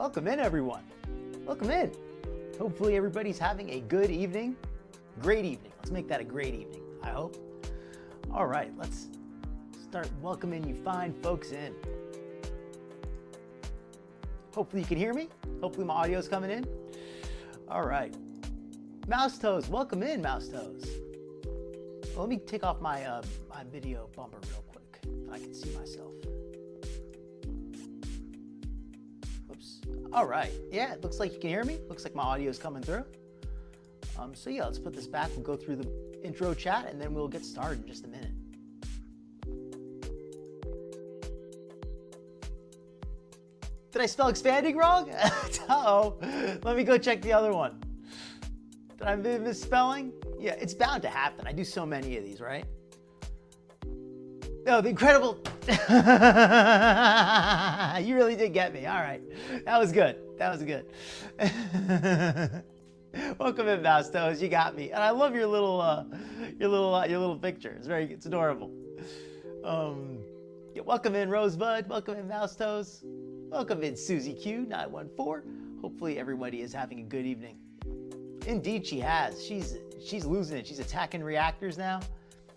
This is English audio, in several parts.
Welcome in, everyone. Welcome in. Hopefully everybody's having a good evening. Great evening. Let's make that a great evening, I hope. All right, let's start welcoming you fine folks in. Hopefully you can hear me. Hopefully my audio's coming in. All right. Mouse Toes, welcome in, Mouse Toes. Well, let me take off my my video bumper real quick so I can see myself. Whoops. All right. Yeah, it looks like you can hear me. Looks like my audio is coming through. So yeah, let's put this back. We'll go through the intro chat and then we'll get started in just a minute. Did I spell expanding wrong? Uh-oh. Let me go check the other one. Did I misspelling? Yeah, it's bound to happen. I do so many of these, right? No, the incredible. You really did get me. All right. That was good. That was good. Welcome in, Mouse Toes. You got me. And I love your little picture. It's adorable. Yeah, welcome in, Rosebud. Welcome in, Mouse Toes. Welcome in, Susie Q914. Hopefully everybody is having a good evening. Indeed she has. She's losing it. She's attacking reactors now.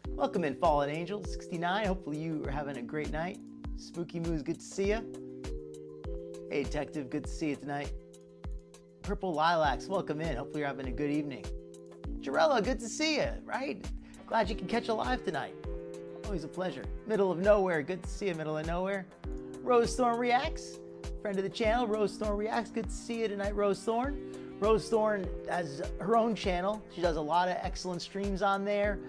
Welcome in, Fallen Angel 69. Hopefully you are having a great night. Spooky Moose, good to see you. Hey Detective, good to see you tonight. Purple Lilacs, welcome in. Hopefully you're having a good evening. Jarella, good to see you, right? Glad you can catch a live tonight. Always a pleasure. Middle of Nowhere, good to see you, Middle of Nowhere. Rose Thorn Reacts, friend of the channel. Rose Thorn Reacts, good to see you tonight, Rose Thorn. Rose Thorn has her own channel. She does a lot of excellent streams on there.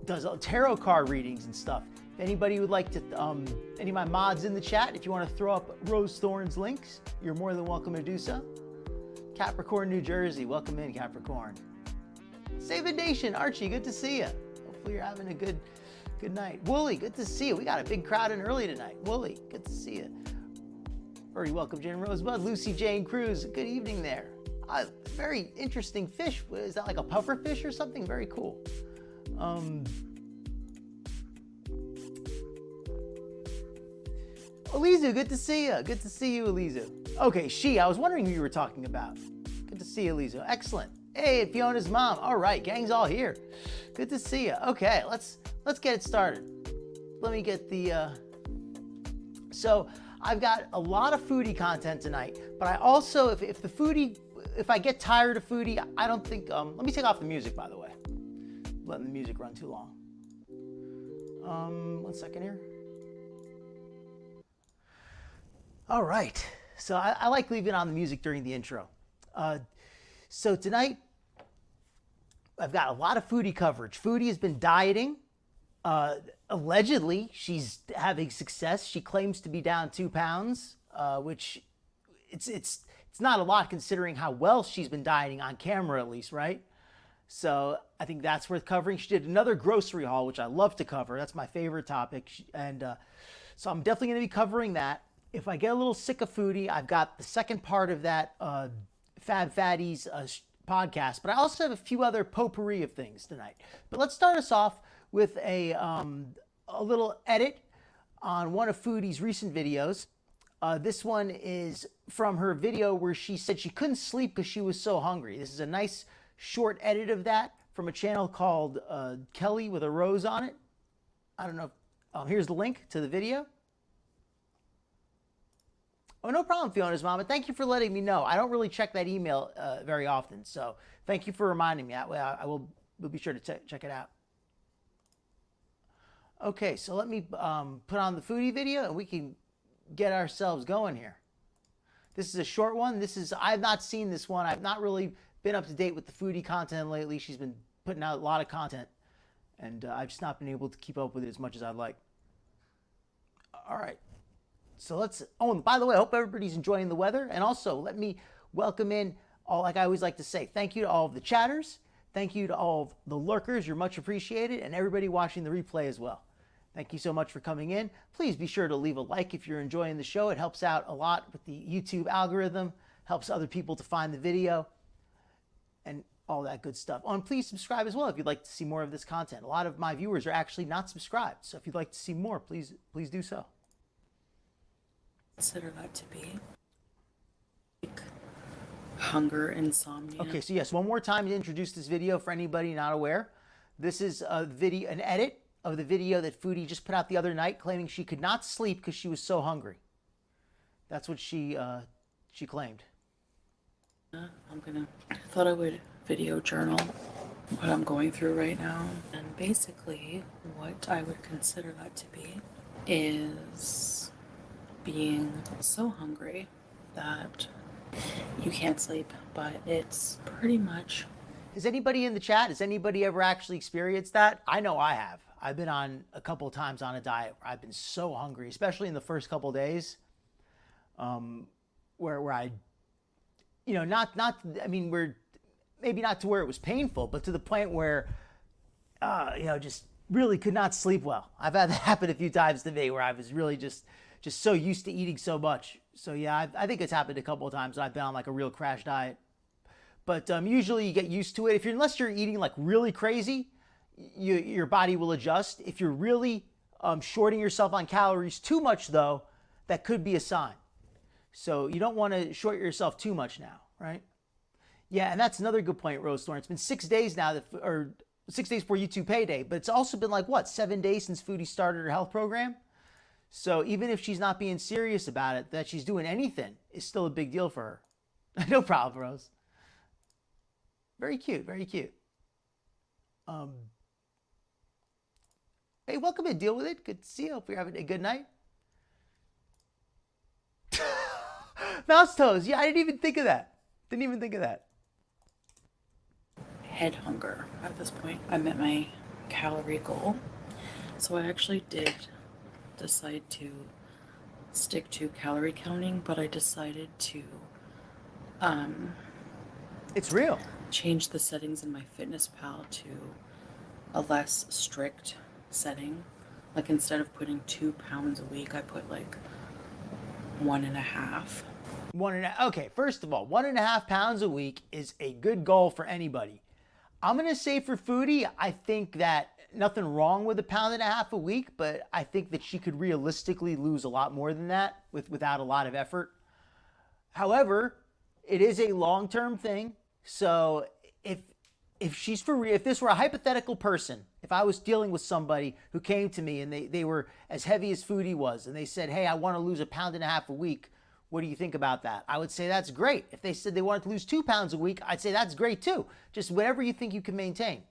Does tarot card readings and stuff. If anybody would like to, any of my mods in the chat, if you want to throw up Rose Thorn's links, you're more than welcome to do so. Capricorn, New Jersey, welcome in, Capricorn. Save a Nation, Archie, good to see you. Hopefully you're having a good night. Wooly, good to see you. We got a big crowd in early tonight. Wooly, good to see you. Very welcome, Jen Rosebud. Lucy Jane Cruz, good evening there. Very interesting fish. Is that like a puffer fish or something? Very cool. Elizu, good to see you. Good to see you, Elizu. Okay, I was wondering who you were talking about. Good to see you, Elizu. Excellent. Hey, Fiona's mom. All right, gang's all here. Good to see you. Okay, let's get it started. Let me get the, so I've got a lot of foodie content tonight, but I also, if I get tired of foodie, I don't think, let me take off the music, by the way. Letting the music run too long. 1 second here. All right, so I like leaving on the music during the intro. So tonight, I've got a lot of foodie coverage. Foodie has been dieting. Allegedly, she's having success. She claims to be down 2 pounds, which it's not a lot considering how well she's been dieting on camera, at least, right? So I think that's worth covering. She did another grocery haul, which I love to cover. That's my favorite topic. And so I'm definitely going to be covering that. If I get a little sick of foodie, I've got the second part of that Fab Fatties podcast. But I also have a few other potpourri of things tonight. But let's start us off with a little edit on one of Foodie's recent videos. This one is from her video where she said she couldn't sleep because she was so hungry. This is a nice short edit of that from a channel called Kelly with a rose on it. I don't know. Here's the link to the video. Oh, no problem, Fiona's mama. Thank you for letting me know. I don't really check that email very often, so thank you for reminding me. That way we'll be sure to check it out. Okay, so let me put on the foodie video and we can get ourselves going here. This is a short one. I've not seen this one. I've not really been up to date with the foodie content lately. She's been putting out a lot of content and I've just not been able to keep up with it as much as I'd like. All right. So and by the way, I hope everybody's enjoying the weather. And also let me welcome in like I always like to say, thank you to all of the chatters. Thank you to all of the lurkers. You're much appreciated. And everybody watching the replay as well. Thank you so much for coming in. Please be sure to leave a like if you're enjoying the show. It helps out a lot with the YouTube algorithm, helps other people to find the video and all that good stuff. Oh, and please subscribe as well if you'd like to see more of this content. A lot of my viewers are actually not subscribed. So if you'd like to see more, please do so. Consider that to be hunger, insomnia. Okay, so yes, one more time to introduce this video for anybody not aware. This is a video, an edit of the video that Foodie just put out the other night, claiming she could not sleep because she was so hungry. That's what she claimed. I thought I would video journal what I'm going through right now. And basically, what I would consider that to be is being so hungry that you can't sleep, but it's pretty much. Has anybody in the chat, has anybody ever actually experienced that? I know I have. I've been on a couple times on a diet where I've been so hungry, especially in the first couple days, where I, you know, I mean, we're maybe not to where it was painful, but to the point where, you know, just really could not sleep well. I've had that happen a few times to me where I was really just so used to eating so much. So yeah, I think it's happened a couple of times. I've been on like a real crash diet, but usually you get used to it. Unless you're eating like really crazy, your body will adjust. If you're really shorting yourself on calories too much though, that could be a sign. So you don't want to short yourself too much now, right? Yeah, and that's another good point, Rose Thorne. It's been 6 days now, or 6 days before YouTube payday, but it's also been like, what, 7 days since Foodie started her health program? So even if she's not being serious about it, that she's doing anything is still a big deal for her. No problem, Rose. Very cute, very cute. Hey, welcome in. Deal with it. Good to see you. Hope you're having a good night. Mouse toes. Yeah, I didn't even think of that. Didn't even think of that. Head hunger at this point. I met my calorie goal. So I actually did decide to stick to calorie counting, but I decided to it's real. Change the settings in my FitnessPal to a less strict setting. Like instead of putting 2 pounds a week, I put like 1.5. Okay, first of all, 1.5 pounds a week is a good goal for anybody. I'm gonna say for Foodie, I think that nothing wrong with 1.5 pounds a week, but I think that she could realistically lose a lot more than that without a lot of effort. However, it is a long-term thing. So if she's for real, if this were a hypothetical person, if I was dealing with somebody who came to me and they were as heavy as Foodie was, and they said, hey, I want to lose 1.5 pounds a week, what do you think about that? I would say that's great. If they said they wanted to lose 2 pounds a week, I'd say that's great too. Just whatever you think you can maintain.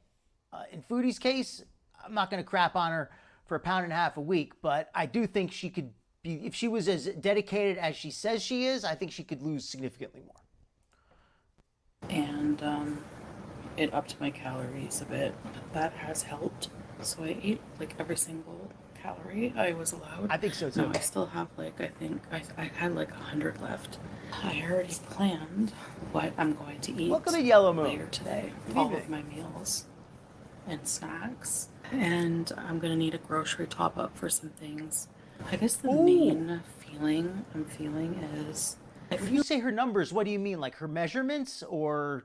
In Foodie's case, I'm not going to crap on her for 1.5 pounds a week, but I do think she could be, if she was as dedicated as she says she is, I think she could lose significantly more. And it upped my calories a bit. That has helped. So I ate like every single calorie I was allowed. I think so too. No, I still have like, I think I had like 100 left. I already planned what I'm going to eat Welcome to Yellow Moon. later today. All of my meals and snacks. And I'm going to need a grocery top up for some things. I guess the main feeling I'm feeling is... When you say her numbers, what do you mean? Like her measurements, or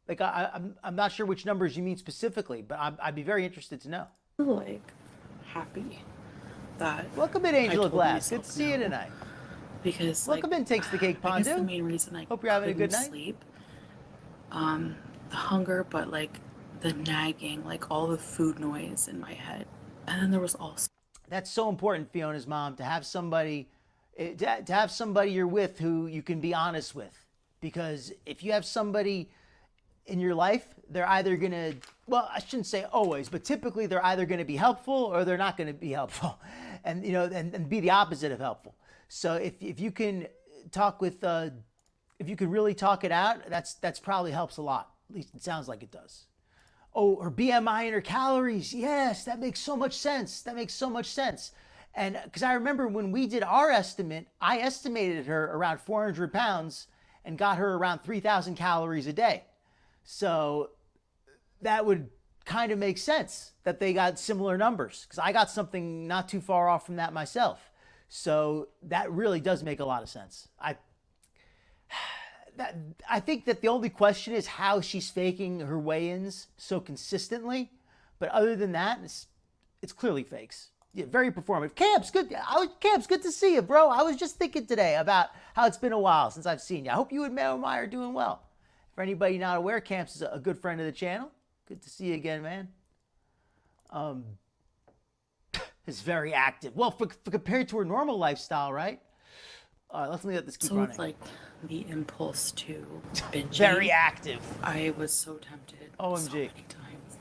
like I'm not sure which numbers you mean specifically, but I'd be very interested to know. Like happy that welcome in, Angela Glass. Good to see you tonight. Because welcome in, Takes the Cake Pondu. I guess the main reason I hope you're having a good night. Sleep, the hunger, but like the nagging, like all the food noise in my head, and then there was also. That's so important, Fiona's mom, to have somebody. To have somebody you're with who you can be honest with. Because if you have somebody in your life, they're either going to, well, I shouldn't say always, but typically they're either going to be helpful or they're not going to be helpful. And, you know, and be the opposite of helpful. So if you can talk with, if you can really talk it out, that's probably helps a lot. At least it sounds like it does. Oh, her BMI and her calories. Yes, that makes so much sense. That makes so much sense. And because I remember when we did our estimate, I estimated her around 400 pounds and got her around 3,000 calories a day. So that would kind of make sense that they got similar numbers, because I got something not too far off from that myself. So that really does make a lot of sense. I think that the only question is how she's faking her weigh-ins so consistently. But other than that, it's clearly fakes. Yeah, very performative. Camps, good. Camps, good to see you, bro. I was just thinking today about how it's been a while since I've seen you. I hope you and Mel are doing well. For anybody not aware, Camps is a good friend of the channel. Good to see you again, man. Is very active. Well, for compared to her normal lifestyle, right? Let's let this keep running. So like the impulse to binge. Very active. I was so tempted. OMG. So many times.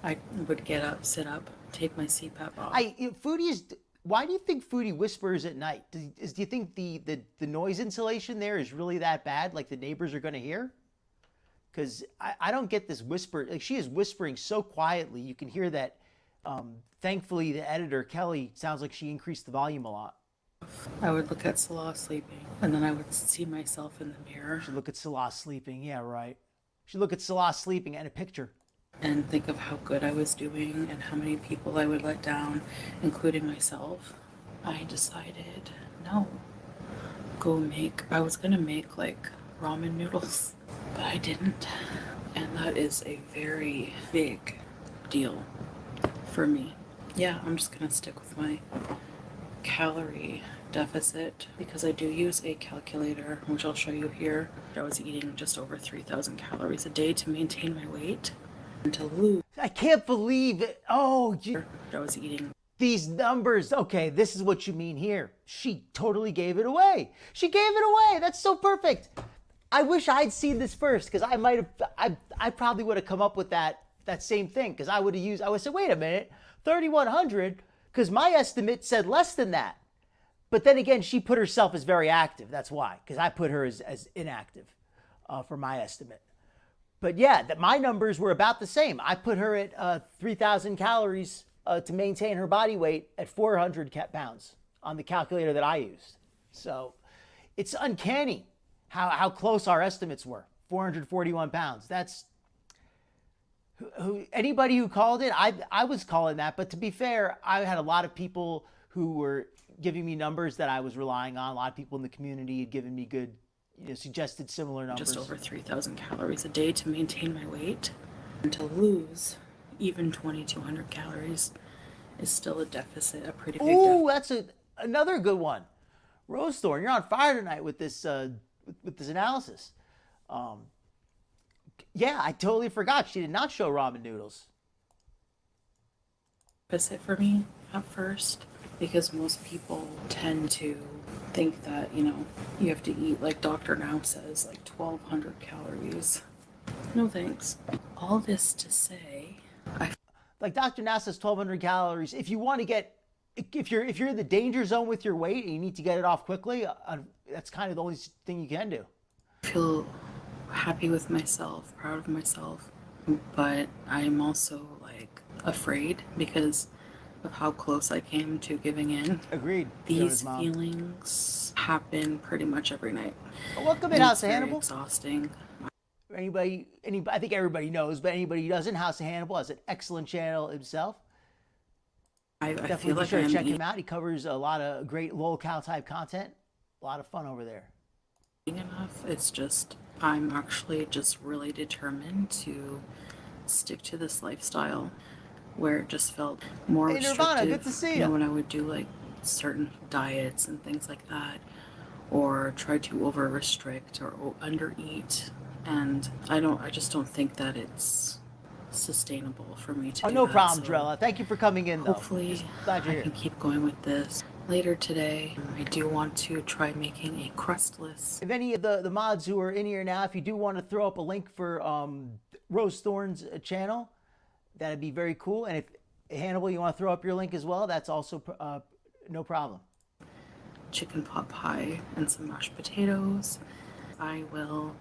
I would get up, sit up, take my CPAP off. Foodie is. Why do you think Foodie whispers at night? Do you think the noise insulation there is really that bad? Like the neighbors are going to hear? Because I don't get this whisper. Like she is whispering so quietly, you can hear that. Thankfully, the editor, Kelly, sounds like she increased the volume a lot. I would look at Salah sleeping, and then I would see myself in the mirror. She'd look at Salah sleeping. Yeah, right. She'd look at Salah sleeping and a picture. And think of how good I was doing and how many people I would let down, including myself. I decided, no. I was going to make like ramen noodles, but I didn't. And that is a very big deal for me. Yeah, I'm just gonna stick with my calorie deficit because I do use a calculator, which I'll show you here. I was eating just over 3,000 calories a day to maintain my weight and to lose. I can't believe it. Oh, I was eating these numbers. Okay, this is what you mean here. She totally gave it away. She gave it away. That's so perfect. I wish I'd seen this first because I probably would have come up with that same thing because I would have said, wait a minute, 3,100, because my estimate said less than that. But then again, she put herself as very active. That's why, because I put her as inactive for my estimate. But yeah, my numbers were about the same. I put her at 3,000 calories to maintain her body weight at 400 pounds on the calculator that I used. So it's uncanny how close our estimates were. 441 pounds. That's anybody who called it, I was calling that. But to be fair, I had a lot of people who were giving me numbers that I was relying on. A lot of people in the community had given me good, suggested similar numbers. Just over 3,000 calories a day to maintain my weight. And to lose even 2,200 calories is still a deficit, a pretty big deficit. Ooh, that's another good one. Rose Thorn, you're on fire tonight with this analysis. Yeah, I totally forgot. She did not show ramen noodles. Deficit for me at first because most people tend to think that, you have to eat, like Dr. Now says, like 1,200 calories. No thanks. All this to say, like Dr. Now says 1,200 calories. If you want to get, if you're in the danger zone with your weight and you need to get it off quickly, that's kind of the only thing you can do. I feel happy with myself, proud of myself, but I'm also like afraid because of how close I came to giving in. Agreed. These feelings happen pretty much every night. Well, welcome in, House of Hannibal. Exhausting. Anybody, I think everybody knows, but anybody who doesn't, House of Hannibal has an excellent channel himself. I Definitely feel like be sure to check him out. He covers a lot of great lolcow type content. A lot of fun over there. Enough. It's just I'm actually just really determined to stick to this lifestyle where it just felt more restrictive. Nirvana, good to see you. When I would do like certain diets and things like that, or try to over restrict or under eat, and I just don't think that it's sustainable for me to do no that. problem, So Drella. Thank you for coming in, though. hopefully Glad you're I here. can keep going with this. Later today, I do want to try making a crustless. If any of the mods who are in here now, if you do want to throw up a link for Rose Thorn's channel, that'd be very cool. And if Hannibal, you want to throw up your link as well, that's also no problem. Chicken pot pie and some mashed potatoes. I will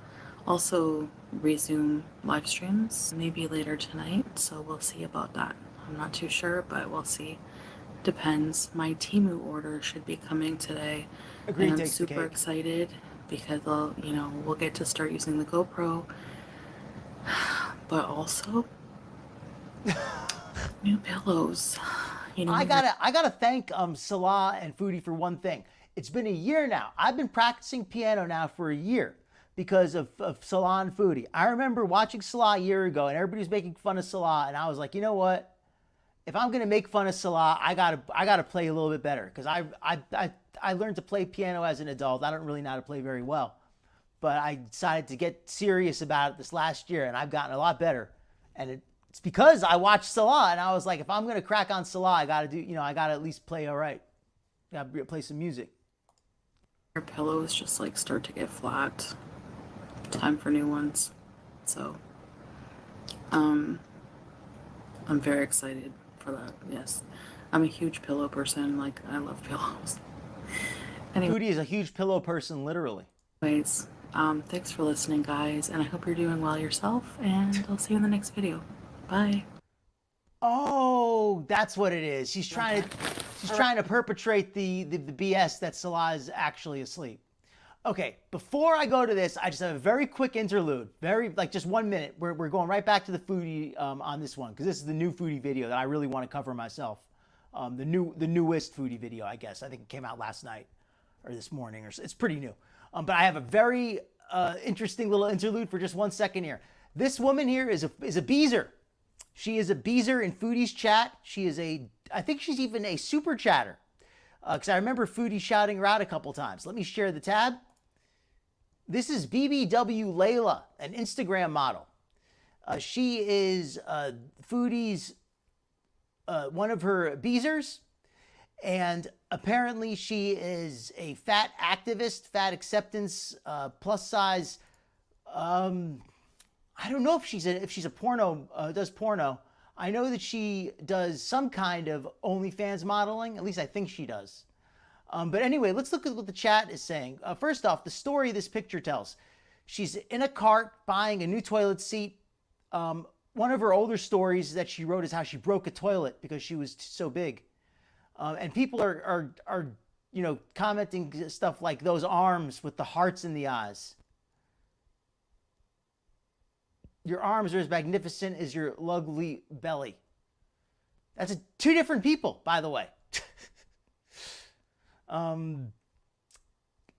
also resume live streams maybe later tonight, so we'll see about that. I'm not too sure, but we'll see. Depends. My Temu order should be coming today. Agreed, and I'm takes the super cake. excited because we'll get to start using the GoPro. But also new pillows. I gotta thank Salah and Foodie for one thing. It's been a year now. I've been practicing piano now for a year because of Salah and Foodie. I remember watching Salah a year ago and everybody was making fun of Salah, and I was like, you know what? if I'm gonna make fun of Salah, I gotta play a little bit better because I learned to play piano as an adult. I don't really know how to play very well, but I decided to get serious about it this last year, and I've gotten a lot better. And it's because I watched Salah, and I was like, if I'm gonna crack on Salah, I gotta at least play all right. Gotta play some music. Your pillows just like start to get flat. Time for new ones. So, I'm very excited for that. Yes, I'm a huge pillow person. Like, I love pillows. Foodie is a huge pillow person, literally. Anyways, thanks for listening, guys, and I hope you're doing well yourself, and I'll see you in the next video. Bye. Oh, that's what it is. She's trying to perpetrate the BS that Salah is actually asleep. Okay, before I go to this, I just have a very quick interlude. Like just 1 minute. We're going right back to the Foodie on this one, because this is the new Foodie video that I really want to cover myself. The newest Foodie video, I guess. I think it came out last night or this morning, or it's pretty new. But I have a very interesting little interlude for just 1 second here. This woman here is a Beezer. She is a Beezer in Foodie's chat. She is I think she's even a super chatter. Because I remember Foodie shouting her out a couple times. Let me share the tab. This is BBW Layla, an Instagram model. She is Foodie's, one of her Beezers. And apparently she is a fat activist, fat acceptance, plus size. I don't know if she's a porno, does porno. I know that she does some kind of OnlyFans modeling. At least I think she does. But anyway, let's look at what the chat is saying. First off, the story this picture tells. She's in a cart buying a new toilet seat. One of her older stories that she wrote is how she broke a toilet because she was so big. And people are commenting stuff like those arms with the hearts in the eyes. Your arms are as magnificent as your lovely belly. That's two different people, by the way. And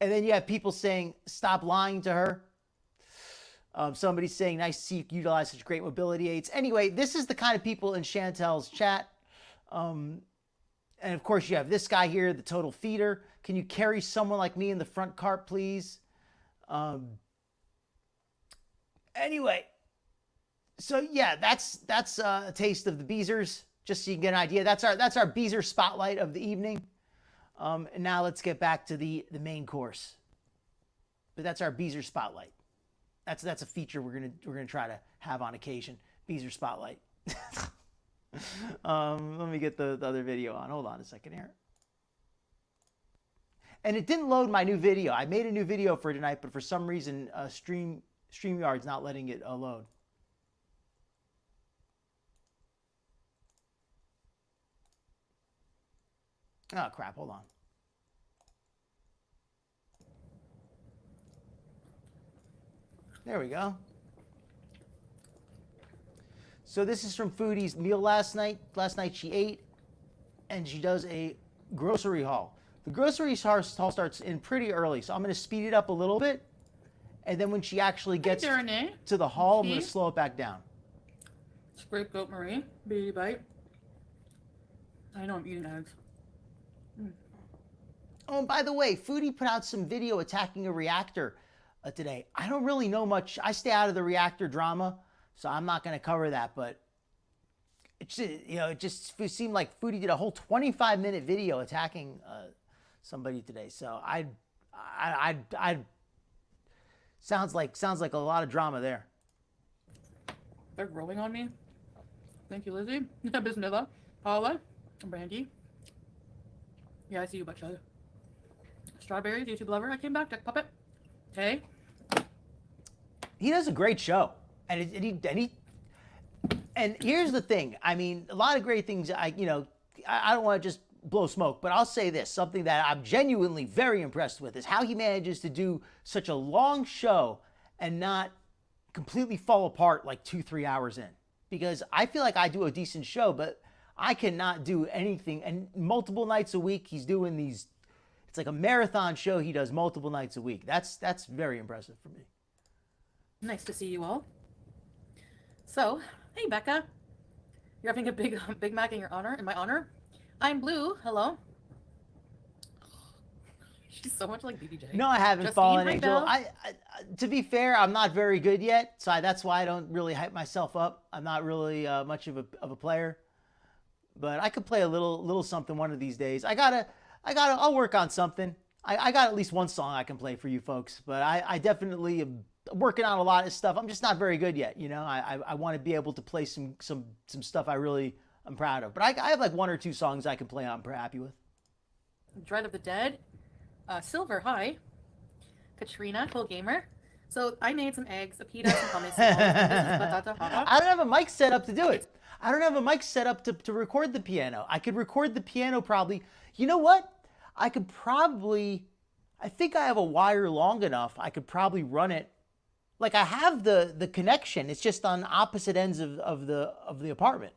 then you have people saying, stop lying to her. Somebody's saying, nice to see you utilize such great mobility aids. Anyway, this is the kind of people in Chantal's chat. And of course, you have this guy here, the total feeder. Can you carry someone like me in the front cart, please? Anyway, so yeah, that's a taste of the Beezers, just so you can get an idea. That's our Beezer spotlight of the evening. And now let's get back to the main course. But that's our Beezer spotlight. That's a feature we're gonna try to have on occasion. Beezer spotlight. Let me get the other video on. Hold on a second here. And it didn't load my new video. I made a new video for tonight, but for some reason, StreamYard's not letting it load. Oh, crap. Hold on. There we go. So this is from Foodie's meal last night. Last night she ate, and she does a grocery haul. The grocery haul starts in pretty early, so I'm going to speed it up a little bit. And then when she actually gets to the haul, I'm going to slow it back down. Scrape goat Marie, baby bite. I know I'm eating eggs. Oh, and by the way, Foodie put out some video attacking a reactor today. I don't really know much. I stay out of the reactor drama, so I'm not going to cover that. But it just seemed like Foodie did a whole 25-minute video attacking somebody today. So I sounds like a lot of drama there. They're growing on me. Thank you, Lizzie. Bismillah. Paula. Brandy. Yeah, I see you, Butcha. Strawberries, YouTube lover. I came back. Duck Puppet. Hey. He does a great show. And here's the thing. I mean, a lot of great things. I don't want to just blow smoke, but I'll say this. Something that I'm genuinely very impressed with is how he manages to do such a long show and not completely fall apart like 2-3 hours in. Because I feel like I do a decent show, but I cannot do anything. And multiple nights a week, he's doing these. It's like a marathon show he does multiple nights a week. That's very impressive for me. Nice to see you all. So, hey, Becca. You're having a Big Mac in my honor. I'm Blue. Hello. She's so much like BBJ. No, I haven't, Justine, Fallen hi, Angel. Belle. To be fair, I'm not very good yet, so that's why I don't really hype myself up. I'm not really much of a player, but I could play a little something one of these days. I'll work on something. I got at least one song I can play for you folks, but I definitely am working on a lot of stuff. I'm just not very good yet, you know. I want to be able to play some stuff I'm proud of, but I have like one or two songs I can play I'm happy with. Dread of the Dead. Silver, hi. Katrina, cool gamer. So I made some eggs, a pita, some hummus, I don't have a mic set up to do it. I don't have a mic set up to record the piano. I could record the piano probably. You know what? I think I have a wire long enough. I could probably run it. Like I have the connection. It's just on opposite ends of the apartment.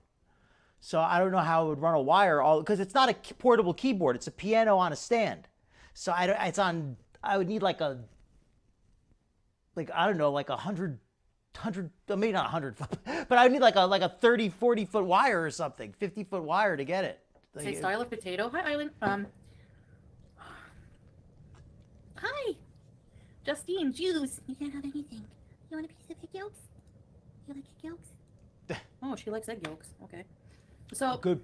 So I don't know how I would run a wire because it's not a portable keyboard. It's a piano on a stand. So I would need like I don't know, like 100, maybe not 100, but I would need like a 30, 40 foot wire or something, 50-foot wire to get it. Say style of potato. Hi, Island. Hi. Justine, juice. You can't have anything. You want a piece of egg yolks? You like egg yolks? Oh, she likes egg yolks. Okay. So good,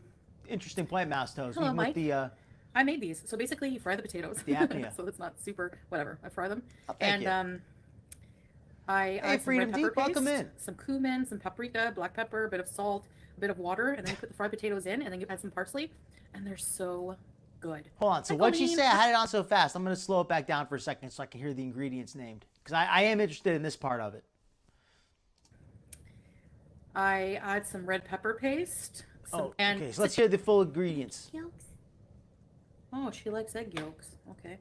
interesting point, Mouse Toes. Hello, Mike. With I made these. So basically, you fry the potatoes. The apnea. So it's not super, whatever. I fry them. Oh, thank you. I add some Freedom red pepper Deep, welcome paste, in. some cumin, some paprika, black pepper, a bit of salt, a bit of water, and then you put the fried potatoes in, and then you add some parsley, and they're so good. Hold on. So what'd you say? I had it on so fast. I'm going to slow it back down for a second so I can hear the ingredients named. Because I am interested in this part of it. I add some red pepper paste. Okay. So let's hear the full ingredients. Yolks. Oh, she likes egg yolks. Okay.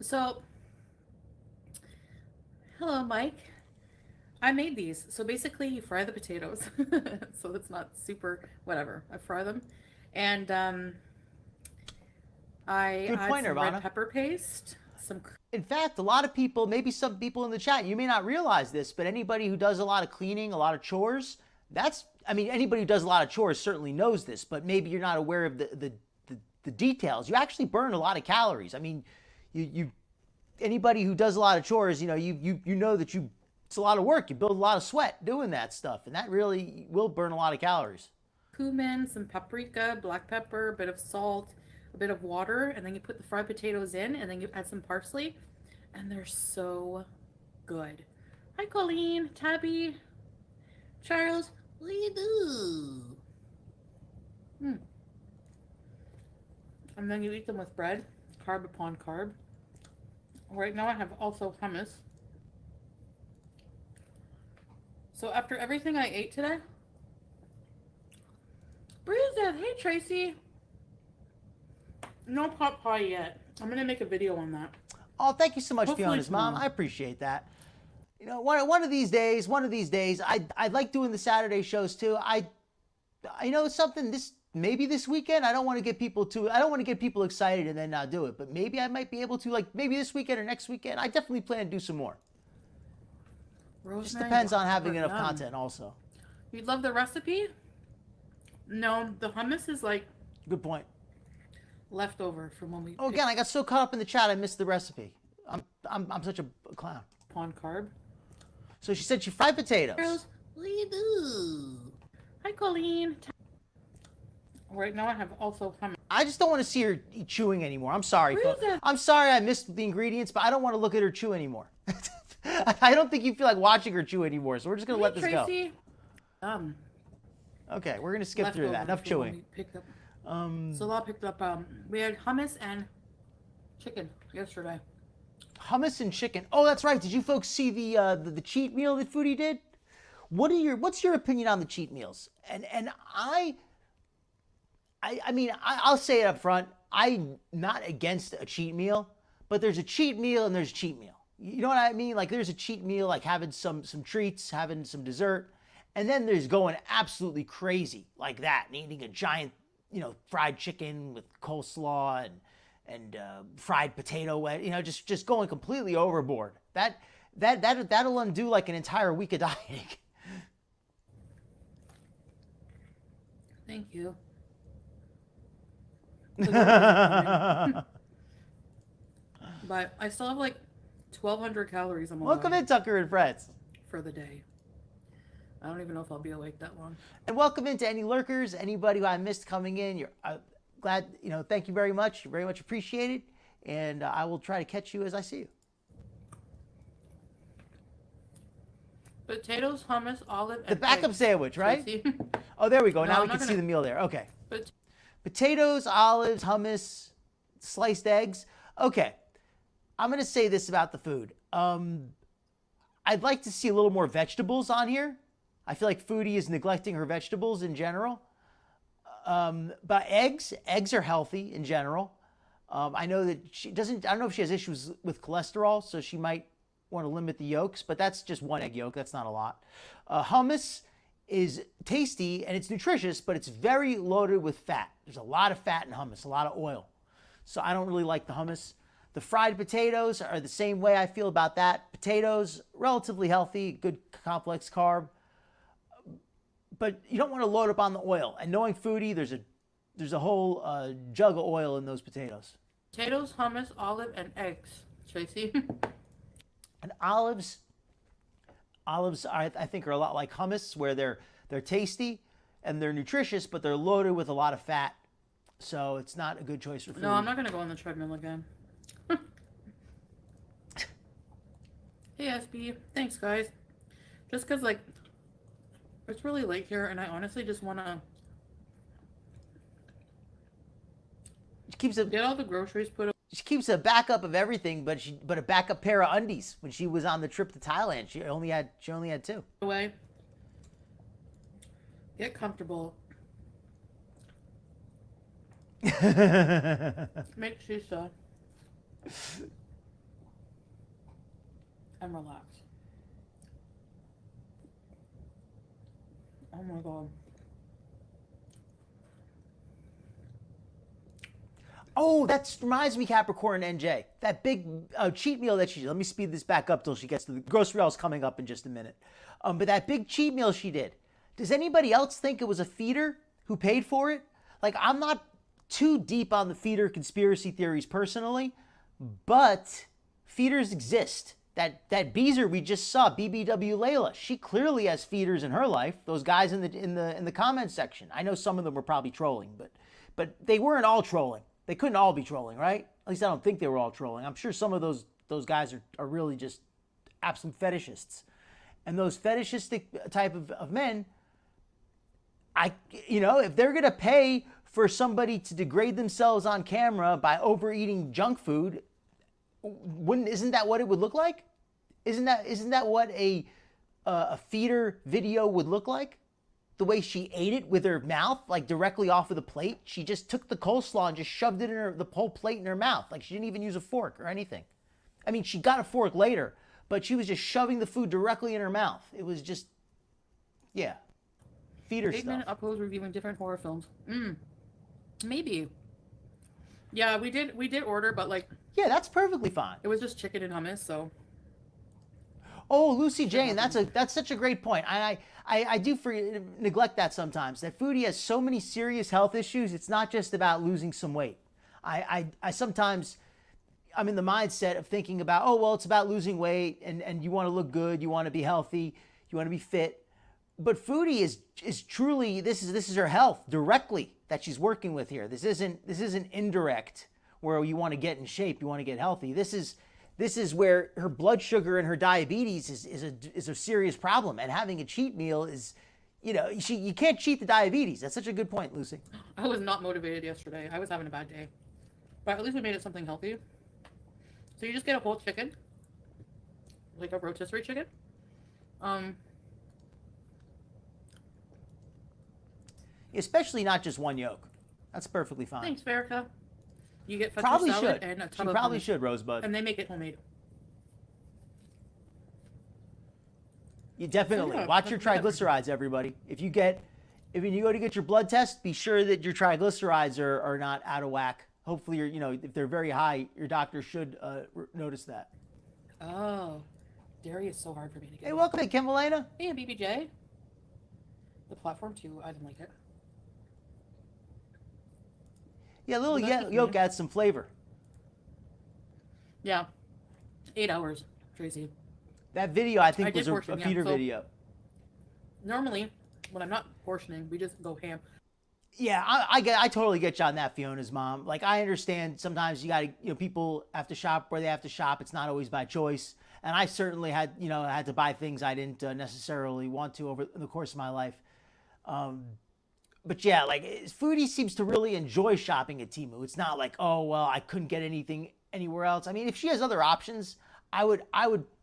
So, hello, Mike. I made these. So basically, you fry the potatoes. So it's not super, whatever. I fry them. And I add some red pepper paste. In fact, a lot of people, maybe some people in the chat, you may not realize this, but anybody who does a lot of cleaning, a lot of chores, anybody who does a lot of chores certainly knows this, but maybe you're not aware of the details. You actually burn a lot of calories. I mean, anybody who does a lot of chores, you know that it's a lot of work. You build a lot of sweat doing that stuff, and that really will burn a lot of calories. Cumin, some paprika, black pepper, a bit of salt, a bit of water, and then you put the fried potatoes in, and then you add some parsley, and they're so good. Hi, Colleen, Tabby, Charles, what do you do? And then you eat them with bread, carb upon carb. Right now I have also hummus. So after everything I ate today, Beezer, hey Tracy. No pot pie yet. I'm gonna make a video on that. Oh, thank you so much, Hopefully Fiona's mom. I appreciate that. You know, one of these days, I like doing the Saturday shows too. Something maybe this weekend. I don't want to get people excited and then not do it. But maybe I might be able to, like maybe this weekend or next weekend. I definitely plan to do some more. Rosemary, just depends on having enough content also. You'd love the recipe? No, the hummus is like good point. Leftover from when we. Oh, again, I got so caught up in the chat, I missed the recipe. I'm such a clown. On carb. So she said she fried potatoes. Girls, what do you do? Hi, Colleen. Right now I have also hummus. I just don't want to see her chewing anymore. I'm sorry, folks. I'm sorry I missed the ingredients, but I don't want to look at her chew anymore. I don't think you feel like watching her chew anymore, so we're just going to let this Tracy. go. Okay, we're going to skip through that. Enough chewing. Salah picked up, we had hummus and chicken yesterday. Hummus and chicken. Oh, that's right. Did you folks see the cheat meal that Foodie did? What's your opinion on the cheat meals? And I'll say it up front. I'm not against a cheat meal, but there's a cheat meal and there's a cheat meal. You know what I mean? Like there's a cheat meal, like having some treats, having some dessert, and then there's going absolutely crazy like that and eating a giant, fried chicken with coleslaw and fried potato, just going completely overboard. That'll undo like an entire week of dieting. Thank you. But I still have like 1,200 calories on my Welcome body in, Tucker and Frets. for the day. I don't even know if I'll be awake that long. And welcome into any lurkers, anybody who I missed coming in. You're glad, thank you very much. You're very much appreciated. And I will try to catch you as I see you. Potatoes, hummus, olive, and The backup eggs. sandwich, right? Tracy. Oh, there we go. No, Now I'm we can not see the meal there. Okay. But Potatoes, olives, hummus, sliced eggs. Okay. I'm going to say this about the food. I'd like to see a little more vegetables on here. I feel like Foodie is neglecting her vegetables in general. But eggs are healthy in general. I know that I don't know if she has issues with cholesterol, so she might want to limit the yolks, but that's just one egg yolk. That's not a lot. Hummus is tasty and it's nutritious, but it's very loaded with fat. There's a lot of fat in hummus, a lot of oil. So I don't really like the hummus. The fried potatoes are the same way I feel about that. Potatoes, relatively healthy, good complex carb. But you don't want to load up on the oil. And knowing Foodie, there's a whole jug of oil in those potatoes. potatoes, hummus, olive, and eggs. Tracy. And olives I think are a lot like hummus, where they're tasty and they're nutritious, but they're loaded with a lot of fat. So it's not a good choice for food. No, I'm not gonna go on the treadmill again. Hey SB, thanks guys. Just cause like it's really late here, and I honestly just wanna get all the groceries put. She keeps a backup of everything, but a backup pair of undies. When she was on the trip to Thailand, she only had 2. Away. Get comfortable. Make shisha. And relax. Oh my god. Oh, that reminds me, Capricorn NJ. That big cheat meal that she did. Let me speed this back up till she gets to the grocery aisle's coming up in just a minute. But that big cheat meal she did. Does anybody else think it was a feeder who paid for it? Like, I'm not too deep on the feeder conspiracy theories personally, but feeders exist. That Beezer we just saw, BBW Layla, she clearly has feeders in her life. Those guys in the comments section. I know some of them were probably trolling, but they weren't all trolling. They couldn't all be trolling, right? At least I don't think they were all trolling. I'm sure some of those guys are really just absolute fetishists. And those fetishistic type of men, if they're going to pay for somebody to degrade themselves on camera by overeating junk food, isn't that what it would look like? Isn't that what a feeder video would look like? The way she ate it with her mouth, like directly off of the plate. She just took the coleslaw and just shoved it in the whole plate in her mouth. Like she didn't even use a fork or anything. I mean, she got a fork later, but she was just shoving the food directly in her mouth. It was just, yeah, feeder stuff. 8-minute uploads reviewing different horror films. Maybe. Yeah, we did order, but like. Yeah, that's perfectly fine. It was just chicken and hummus, so. Oh, Lucy Jane, that's such a great point. I do neglect that sometimes. That Foodie has so many serious health issues. It's not just about losing some weight. I sometimes I'm in the mindset of thinking about, oh well, it's about losing weight and you want to look good, you want to be healthy, you want to be fit. But Foodie is truly this is her health directly that she's working with here. This isn't indirect where you want to get in shape, you want to get healthy. This is where her blood sugar and her diabetes is a serious problem. And having a cheat meal is, you can't cheat the diabetes. That's such a good point, Lucy. I was not motivated yesterday. I was having a bad day. But at least we made it something healthy. So you just get a whole chicken. Like a rotisserie chicken. Especially not just one yolk. That's perfectly fine. Thanks, Verica. You get feta Probably salad should. and a She tub of probably hummus. should, Rosebud. And they make it homemade. You definitely Yeah, watch your that's triglycerides, everybody. If you go to get your blood test, be sure that your triglycerides are not out of whack. Hopefully, if they're very high, your doctor should notice that. Oh, dairy is so hard for me to get. Hey, welcome to Kim Elena. Hey, BBJ. The platform too. I didn't like it. Yeah, a little Well, that's good for yolk me. adds some flavor. Yeah. 8 hours, Tracy. That video, I I think, did was a portion, yeah. feeder So video. normally, when I'm not portioning, we just go ham. Yeah, I totally get you on that, Fiona's mom. Like, I understand sometimes you got to, people have to shop where they have to shop. It's not always by choice. And I certainly had, had to buy things I didn't necessarily want to over the course of my life. But yeah, like Foodie seems to really enjoy shopping at Temu. It's not like, oh, well, I couldn't get anything anywhere else. I mean, if she has other options, I would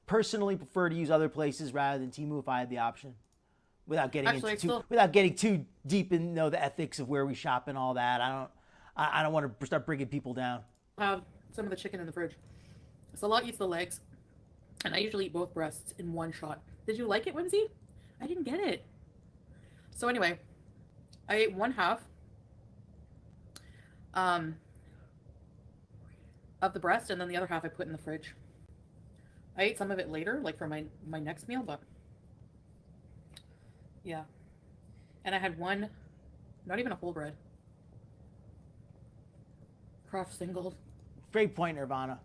personally prefer to use other places rather than Temu if I had the option. Without getting without getting too deep in the ethics of where we shop and all that. I don't want to start bringing people down. Have some of the chicken in the fridge. Salah eats the legs, and I usually eat both breasts in one shot. Did you like it, Whimsy? I didn't get it. So anyway, I ate one half of the breast, and then the other half I put in the fridge. I ate some of it later, like for my next meal, but yeah. And I had one, not even a whole bread. Kraft single. Great point, Nirvana.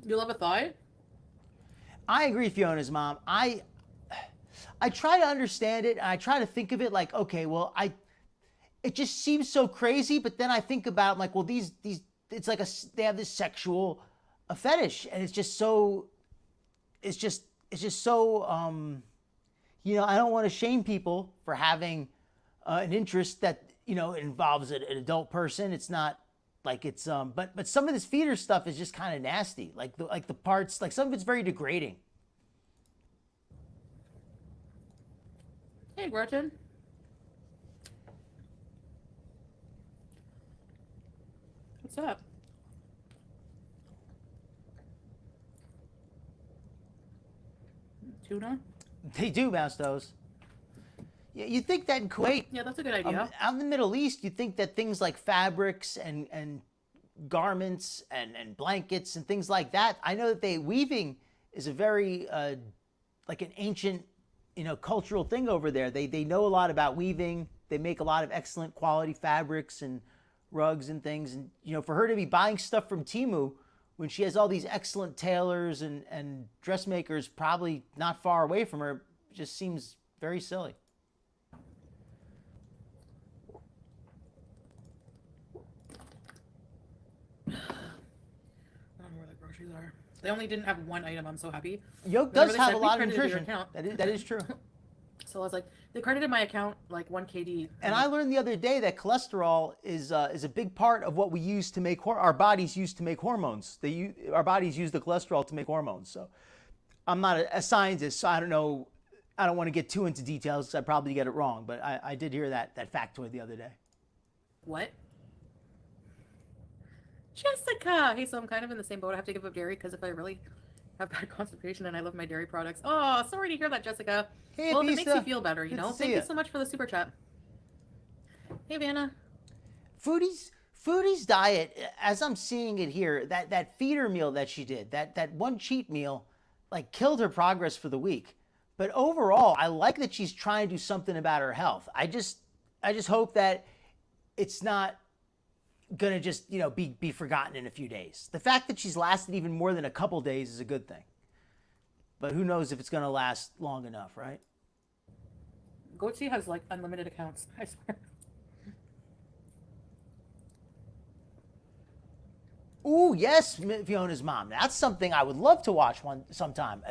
You love a thigh? I agree, Fiona's mom. I try to understand it, and I try to think of it like, okay, well, it just seems so crazy, but then I think about like, well, these it's like they have this sexual a fetish, and it's just so I don't want to shame people for having an interest that involves an adult person. It's not like it's but some of this feeder stuff is just kind of nasty. Like the parts, like some of it's very degrading. Hey, Gretchen. What's up? Tuna? They do, Mastos. Yeah, you think that in Kuwait, Yeah, that's a good idea. out in the Middle East, you think that things like fabrics and garments and blankets and things like that. I know that weaving is a very like an ancient cultural thing over there. They know a lot about weaving. They make a lot of excellent quality fabrics and rugs and things. And for her to be buying stuff from Temu when she has all these excellent tailors and dressmakers probably not far away from her, just seems very silly. I don't know where the groceries are. They only didn't have one item. I'm so happy. Yolk Remember does they have said, a "We lot of credited your nutrition. account." That is true. So I was like, they credited my account like 1 KD. And I learned the other day that cholesterol is a big part of what we use to make our bodies use to make hormones. Our bodies use the cholesterol to make hormones. So I'm not a scientist, so I don't know. I don't want to get too into details because I probably get it wrong. But I did hear that factoid the other day. What? Jessica! Hey, so I'm kind of in the same boat. I have to give up dairy because if I really have bad constipation and I love my dairy products. Oh, sorry to hear that, Jessica. Hey, well, if it Lisa. makes you feel better, Good to see Thank ya. you so much for the super chat. Hey, Vanna. Foodie's diet, as I'm seeing it here, that feeder meal that she did, that one cheat meal, like killed her progress for the week. But overall, I like that she's trying to do something about her health. I just hope that it's not gonna just be forgotten in a few days. The fact that she's lasted even more than a couple days is a good thing. But who knows if it's gonna last long enough, right? Goatse has like unlimited accounts. I swear. Ooh, yes, Fiona's mom. That's something I would love to watch sometime.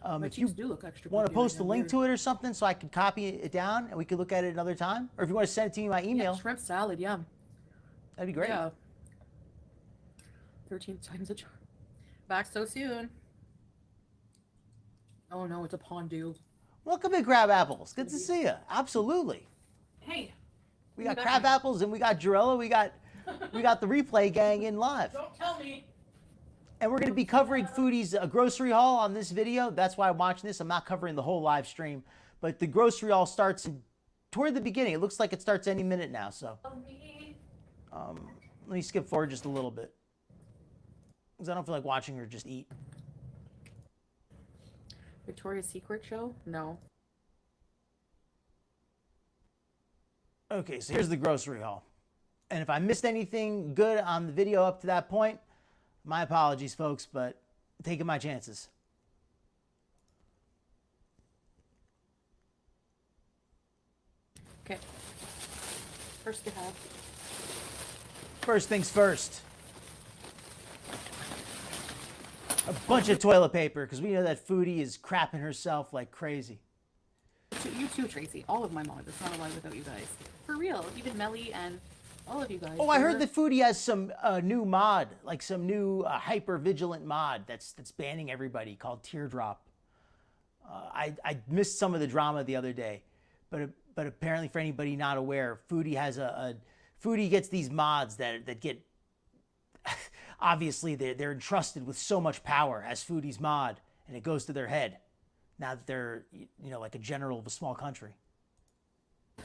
My If you cheeks do look extra want to puffy right post a now, link weird. to it or something so I can copy it down and we could look at it another time. Or if you want to send it to me by email, Yeah, shrimp salad, yeah. that'd be great. Yeah. 13 times a jar. Back so soon. Oh no, it's a pondu. Welcome to Crab Apples. Good to see you. Absolutely. Hey. We got Crab Apples and we got Jarella. We got the replay gang in live. Don't tell me. And we're going to be covering Foodie's grocery haul on this video. That's why I'm watching this. I'm not covering the whole live stream. But the grocery haul starts toward the beginning. It looks like it starts any minute now. So let me skip forward just a little bit. Because I don't feel like watching her just eat. Victoria's Secret show? No. Okay, so here's the grocery haul. And if I missed anything good on the video up to that point, my apologies, folks, but taking my chances. Okay. First you have. First things first. A bunch of toilet paper, because we know that Foodie is crapping herself like crazy. You too, Tracy. All of my mods. It's not a life without you guys. For real. Even Melly and all of you guys. Oh, I heard that Foodie has some new mod, like some new hyper-vigilant mod that's banning everybody called Teardrop. I missed some of the drama the other day, but apparently for anybody not aware, Foodie has Foodie gets these mods that get obviously they're entrusted with so much power as Foodie's mod, and it goes to their head now that they're like a general of a small country.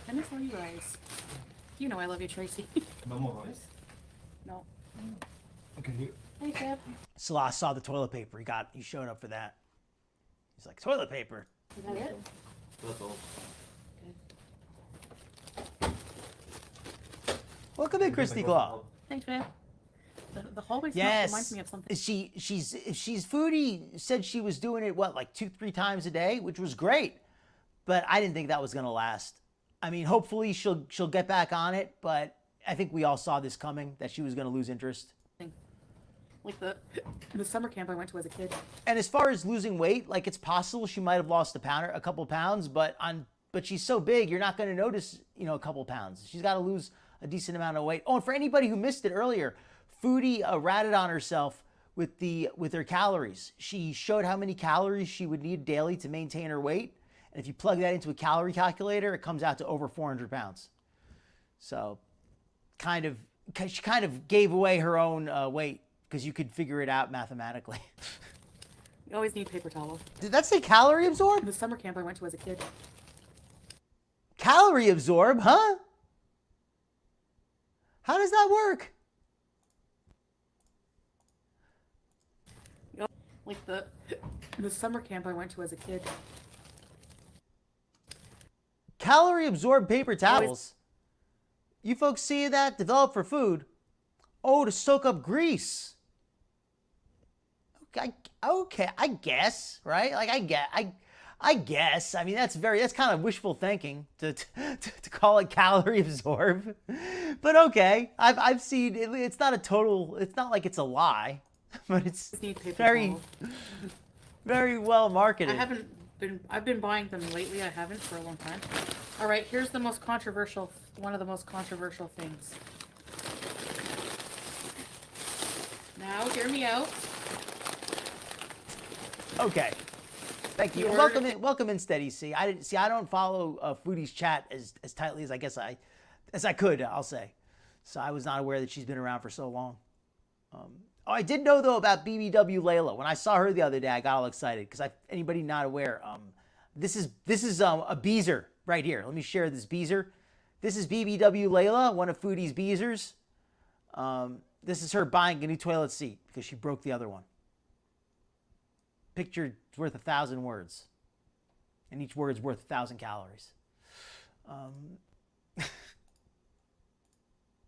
I miss all you guys. You know I love you, Tracy. No more rice? No. Okay, here. Hey, Deb. Salah saw the toilet paper. He showed up for that. He's like, toilet paper. Is that it? That's all. Welcome in, Christy Claw. Thanks, man. The hallway smell Yes. reminds me of something. She's Foodie said she was doing it like 2-3 times a day, which was great, but I didn't think that was gonna last. I mean, hopefully she'll get back on it, but I think we all saw this coming, that she was gonna lose interest. Like the summer camp I went to as a kid. And as far as losing weight, like it's possible she might have lost a couple pounds, but she's so big, you're not gonna notice, a couple pounds. She's got to lose a decent amount of weight. Oh, and for anybody who missed it earlier, Foodie ratted on herself with her calories. She showed how many calories she would need daily to maintain her weight. And if you plug that into a calorie calculator, it comes out to over 400 pounds. So she kind of gave away her own weight because you could figure it out mathematically. You always need paper towel. Did that say calorie absorb? The summer camp I went to as a kid. Calorie absorb, huh? How does that work? Like the summer camp I went to as a kid. Calorie absorbed paper towels. You folks see that? Developed for food. Oh, to soak up grease. Okay, I guess, right? Like I guess. I mean, that's kind of wishful thinking to call it calorie absorb. But okay, I've seen it, it's not like it's a lie, but it's very well marketed. I've been buying them lately. I haven't for a long time. All right, here's one of the most controversial things. Now, hear me out. Okay. Thank you. Welcome in, Steady C. I don't follow Foodie's chat as tightly as I guess I could, I'll say. So I was not aware that she's been around for so long. I did know though about BBW Layla. When I saw her the other day, I got all excited because anybody not aware, this is a Beezer right here. Let me share this Beezer. This is BBW Layla, one of Foodie's Beezers. This is her buying a new toilet seat because she broke the other one. Picture worth 1,000 words, and each word's worth 1,000 calories.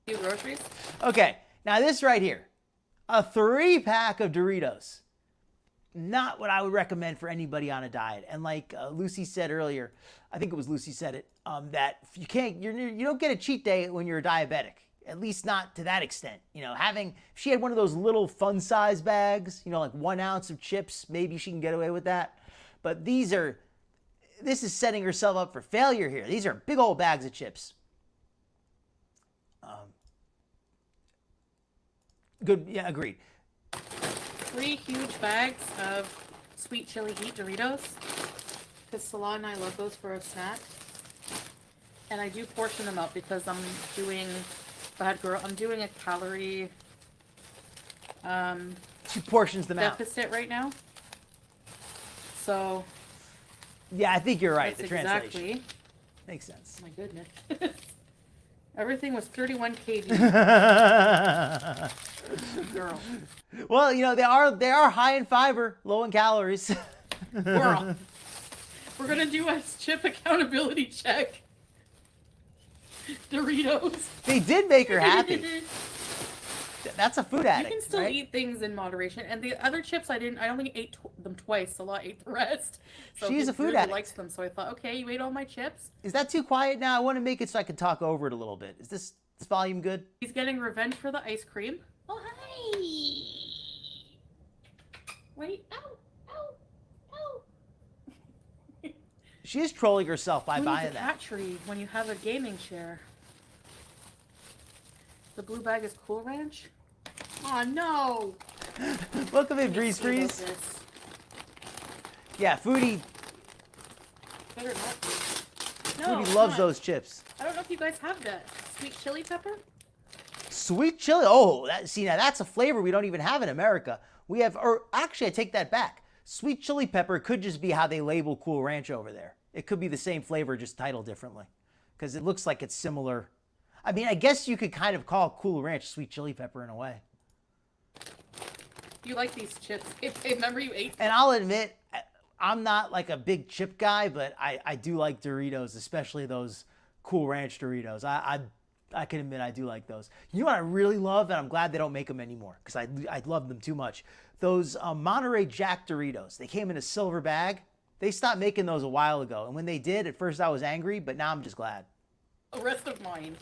Few groceries. Okay, now this right here, a 3-pack of Doritos. Not what I would recommend for anybody on a diet. And like Lucy said earlier, I think it was Lucy said it, that you don't get a cheat day when you're a diabetic. At least not to that extent. If she had one of those little fun size bags, like 1 ounce of chips, maybe she can get away with that. But this is setting herself up for failure here. These are big old bags of chips. Good, yeah, agreed. 3 huge bags of sweet chili heat Doritos. Because Salah and I love those for a snack. And I do portion them out because I'm doing a calorie She portions them out. deficit right now. So Yeah, I think you're right. that's The translation exactly. makes sense. My goodness. Everything was 31 kg. Girl. Well, they are high in fiber, low in calories. Girl. We're gonna do a chip accountability check. Doritos. They did make her happy. That's a food You addict, can still right? eat things in moderation. And the other chips, I only ate them twice. A lot ate the rest. So She's he a food really addict. likes them. So I thought, okay, you ate all my chips. Is that too quiet now? I want to make it so I can talk over it a little bit. Is this volume good? He's getting revenge for the ice cream. Oh, hi. Wait. Ow. Ow. Ow. She is trolling herself by Who needs buying a that. cat tree when you have a gaming chair? The blue bag is Cool Ranch? Oh, no. Welcome in, Breeze Freeze. Yeah, Foodie Better not be. No, Foodie it's loves not. those chips. I don't know if you guys have that. Sweet chili pepper? Sweet chili. Oh, see, now that's a flavor we don't even have in America. We have, or actually, I take that back. Sweet chili pepper could just be how they label Cool Ranch over there. It could be the same flavor, just titled differently. Because it looks like it's similar. I mean, I guess you could kind of call Cool Ranch sweet chili pepper in a way. You like these chips. Remember you ate And I'll admit, I'm not like a big chip guy, but I do like Doritos, especially those Cool Ranch Doritos. I can admit I do like those. You know what I really love, and I'm glad they don't make them anymore because I love them too much. Those Monterey Jack Doritos. They came in a silver bag. They stopped making those a while ago, and when they did, at first I was angry, but now I'm just glad. the rest of mine.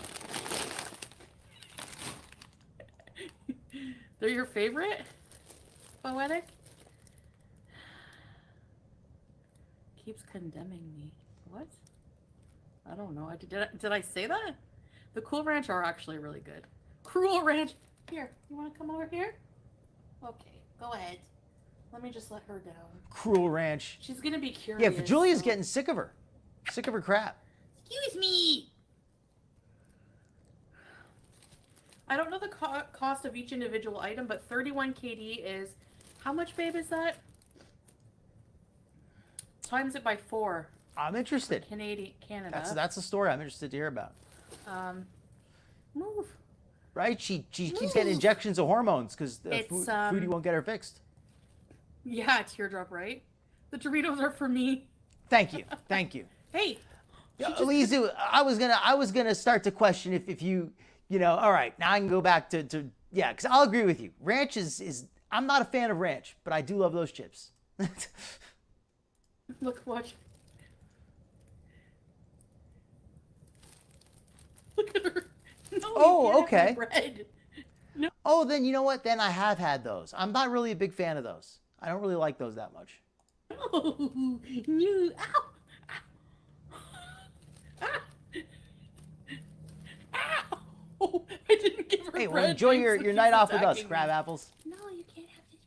They're your favorite? Poetic? Keeps condemning me. What? I don't know. Did I say that? The Cool Ranch are actually really good. Cruel Ranch. Here, you want to come over here? Okay, go ahead. Let me just let her down. Cruel Ranch. She's gonna be curious. Yeah, Julia's so- getting sick of her. Sick of her crap. Excuse me. I don't know the cost of each individual item, but 31 KD is how much, babe? Is that? Times it by 4. I'm interested. Canada. That's a story I'm interested to hear about. Move. Right? She keeps getting injections of hormones because It's, Foodie won't get her fixed. Yeah, teardrop, right? The Doritos are for me. Thank you. Thank you. Hey. Lizu, I was gonna start to question if you know, all right, now I can go back to yeah, because I'll agree with you. Ranch is I'm not a fan of ranch, but I do love those chips. Look, watch. Look at her. No, Oh, you can't okay. have my bread. No. Oh, then you know what? Then I have had those. I'm not really a big fan of those. I don't really like those that much. No. You. Ow. Ow. I didn't give her Hey, bread. well, enjoy babe, your so night she's off with us, attacking crab me. apples. No, you can't have this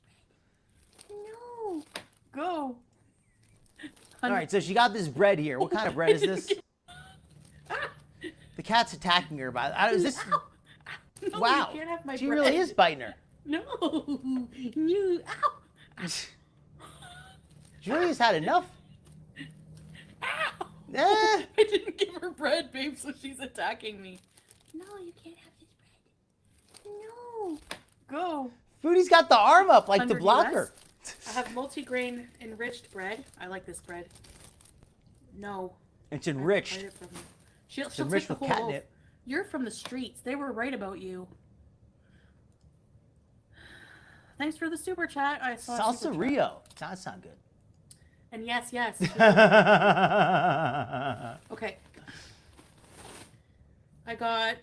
bread. No. Go. All right, so she got this bread here. What kind of bread is this? The cat's attacking her. Is this? Ow. No, Wow. You can't have my She bread. really is biting her. No. You. Ow. Julia's had enough. Ow. Eh. I didn't give her bread, babe, so she's attacking me. No, you can't have this bread. No. Go. Foodie's got the arm up like the 100 blocker. I have multigrain enriched bread. I like this bread. No. It's I have to enriched. bite it from you. She'll It's take enriched the with whole loaf. catnip. You're from the streets. They were right about you. Thanks for the super chat. I saw a Salsa super chat. Rio. That sound good. And yes. Okay. I got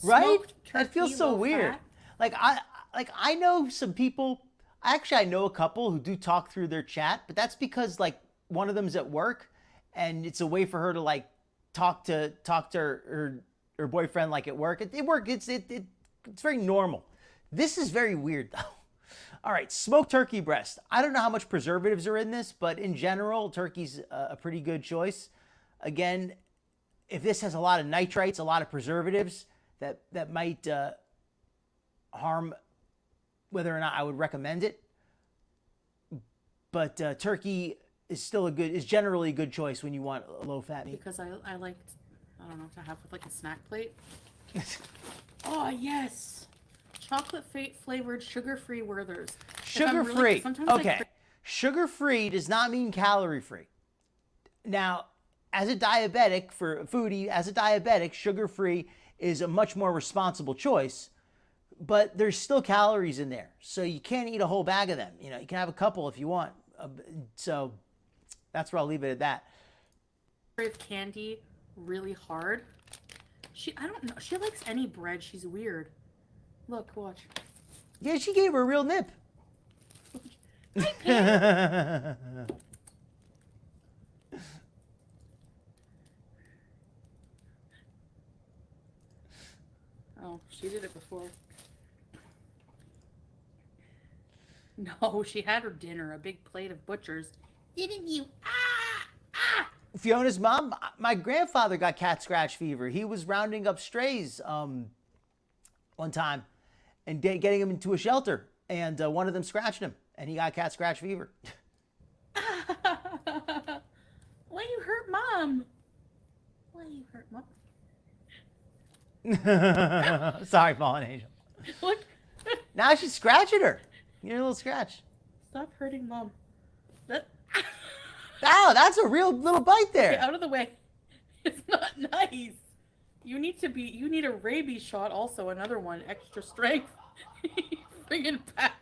Right? smoked That feels turkey, so low weird. fat. I know some people. I know a couple who do talk through their chat, but that's because like one of them's at work, and it's a way for her to like talk to her boyfriend like at work. It's very normal. This is very weird though. All right, smoked turkey breast. I don't know how much preservatives are in this, but in general, turkey's a pretty good choice. Again, if this has a lot of nitrites, a lot of preservatives, that might harm whether or not I would recommend it. But turkey is generally a good choice when you want a low-fat meat. Because I like, I don't know, to have with like a snack plate. Oh, yes. Chocolate flavored sugar-free Werthers. Sugar-free. Sometimes I Okay. Sugar-free does not mean calorie-free. Now, as a diabetic, for Foodie, as a diabetic, sugar-free is a much more responsible choice, but there's still calories in there. So you can't eat a whole bag of them. You know, you can have a couple if you want. So that's where I'll leave it at that. Crave candy really hard. I don't know. She likes any bread. She's weird. Look, watch. Yeah, she gave her a real nip. Oh, she did it before. No, she had her dinner, a big plate of butchers. Didn't you? Ah! Ah! Fiona's mom, my grandfather got cat scratch fever. He was rounding up strays one time and getting them into a shelter, and one of them scratched him, and he got cat scratch fever. Why you hurt mom? Why you hurt mom? Sorry, Fallen Angel. Look. Now she's scratching her. Get a little scratch. Stop hurting mom. Ow, that's a real little bite there. Get out of the way. It's not nice. You need a rabies shot also, another one, extra strength. Friggin' pat.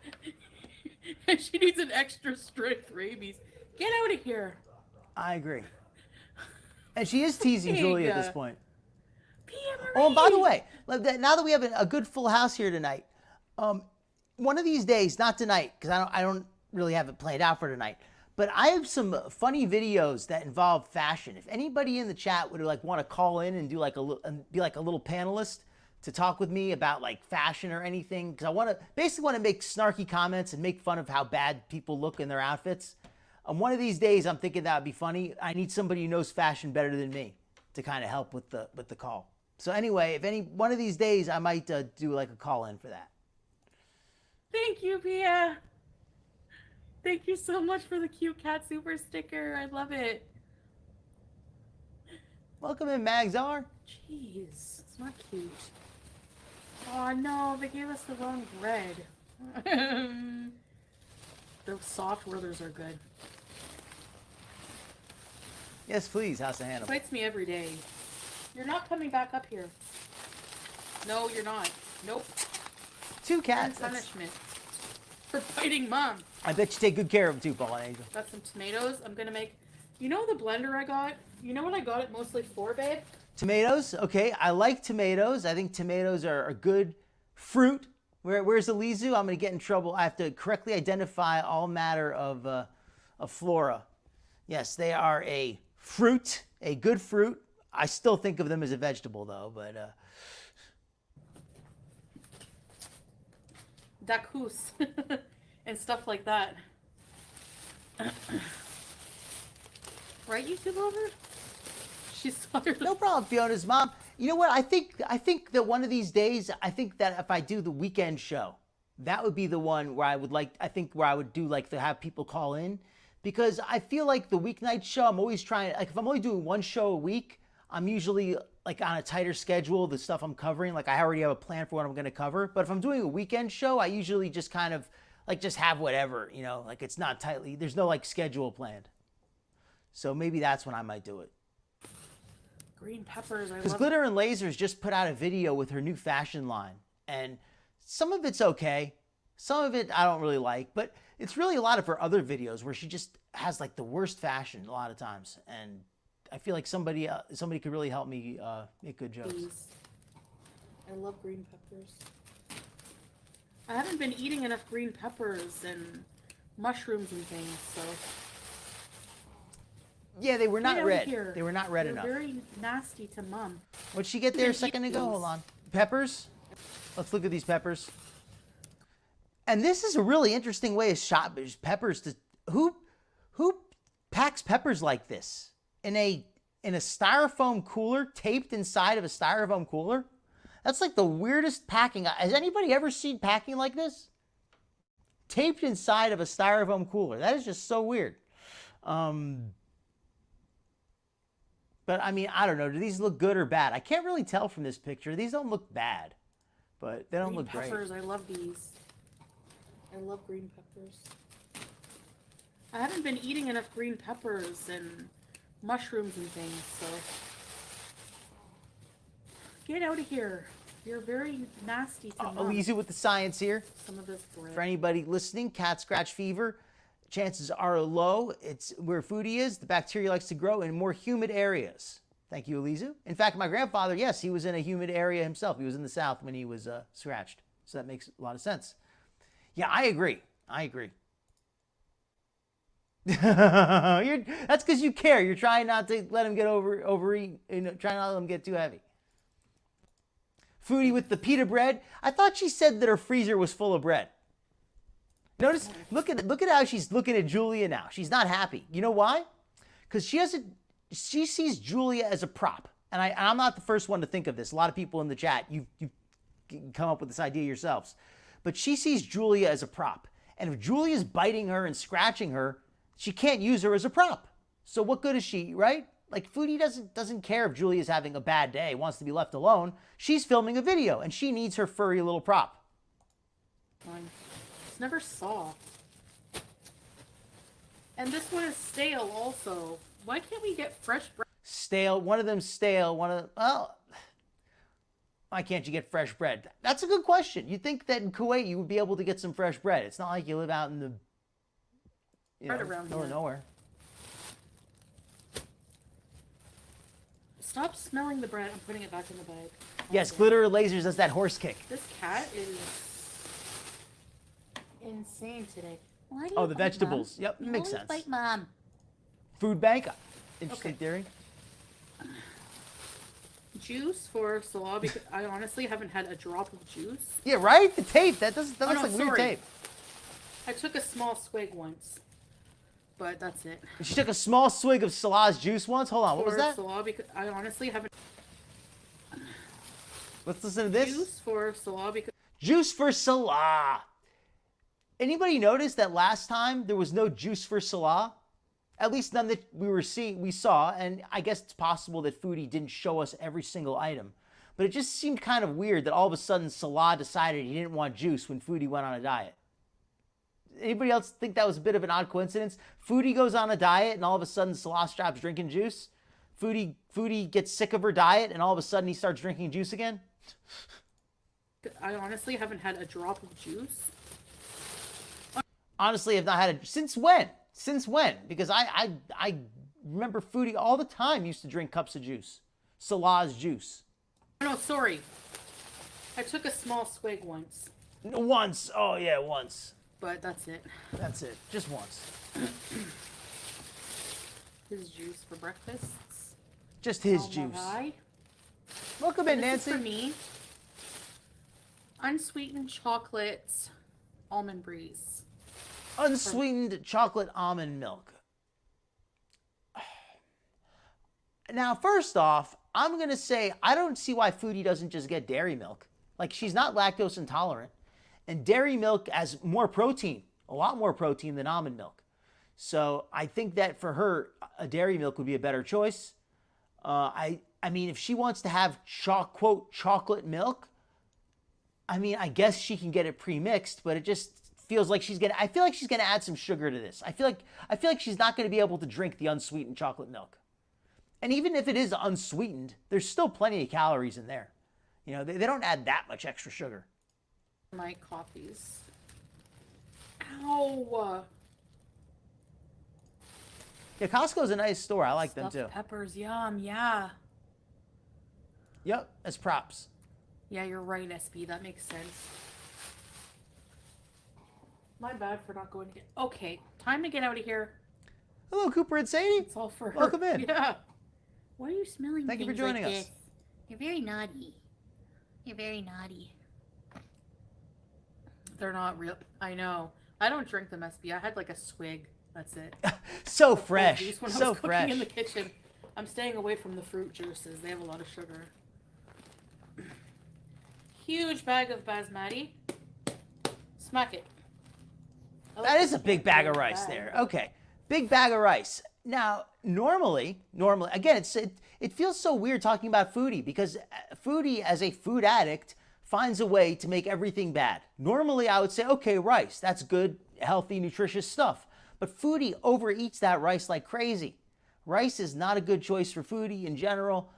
She needs an extra strength rabies. Get out of here. I agree. And she is teasing Julie at this point. Oh, and by the way, now that we have a good full house here tonight, one of these days, not tonight, because I don't really have it planned out for tonight, but I have some funny videos that involve fashion. If anybody in the chat would want to call in and do be like a little panelist to talk with me about like fashion or anything, because I basically want to make snarky comments and make fun of how bad people look in their outfits. One of these days, I'm thinking that would be funny. I need somebody who knows fashion better than me to kind of help with the call. So anyway, if one of these days, I might do like a call in for that. Thank you, Pia. Thank you so much for the cute cat super sticker. I love it. Welcome in, Magzar. Jeez, it's not cute. Oh no, they gave us the wrong bread. Those soft Werthers are good. Yes, please, House of Hannibal. Bites me every day. You're not coming back up here. No, you're not. Nope. Two cats. Punishment for biting mom. I bet you take good care of them too, Fallen Angel. Got some tomatoes. I'm gonna make. You know the blender I got? You know what I got it mostly for, babe? Tomatoes. Okay, I like tomatoes. I think tomatoes are a good fruit. Where's Elizu? I'm gonna get in trouble. I have to correctly identify all matter of flora. Yes, they are a fruit, a good fruit. I still think of them as a vegetable though, but Dacus and stuff like that. Right, YouTube lover? She's tired. no problem, Fiona's mom. You know what? I think that one of these days, I think that if I do the weekend show, that would be the one where I would do like to have people call in, because I feel like the weeknight show, I'm always trying, like if I'm only doing one show a week, I'm usually like on a tighter schedule, the stuff I'm covering, like I already have a plan for what I'm going to cover. But if I'm doing a weekend show, I usually just kind of like just have whatever, you know, like it's not tightly, there's no like schedule planned. So maybe that's when I might do it. Green peppers, I love. Because Glitter and Lasers just put out a video with her new fashion line. And some of it's okay. Some of it I don't really like. But it's really a lot of her other videos where she just has like the worst fashion a lot of times. And I feel like somebody could really help me make good jokes. Please. I love green peppers. I haven't been eating enough green peppers and mushrooms and things, so. Yeah, they were not Get out red. of here. They were not red They're enough. very nasty to mom. What'd she get there a second ago? Hold on. Peppers? Let's look at these peppers. And this is a really interesting way of shop peppers to who packs peppers like this? In a styrofoam cooler, taped inside of a styrofoam cooler? That's like the weirdest packing. Has anybody ever seen packing like this? Taped inside of a styrofoam cooler. That is just so weird. But I mean, I don't know. Do these look good or bad? I can't really tell from this picture. These don't look bad, but they don't look great. Green peppers, I love these. I love green peppers. I haven't been eating enough green peppers and mushrooms and things, so get out of here. You're very nasty to Elisa with the science here. some of this bread. For anybody listening, cat scratch fever, chances are low. It's where Foodie is. The bacteria likes to grow in more humid areas. Thank you, Elisa. In fact, my grandfather, yes, he was in a humid area himself. He was in the South when he was scratched. So that makes a lot of sense. Yeah, I agree. That's because you care. You're trying not to let him get overeat, trying not to let him get too heavy. Foodie with the pita bread. I thought she said that her freezer was full of bread. Notice, look at how she's looking at Julia now. She's not happy. You know why? Because she sees Julia as a prop. And I'm not the first one to think of this. A lot of people in the chat, you've come up with this idea yourselves. But she sees Julia as a prop. And if Julia's biting her and scratching her, she can't use her as a prop. So what good is she, right? Like, Foodie doesn't care if Julia's having a bad day, wants to be left alone. She's filming a video, and she needs her furry little prop. It's never soft. And this one is stale also. Why can't we get fresh bread? Stale. One of them's stale. Well, why can't you get fresh bread? That's a good question. You'd think that in Kuwait you would be able to get some fresh bread. It's not like you live out in the middle of nowhere. Stop smelling the bread. I'm putting it back in the bag. Yes, Glitter Lasers does that horse kick. This cat is insane today. Why do Oh, you the bite, vegetables. Mom? Yep, You makes always sense. Bite, Mom. Food bank. Interesting Okay. theory. Juice for Salah because I honestly haven't had a drop of juice. Yeah, right? The tape. That looks no, like weird sorry. tape. I took a small swig once, but that's it. She took a small swig of Salah's juice once. Hold on, what was For that? Salah because I honestly haven't. Let's listen to this. Juice for Salah because Juice for Salah. Anybody notice that last time there was no juice for Salah? At least none that we saw, and I guess it's possible that Foodie didn't show us every single item. But it just seemed kind of weird that all of a sudden Salah decided he didn't want juice when Foodie went on a diet. Anybody else think that was a bit of an odd coincidence? Foodie goes on a diet and all of a sudden Salah stops drinking juice. Foodie gets sick of her diet and all of a sudden he starts drinking juice again. I honestly haven't had a drop of juice. Honestly, I've not had it since when? Since when? Because I remember Foodie all the time used to drink cups of juice. Salah's juice. No, sorry. I took a small swig once, Once. Oh, yeah, once. but that's it. That's it. Just once. His juice for breakfasts. Just his All juice. right. Welcome in, This is Nancy. for me. Unsweetened chocolate almond breeze. Unsweetened chocolate almond milk. Now, first off, I'm going to say I don't see why Foodie doesn't just get dairy milk. Like, she's not lactose intolerant. And dairy milk has more protein, a lot more protein than almond milk. So I think that for her, a dairy milk would be a better choice. I mean, if she wants to have quote chocolate milk, I mean, I guess she can get it pre-mixed, but it just feels like I feel like she's gonna add some sugar to this. I feel like she's not gonna be able to drink the unsweetened chocolate milk. And even if it is unsweetened, there's still plenty of calories in there. You know, they don't add that much extra sugar. My coffees. Ow! Yeah, Costco's a nice store. I like them Stuffed too. peppers, yum, yeah. Yep, as props. Yeah, you're right, SB. That makes sense. My bad for not going to get. Okay, time to get out of here. Hello, Cooper and Sadie. It's all for her. Welcome in. Yeah. Why are you smelling Thank you for things joining like us. this? You're very naughty. You're very naughty. They're not real. I know. I don't drink them, SB. I had like a swig. That's it. So Cold fresh. juice when I So was cooking fresh. in the kitchen. I'm staying away from the fruit juices. They have a lot of sugar. Huge bag of basmati. Smack it. I like That the is a big bag of rice bag. there. Okay, big bag of rice. Now, normally, again, it feels so weird talking about Foodie because Foodie, as a food addict, finds a way to make everything bad. Normally, I would say, okay, rice, that's good, healthy, nutritious stuff. But Foodie overeats that rice like crazy. rice is not a good choice for Foodie in general.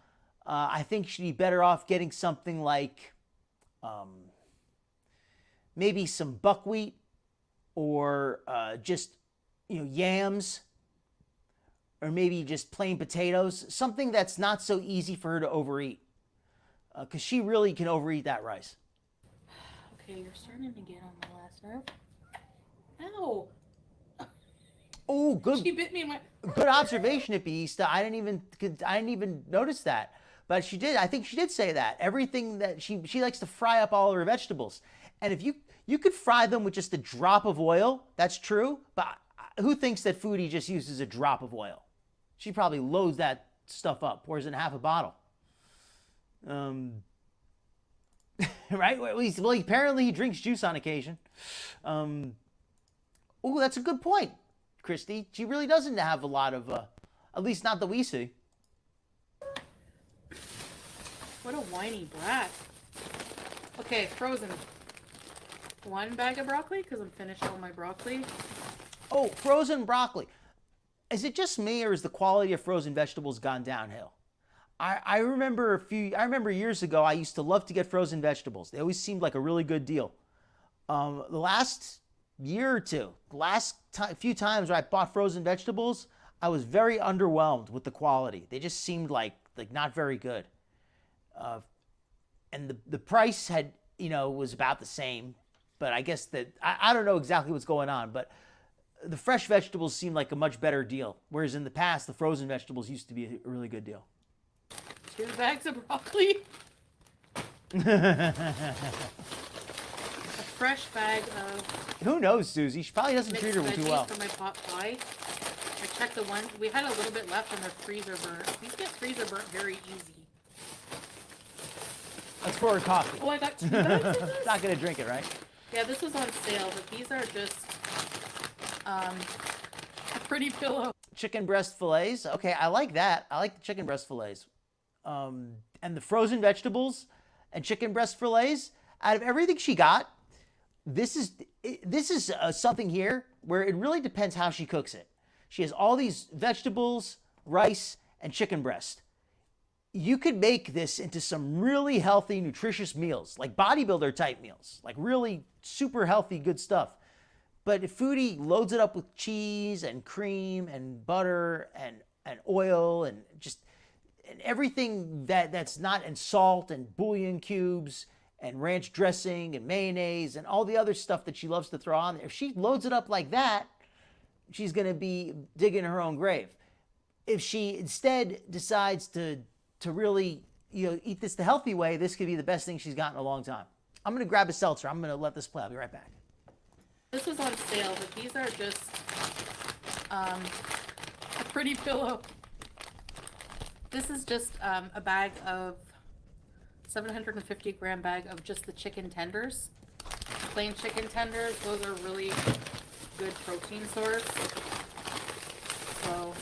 I think she'd be better off getting something like maybe some buckwheat or just yams, or maybe just plain potatoes, something that's not so easy for her to overeat, because she really can overeat that rice. Okay, you're starting to get on my last nerve. Ow! Oh, good. She bit me in my. Good observation, Ipista. I didn't even notice that, but she did. I think she did say that everything that she likes to fry up all of her vegetables, and if you could fry them with just a drop of oil, that's true. But who thinks that Foodie just uses a drop of oil? She probably loads that stuff up, pours in half a bottle. Right? Well, apparently he drinks juice on occasion. Oh, that's a good point, Christy. She really doesn't have a lot of, at least not that we see. What a whiny brat. Okay, frozen. 1 bag of broccoli, because I'm finished all my broccoli. Oh, frozen broccoli. Is it just me, or has the quality of frozen vegetables gone downhill? I remember years ago, I used to love to get frozen vegetables. They always seemed like a really good deal. The last year or two, few times where I bought frozen vegetables, I was very underwhelmed with the quality. They just seemed like not very good. And the price was about the same, but I guess that I don't know exactly what's going on, but the fresh vegetables seem like a much better deal, whereas in the past, the frozen vegetables used to be a really good deal. 2 bags of broccoli. A fresh bag of. Who knows, Susie? She probably doesn't treat her too well. For my pot pie. I checked the one. We had a little bit left in the freezer burnt. These get freezer burnt very easy. Let's pour her coffee. Oh, I got 2 bags of this? Not gonna drink it, right? Yeah, this was on sale, but these are just a pretty pillow. Chicken breast fillets. Okay, I like that. I like the chicken breast fillets. And the frozen vegetables and chicken breast fillets. Out of everything she got, this is something here where it really depends how she cooks it. She has all these vegetables, rice, and chicken breast. You could make this into some really healthy, nutritious meals, like bodybuilder type meals, like really super healthy, good stuff. But if Foodie loads it up with cheese and cream and butter and oil and just and everything that's not, and salt and bouillon cubes and ranch dressing and mayonnaise and all the other stuff that she loves to throw on there, if she loads it up like that, she's going to be digging her own grave. If she instead decides to really eat this the healthy way, this could be the best thing she's gotten in a long time. I'm going to grab a seltzer. I'm going to let this play. I'll be right back. This was on sale, but these are just a pretty pillow. This is just a bag of 750 gram bag of just the chicken tenders. Plain chicken tenders. Those are really good protein source. So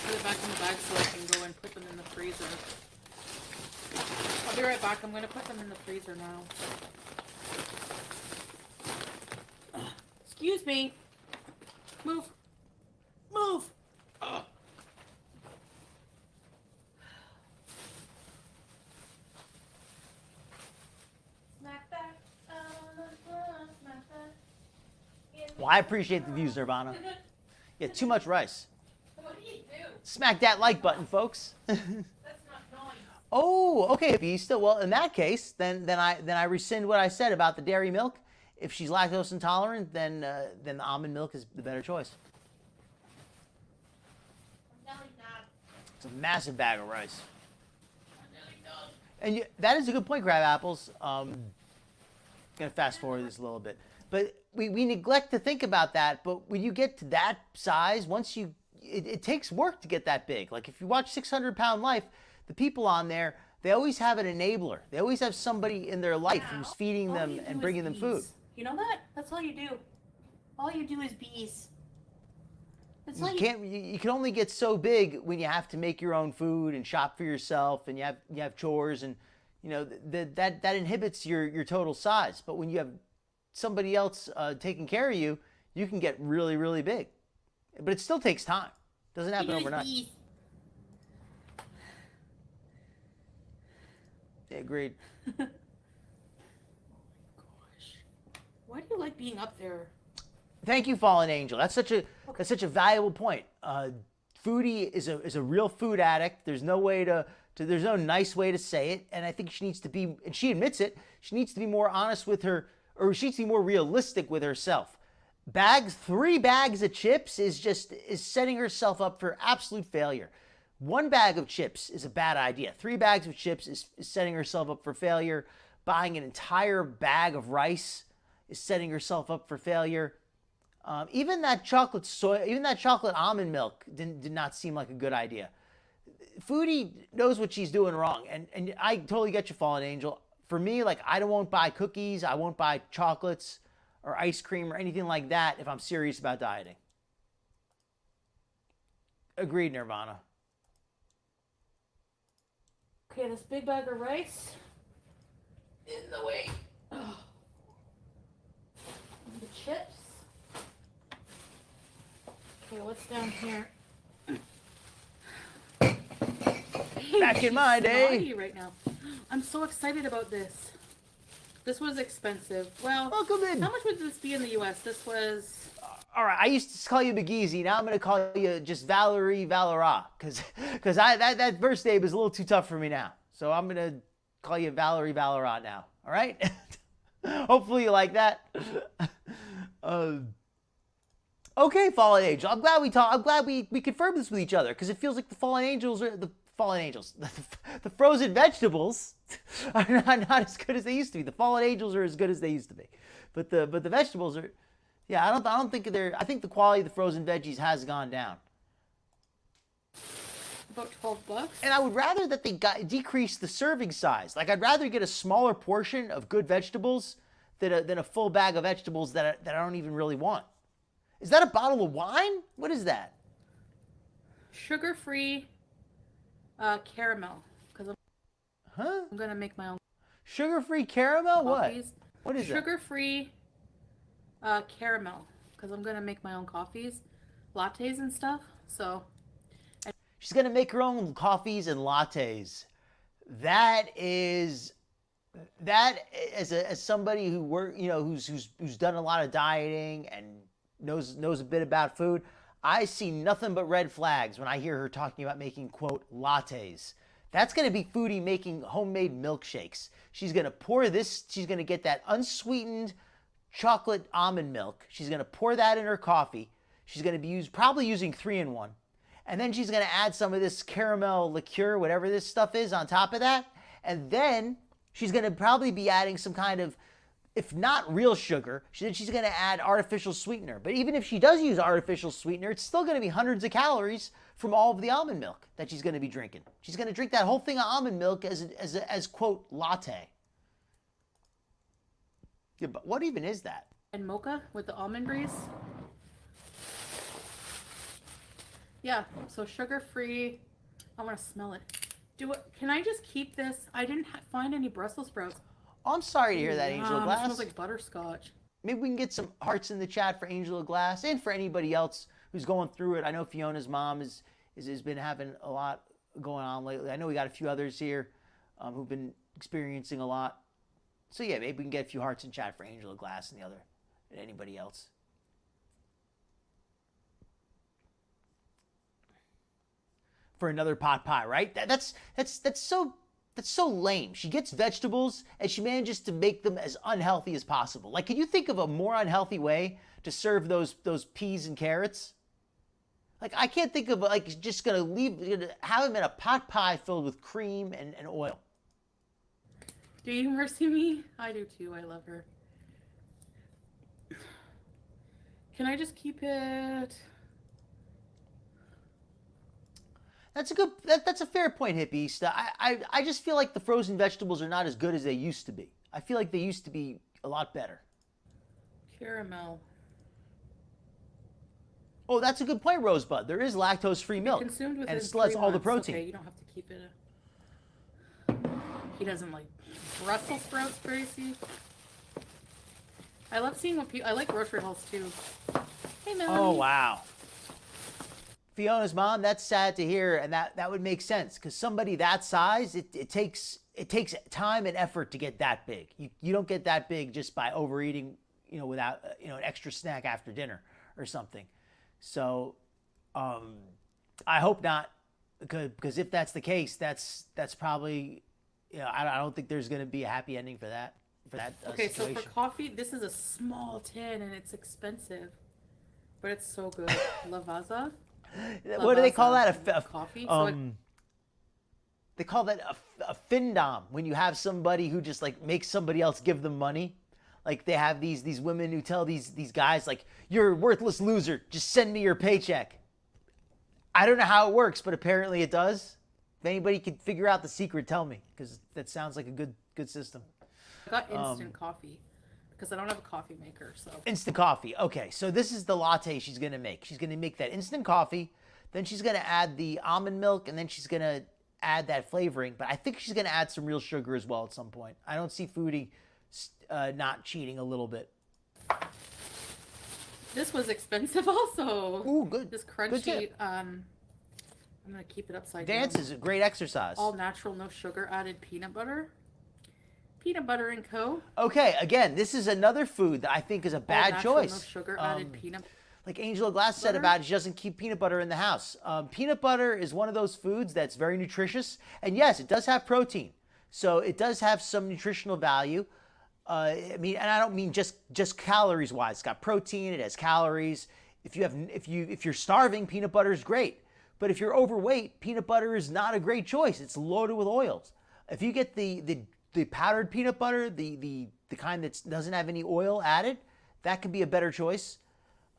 put it back in the bag so I can go and put them in the freezer. I'll be right back. I'm going to put them in the freezer now. Excuse me. Move. Move. Ugh. Well, I appreciate the views, Nirvana. Yeah, too much rice. What do you do? Smack that like button, folks. That's not noise. Oh, okay, Beesta. Well, in that case, then I rescind what I said about the dairy milk. If she's lactose intolerant, then the almond milk is the better choice. I'm nearly done. It's a massive bag of rice. I'm nearly done. And that is a good point, Crab Apples. Gonna fast forward this a little bit, but we neglect to think about that. But when you get to that size, it takes work to get that big. Like if you watch 600-Pound Life, the people on there, they always have an enabler. They always have somebody in their life who's feeding them and bringing them food. You know that? That's all you do. All you do is bees. That's all You can only get so big when you have to make your own food and shop for yourself, and you have chores, and that inhibits your total size. But when you have somebody else taking care of you, you can get really, really big. But it still takes time. Doesn't happen overnight. Bees. Yeah, agreed. Gosh. Why do you like being up there? Thank you, Fallen Angel. That's such a valuable point. Foodie is a real food addict. There's no way there's no nice way to say it, and I think she needs to be, and she admits it. She needs to be more honest with her, or she needs to be more realistic with herself. 3 bags of chips is setting herself up for absolute failure. 1 bag of chips is a bad idea. 3 bags of chips is setting herself up for failure. Buying an entire bag of rice is setting herself up for failure. Even that chocolate almond milk did not seem like a good idea. Foodie knows what she's doing wrong, and I totally get you, Fallen Angel. For me, like, I won't buy cookies, I won't buy chocolates or ice cream or anything like that if I'm serious about dieting. Agreed, Nirvana. Okay, this big bag of rice in the way. Oh. The chips. Okay, what's down here? Back in my day. Naughty right now. I'm so excited about this. This was expensive. Well, Welcome in. how much would this be in the U.S.? This was... All right, I used to call you McGeezy. Now I'm going to call you just Valerie Valera, because that first name is a little too tough for me now. So I'm going to call you Valerie Valera now. All right? Hopefully you like that. Okay, Fallen Angel. I'm glad we confirmed this with each other, because it feels like the frozen vegetables are not as good as they used to be. The Fallen Angels are as good as they used to be, but the vegetables are. Yeah, I don't think they're. I think the quality of the frozen veggies has gone down. About $12. And I would rather that they decrease the serving size. Like, I'd rather get a smaller portion of good vegetables than a full bag of vegetables that I don't even really want. Is that a bottle of wine? What is that? Sugar-free caramel. Because I'm going to make my own Sugar-free caramel? coffees. What is that? Sugar-free caramel. Because I'm going to make my own coffees, lattes and stuff. So... She's gonna make her own coffees and lattes. That as somebody who's done a lot of dieting and knows a bit about food, I see nothing but red flags when I hear her talking about making, quote, lattes. That's gonna be Foodie making homemade milkshakes. She's gonna pour this. She's gonna get that unsweetened chocolate almond milk. She's gonna pour that in her coffee. She's gonna be probably using 3-in-1. And then she's going to add some of this caramel liqueur, whatever this stuff is, on top of that. And then she's going to probably be adding some kind of, if not real sugar, she's going to add artificial sweetener. But even if she does use artificial sweetener, it's still going to be hundreds of calories from all of the almond milk that she's going to be drinking. She's going to drink that whole thing of almond milk as quote, latte. Yeah, but what even is that? And mocha with the almond breeze. Yeah, so sugar-free. I want to smell it. Can I just keep this? I didn't find any Brussels sprouts. Oh, I'm sorry to hear that, Angel of It Glass. smells like butterscotch. Maybe we can get some hearts in the chat for Angel of Glass and for anybody else who's going through it. I know Fiona's mom has been having a lot going on lately. I know we got a few others here who've been experiencing a lot. So yeah, maybe we can get a few hearts in chat for Angel of Glass and anybody else. For another pot pie, right? That's so lame. She gets vegetables and she manages to make them as unhealthy as possible. Like, can you think of a more unhealthy way to serve those peas and carrots? Like, I can't think of, like, just gonna have them in a pot pie filled with cream and oil. Do you mercy me? I do too. I love her. Can I just keep it? That's a fair point, Hippista. I just feel like the frozen vegetables are not as good as they used to be. I feel like they used to be a lot better. Caramel. Oh, that's a good point, Rosebud. There is lactose-free milk, consumed within and it still has 3 all the months. protein. Okay, you don't have to keep it. He doesn't like Brussels sprouts, Gracie. I love seeing what people. I like grocery hauls too. Hey, Melanie. Oh wow. Fiona's mom, that's sad to hear, and that would make sense because somebody that size, it takes time and effort to get that big. You don't get that big just by overeating, without an extra snack after dinner or something. So I hope not, because if that's the case, that's probably, I don't think there's going to be a happy ending for that. Okay, situation. so for coffee, this is a small tin and it's expensive, but it's so good. Lavazza. What do they call that? A coffee. They call that a findom, when you have somebody who just like makes somebody else give them money. Like they have these women who tell these guys like, you're a worthless loser, just send me your paycheck. I don't know how it works, but apparently it does. If anybody can figure out the secret, tell me, because that sounds like a good system. I got instant coffee because I don't have a coffee maker. So instant coffee. Okay, so this is the latte she's gonna make. She's gonna make that instant coffee, then she's gonna add the almond milk, and then she's gonna add that flavoring. But I think she's gonna add some real sugar as well at some point. I don't see Foodie not cheating a little bit. This was expensive also. Ooh, good. This crunchy. I'm gonna keep it upside down. Dance is a great exercise. All natural, no sugar added peanut butter. Peanut butter and co. Okay, again, this is another food that I think is a bad natural, choice. No sugar added peanut. Like Angela Glass said about it, she doesn't keep peanut butter in the house. Peanut butter is one of those foods that's very nutritious, and yes, it does have protein, so it does have some nutritional value. I mean, and I don't mean just calories wise. It's got protein, it has calories. If you're starving, peanut butter is great. But if you're overweight, peanut butter is not a great choice. It's loaded with oils. If you get the powdered peanut butter, the kind that doesn't have any oil added, that could be a better choice.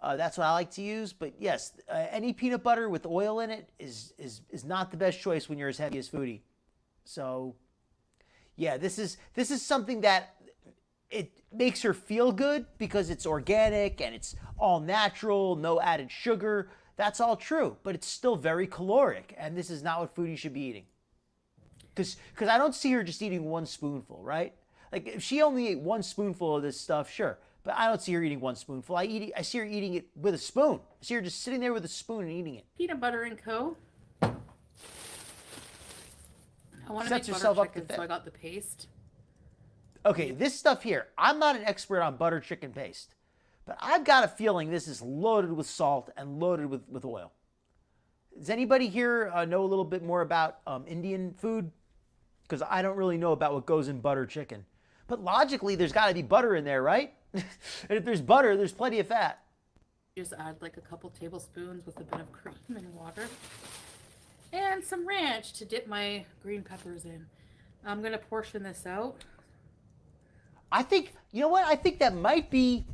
That's what I like to use. But yes, any peanut butter with oil in it is not the best choice when you're as heavy as Foodie. So yeah, this is something that it makes her feel good because it's organic and it's all natural, no added sugar. That's all true, but it's still very caloric, and this is not what Foodie should be eating. Because I don't see her just eating one spoonful, right? Like if she only ate one spoonful of this stuff, sure, but I don't see her eating one spoonful. I see her eating it with a spoon. I see her just sitting there with a spoon and eating it. Peanut butter and co. I want to make butter chicken, so I got the paste. Okay, this stuff here, I'm not an expert on butter chicken paste, but I've got a feeling this is loaded with salt and loaded with oil. Does anybody here know a little bit more about Indian food? Because I don't really know about what goes in butter chicken. But logically, there's got to be butter in there, right? And if there's butter, there's plenty of fat. Just add like a couple tablespoons with a bit of cream and water. And some ranch to dip my green peppers in. I'm going to portion this out. I think, you know what? I think that might be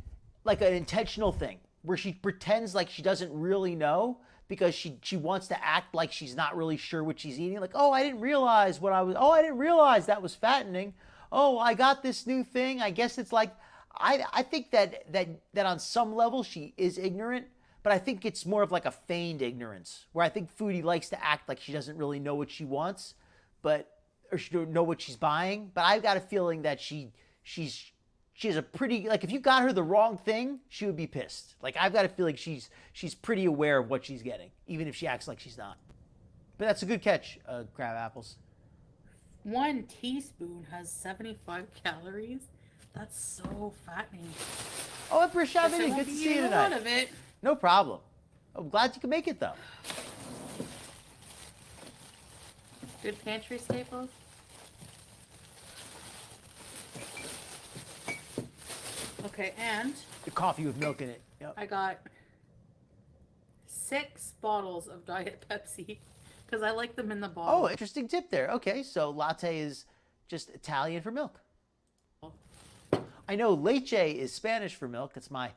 like an intentional thing where she pretends like she doesn't really know because she wants to act like she's not really sure what she's eating. Like, I didn't realize I didn't realize that was fattening. Oh, I got this new thing. I guess it's like, I think that on some level she is ignorant, but I think it's more of like a feigned ignorance where I think Foodie likes to act like she doesn't really know what she wants, or she don't know what she's buying. But I've got a feeling that she has a pretty, like if you got her the wrong thing, she would be pissed. Like I've got to feel like she's pretty aware of what she's getting, even if she acts like she's not. But that's a good catch, Crab Apples. 1 teaspoon has 75 calories. That's so fattening. Oh, Emperor Shavin, good to see you tonight. A lot of it. No problem. I'm glad you can make it though. Good pantry staples. Okay, and The coffee with milk in it. Yep. I got 6 bottles of Diet Pepsi because I like them in the bottle. Oh, interesting tip there. Okay, so latte is just Italian for milk. I know leche is Spanish for milk. It's my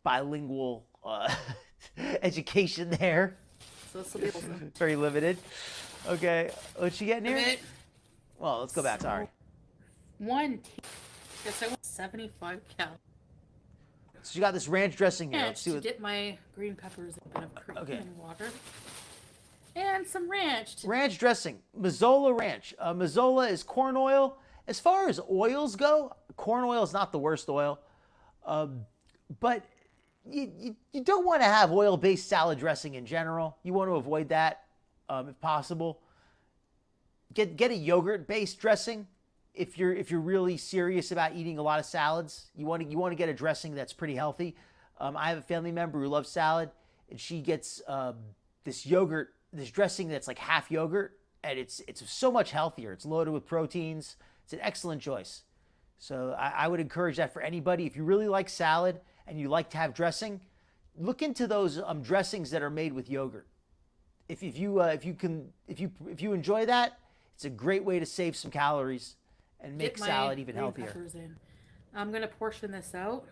bilingual education there. So this will be awesome. Very limited. Okay, what's she getting here? Bit. Well, let's go back. Sorry. 1 Yes, I want 75 calories. So you got this ranch dressing here. And Let's see to what. dip my green peppers in a bit of cream Okay. and water. And some ranch. Ranch dressing, Mazola ranch. Mazola is corn oil. As far as oils go, corn oil is not the worst oil. But you don't want to have oil-based salad dressing in general. You want to avoid that if possible. Get a yogurt-based dressing if you're really serious about eating a lot of salads. You want to get a dressing that's pretty healthy. I have a family member who loves salad, and she gets this dressing that's like half yogurt, and it's so much healthier. It's loaded with proteins. It's an excellent choice. So I would encourage that for anybody. If you really like salad and you like to have dressing, look into those dressings that are made with yogurt. If you enjoy that, it's a great way to save some calories and make salad even healthier. I'm gonna portion this out.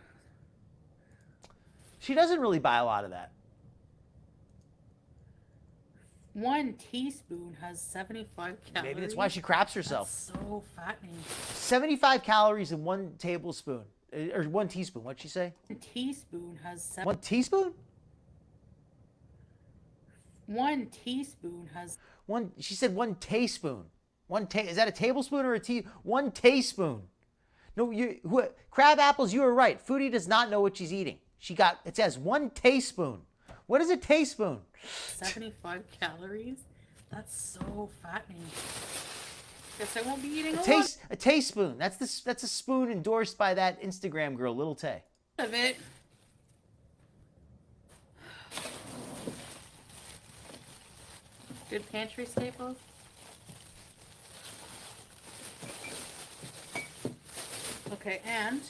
She doesn't really buy a lot of that. 1 teaspoon has 75 calories. Maybe that's why she craps herself. That's so fattening. 75 calories in 1 tablespoon. Or 1 teaspoon. What'd she say? 1 teaspoon has 1 teaspoon? 1 teaspoon has She said 1 teaspoon. Is that a tablespoon or a tea? 1 teaspoon. No, crab apples, you were right. Foodie does not know what she's eating. It says 1 teaspoon. What is a teaspoon? 75 calories? That's so fattening. Guess I won't be eating a teaspoon. That's a spoon endorsed by that Instagram girl, Little Tay. Of it. Good pantry staples. Okay, and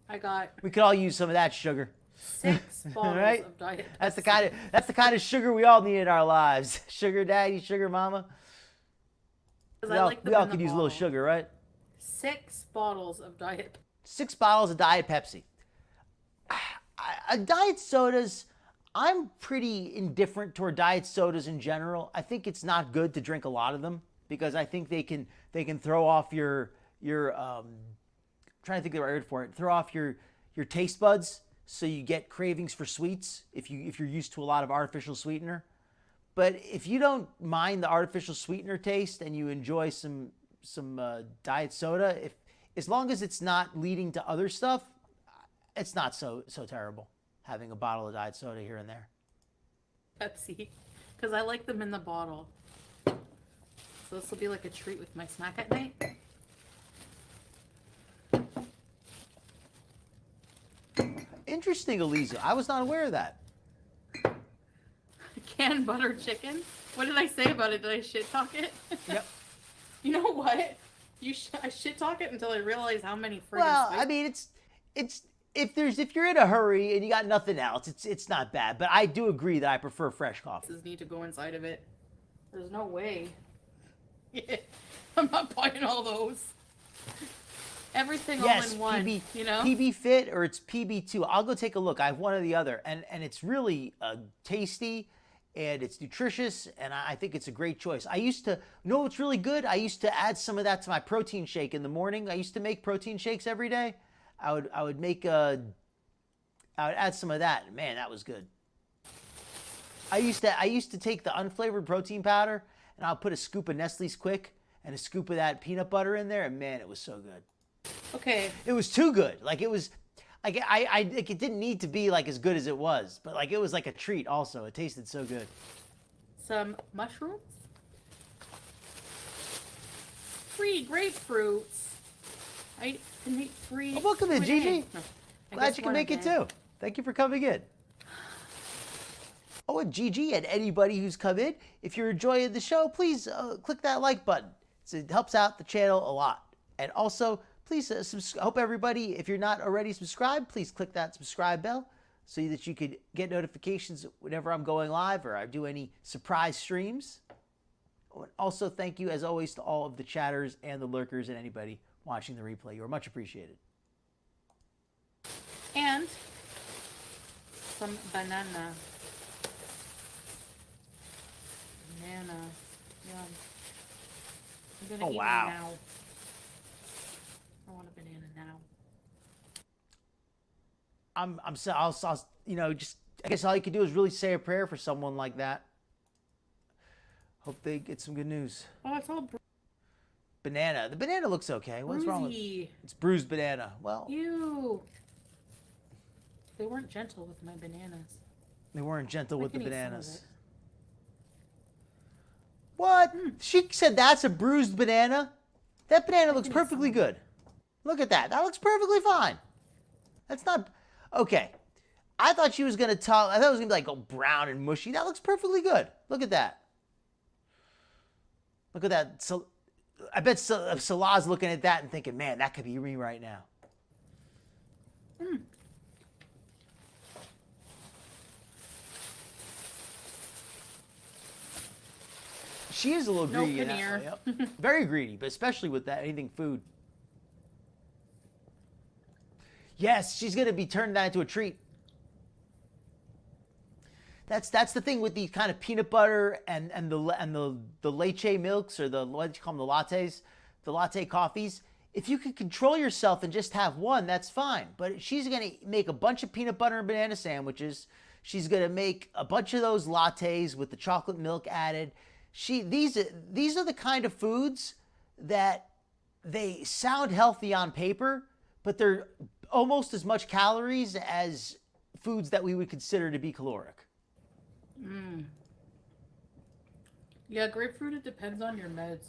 I got. We could all use some of that sugar. 6 bottles right? of Diet That's Pepsi. the kind of sugar we all need in our lives. Sugar daddy, sugar mama. We all could use a little sugar, right? 6 bottles of Diet. 6 bottles of Diet Pepsi. Diet sodas. I'm pretty indifferent toward diet sodas in general. I think it's not good to drink a lot of them because I think they can throw off your trying to think of the right word for it. Throw off your taste buds, so you get cravings for sweets if you're used to a lot of artificial sweetener. But if you don't mind the artificial sweetener taste and you enjoy some diet soda, as long as it's not leading to other stuff, it's not so terrible having a bottle of diet soda here and there. Pepsi, because I like them in the bottle. So this will be like a treat with my snack at night. Interesting, Eliza. I was not aware of that. Canned butter chicken. What did I say about it? Did I shit talk it? Yep. You know what? I shit talk it until I realize how many friggin' Well, spices. I mean, it's if you're in a hurry and you got nothing else, it's not bad. But I do agree that I prefer fresh coffee. Need to go inside of it. There's no way. I'm not buying all those. Everything all in one. PB, you know? PB Fit or it's PB2. I'll go take a look. I have one or the other, and it's really tasty, and it's nutritious, and I think it's a great choice. I used to, you know what's really good? I used to add some of that to my protein shake in the morning. I used to make protein shakes every day. I would add some of that. Man, that was good. I used to take the unflavored protein powder, and I'll put a scoop of Nestle's Quick and a scoop of that peanut butter in there, and man, it was so good. Okay. It was too good. Like it was, like it didn't need to be like as good as it was, but like it was like a treat. Also, it tasted so good. Some mushrooms. 3 grapefruits. I can make 3. Oh, welcome in, Gigi. No, Glad you can make it too. Thank you for coming in. Oh, and Gigi and anybody who's come in, if you're enjoying the show, please click that like button. It helps out the channel a lot. And also, please, I hope everybody, if you're not already subscribed, please click that subscribe bell so that you could get notifications whenever I'm going live or I do any surprise streams. Also, thank you, as always, to all of the chatters and the lurkers and anybody watching the replay. You are much appreciated. And some banana. Banana. Yum. I'm gonna eat one now. I want a banana now. I'll you know, just, I guess all you can do is really say a prayer for someone like that. Hope they get some good news. Oh, it's all Banana. The banana looks okay. What's wrong with it? bruisey. It's bruised banana. Well, Ew. They weren't gentle with my bananas. They weren't gentle with the can eat some of bananas. it. What? She said that's a bruised banana? That banana looks can eat some perfectly of it. good. Look at that. That looks perfectly fine. That's not... Okay. I thought she was going to tell... I thought it was going to be like oh, brown and mushy. That looks perfectly good. Look at that. Look at that. So, I bet Salah's looking at that and thinking, man, that could be me right now. She is a little No greedy in that veneer. way. Yep. Very greedy, but especially with that anything food. Yes, she's gonna be turning that into a treat. That's the thing with these kind of peanut butter and the leche milks or the what do you call them, the lattes, the latte coffees. If you could control yourself and just have one, that's fine. But she's gonna make a bunch of peanut butter and banana sandwiches. She's gonna make a bunch of those lattes with the chocolate milk added. These are the kind of foods that they sound healthy on paper, but they're almost as much calories as foods that we would consider to be caloric. Yeah, grapefruit, it depends on your meds.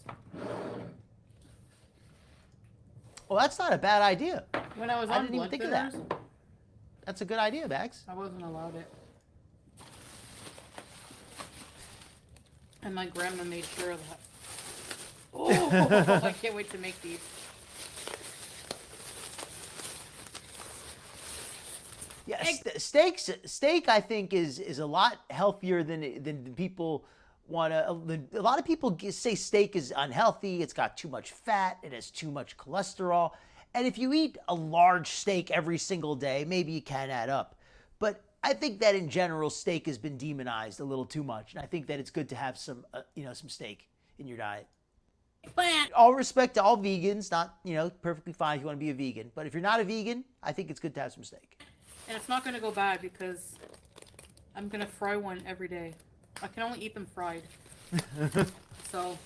Well, that's not a bad idea. When I was I on didn't even blood think of that. thinners, That's a good idea, Bags. I wasn't allowed it. And my grandma made sure of that. Oh, I can't wait to make these. Yeah, steak I think is a lot healthier than people want to. A lot of people say steak is unhealthy. It's got too much fat. It has too much cholesterol. And if you eat a large steak every single day, maybe it can add up. But I think that in general, steak has been demonized a little too much, and I think that it's good to have some some steak in your diet. All respect to all vegans, not perfectly fine if you want to be a vegan. But if you're not a vegan, I think it's good to have some steak. And it's not going to go bad because I'm going to fry one every day. I can only eat them fried. So.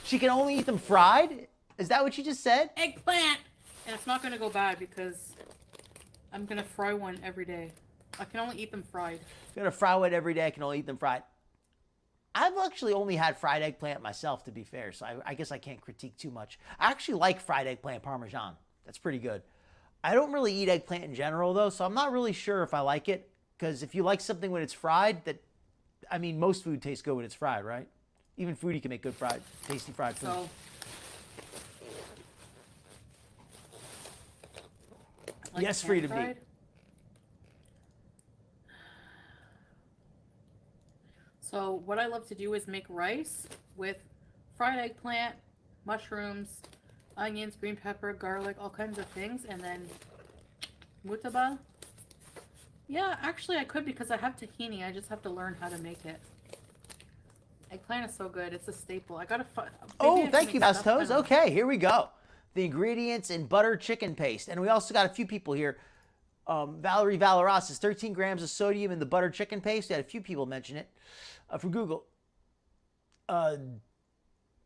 She can only eat them fried? Is that what you just said? Eggplant! And it's not going to go bad because I'm going to fry one every day. I can only eat them fried. I'm going to fry one every day. I can only eat them fried. I've actually only had fried eggplant myself, to be fair, so I guess I can't critique too much. I actually like fried eggplant Parmesan. That's pretty good. I don't really eat eggplant in general, though, so I'm not really sure if I like it, because if you like something when it's fried, most food tastes good when it's fried, right? Even Foodie can make good tasty fried food. So. Like yes, Freedom fried? Deep. So what I love to do is make rice with fried eggplant, mushrooms, onions, green pepper, garlic, all kinds of things, and then mutaba. Yeah, actually I could because I have tahini. I just have to learn how to make it. Eggplant is so good. It's a staple. I gotta find. Oh, thank you, Bastos. Okay, here we go. The ingredients in butter chicken paste. And we also got a few people here. Valerie Valoras is 13 grams of sodium in the butter chicken paste. We had a few people mention it from Google.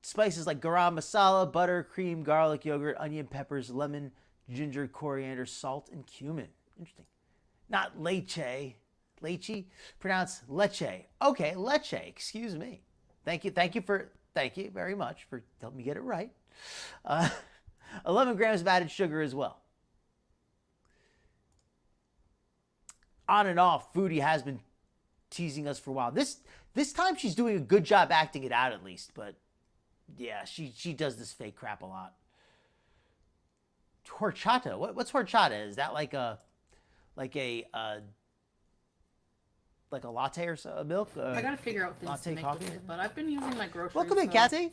Spices like garam masala, butter, cream, garlic, yogurt, onion, peppers, lemon, ginger, coriander, salt, and cumin. Interesting. Not leche. Leche? Pronounced leche. Okay, leche. Excuse me. Thank you very much for helping me get it right. 11 grams of added sugar as well. On and off, Foodie has been teasing us for a while. This time she's doing a good job acting it out at least, but yeah, she does this fake crap a lot. Horchata. What's horchata? Is that like a latte or so, a milk? I gotta figure out things latte to make coffee? with it, but I've been using my groceries. Welcome in, so Cassie.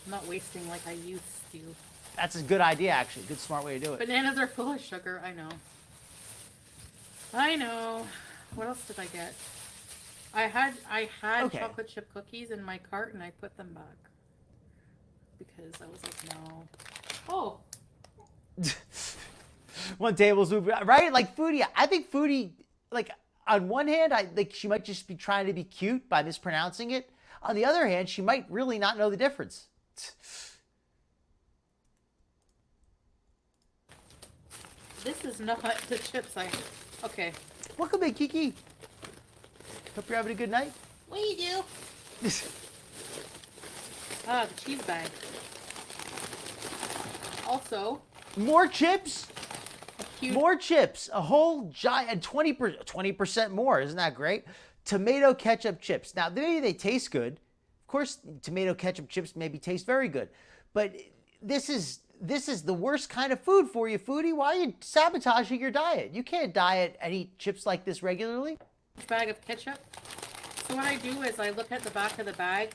I'm not wasting like I used to. That's a good idea, actually. Good, smart way to do it. Bananas are full of sugar. I know. What else did I get? I had Okay. chocolate chip cookies in my cart and I put them back because I was like, no. Oh. 1 tablespoon, right? Like Foodie. I think Foodie, like on one hand, I think she might just be trying to be cute by mispronouncing it. On the other hand, she might really not know the difference. This is not the chips I Okay. Welcome in, Kiki. Hope you're having a good night. What do you do? Ah, the cheese bag. Also, More chips? a huge More chips. A whole giant 20% more. Isn't that great? Tomato ketchup chips. Now, maybe they taste good. Of course, tomato ketchup chips maybe taste very good. But this is the worst kind of food for you, Foodie. Why are you sabotaging your diet? You can't diet and eat chips like this regularly. bag of ketchup. So what I do is I look at the back of the bag.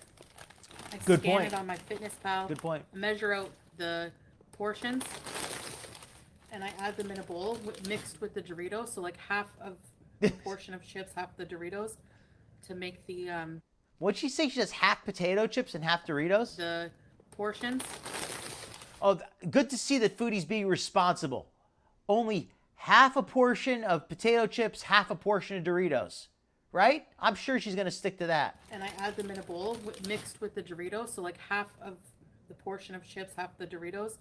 I Good scan point. it on my FitnessPal. Good point. Measure out the portions. And I add them in a bowl mixed with the Doritos. So like half of the portion of chips, half the Doritos, to make the What'd she say? She does half potato chips and half Doritos? the portions. Oh, good to see that Foodie's being responsible. Only half a portion of potato chips, half a portion of Doritos. Right? I'm sure she's going to stick to that. And I add them in a bowl mixed with the Doritos. So like half of the portion of chips, half the Doritos,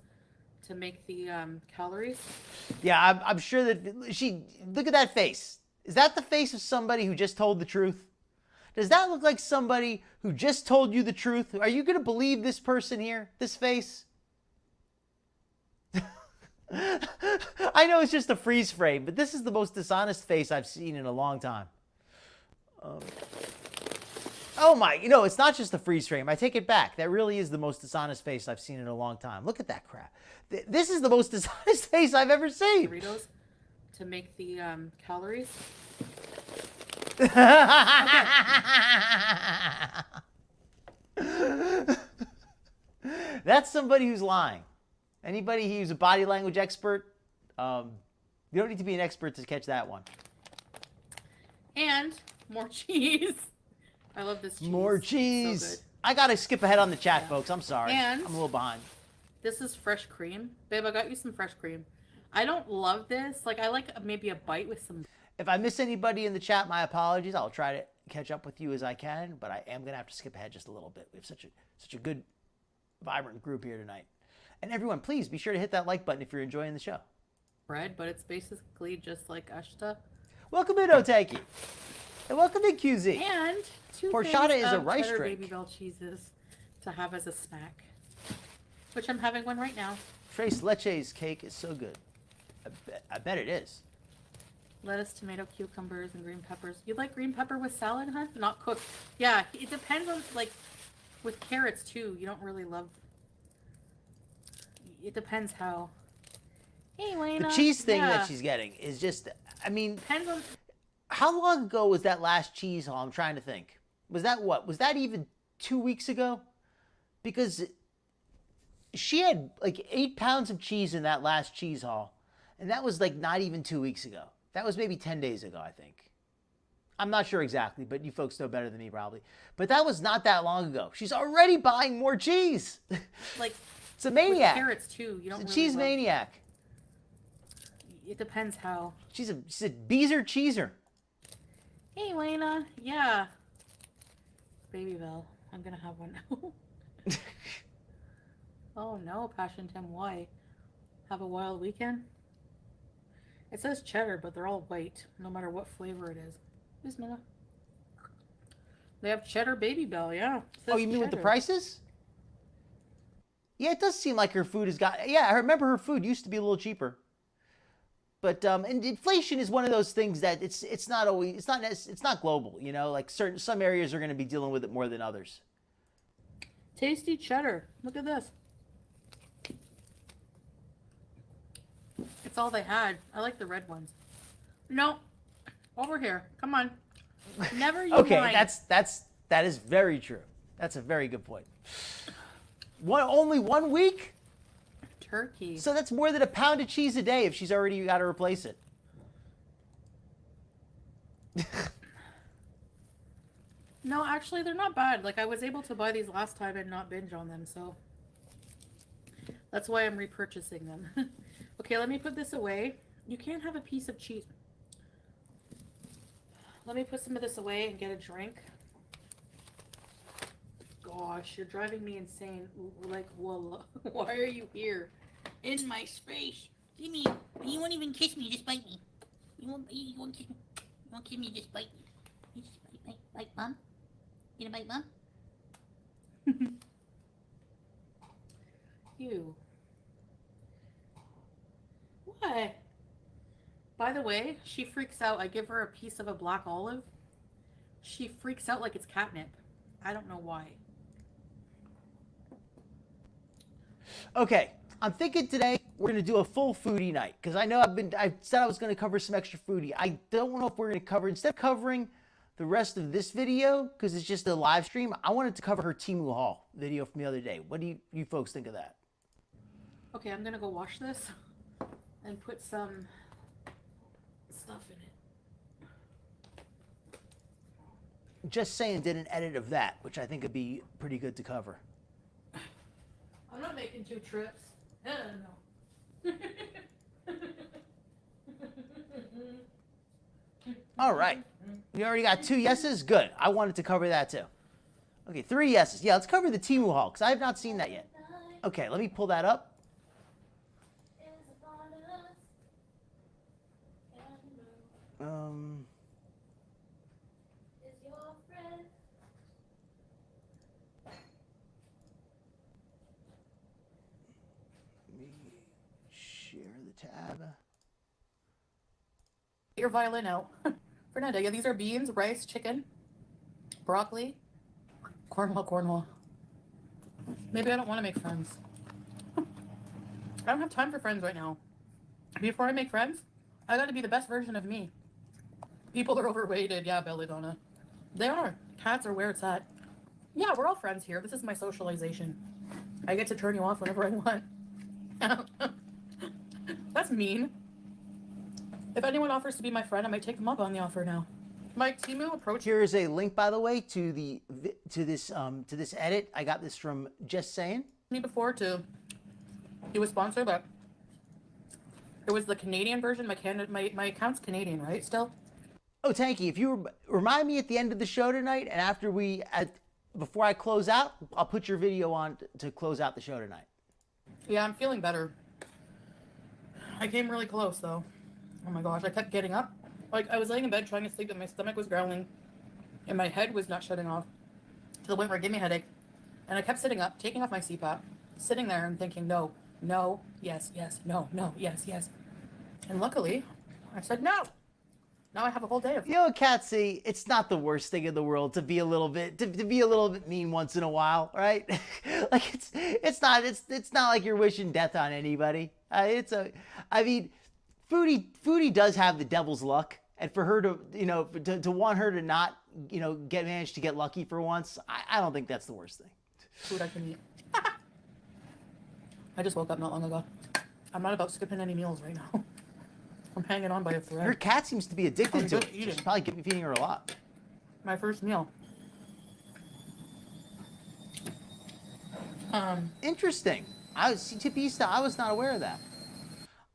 to make the calories. Yeah, I'm sure that she... Look at that face. Is that the face of somebody who just told the truth? Does that look like somebody who just told you the truth? Are you going to believe this person here? This face? I know it's just a freeze frame, but this is the most dishonest face I've seen in a long time. Oh my, it's not just a freeze frame. I take it back. That really is the most dishonest face I've seen in a long time. Look at that crap. This is the most dishonest face I've ever seen. Doritos to make the calories. That's somebody who's lying. Anybody who's a body language expert, you don't need to be an expert to catch that one. And more cheese. I love this cheese. More So cheese. good. I got to skip ahead on the chat, Yeah. folks. I'm sorry. And- I'm a little behind. This is fresh cream. Babe, I got you some fresh cream. I don't love this. Like, I like maybe a bite with some... If I miss anybody in the chat, my apologies. I'll try to catch up with you as I can, but I am going to have to skip ahead just a little bit. We have such a good, vibrant group here tonight. And everyone, please be sure to hit that like button if you're enjoying the show. bread, but it's basically just like ashta. Welcome in, Oteki. And welcome in, QZ. And two Horchata things is a of rice cheddar drink. Baby Bell cheeses to have as a snack, which I'm having one right now. Tres Leches cake is so good. I bet it is. Lettuce, tomato, cucumbers, and green peppers. You like green pepper with salad, huh? Not cooked. Yeah, it depends on, like, with carrots, too. You don't really love... It depends how... Hey, Lena. The cheese thing Yeah. that she's getting is just, I mean, Depends on... how long ago was that last cheese haul? I'm trying to think. Was that what? Was that even 2 weeks ago? Because she had like 8 pounds of cheese in that last cheese haul. And that was like not even 2 weeks ago. That was maybe 10 days ago, I think. I'm not sure exactly, but you folks know better than me probably. But that was not that long ago. She's already buying more cheese. Like, It's a with maniac. carrots, too. You don't It's a really cheese love... maniac. It depends how... She's a Beezer cheeser. Hey, Lena. Yeah. Baby Bell. I'm gonna have one now. Oh no, Passion Tim, why? Have a wild weekend? It says cheddar, but they're all white, no matter what flavor it is. Bismillah. They have cheddar Baby Bell, yeah. It Oh, says you mean with the cheddar. prices? Yeah, it does seem like her food has got. Yeah, I remember her food used to be a little cheaper. But and inflation is one of those things that it's not always it's not global. You know, like some areas are going to be dealing with it more than others. Tasty cheddar. Look at this. It's all they had. I like the red ones. No. Over here. Come on. Never you Okay, mind. that is very true. That's a very good point. Only 1 week? Turkey. So that's more than a pound of cheese a day if she's already got to replace it. No, actually, they're not bad. Like, I was able to buy these last time and not binge on them, so that's why I'm repurchasing them. Okay, let me put this away. You can't have a piece of cheese. Let me put some of this away and get a drink. Gosh, you're driving me insane. Like, well, why are you here? In my space. Jimmy, you won't even kiss me, just bite me. You won't give me just bite. You just bite, Mom. You gonna bite, Mom? You. What? By the way, she freaks out. I give her a piece of a black olive. She freaks out like it's catnip. I don't know why. Okay, I'm thinking today we're gonna do a full foodie night because I know I said I was gonna cover some extra foodie. I don't know if we're gonna cover, instead of covering the rest of this video because it's just a live stream, I wanted to cover her Temu haul video from the other day. What do you folks think of that? Okay, I'm gonna go wash this and put some stuff in it. Just saying, did an edit of that, which I think would be pretty good to cover. I'm not making 2 trips. No. All right, we already got 2 yeses. Good. I wanted to cover that too. Okay, 3 yeses. Yeah, let's cover the Temu haul because I have not seen that yet. Okay, let me pull that up. Let me share the tab. Get your violin out. Fernanda, yeah, these are beans, rice, chicken, broccoli, Cornwall. Maybe I don't want to make friends. I don't have time for friends right now. Before I make friends, I got to be the best version of me. People are overweighted. Yeah, Belladonna. They are. Cats are where it's at. Yeah, we're all friends here. This is my socialization. I get to turn you off whenever I want. That's mean. If anyone offers to be my friend, I might take them up on the offer now. My Temu approach. Here is a link, by the way, to this edit. I got this from Just Saying. Me before to do a sponsor, but it was the Canadian version. My account's Canadian, right? Still. Oh, Tanky, if you remind me at the end of the show tonight, and after before I close out, I'll put your video on to close out the show tonight. Yeah, I'm feeling better. I came really close though. Oh my gosh, I kept getting up. Like I was laying in bed trying to sleep, and my stomach was growling, and my head was not shutting off to the point where it gave me a headache. And I kept sitting up, taking off my CPAP, sitting there and thinking, no, yes, no, yes. And luckily, I said no. Now I have a whole day of. You know, Catsy, it's not the worst thing in the world to be a little bit mean once in a while, right? Like it's not like you're wishing death on anybody. Foodie does have the devil's luck, and for her to want her to not manage to get lucky for once, I don't think that's the worst thing. Food I can eat. I just woke up not long ago. I'm not about skipping any meals right now. I'm hanging on by a thread. Her cat seems to be addicted to it. Eating. She's probably feeding her a lot. My first meal. Interesting. I was not aware of that.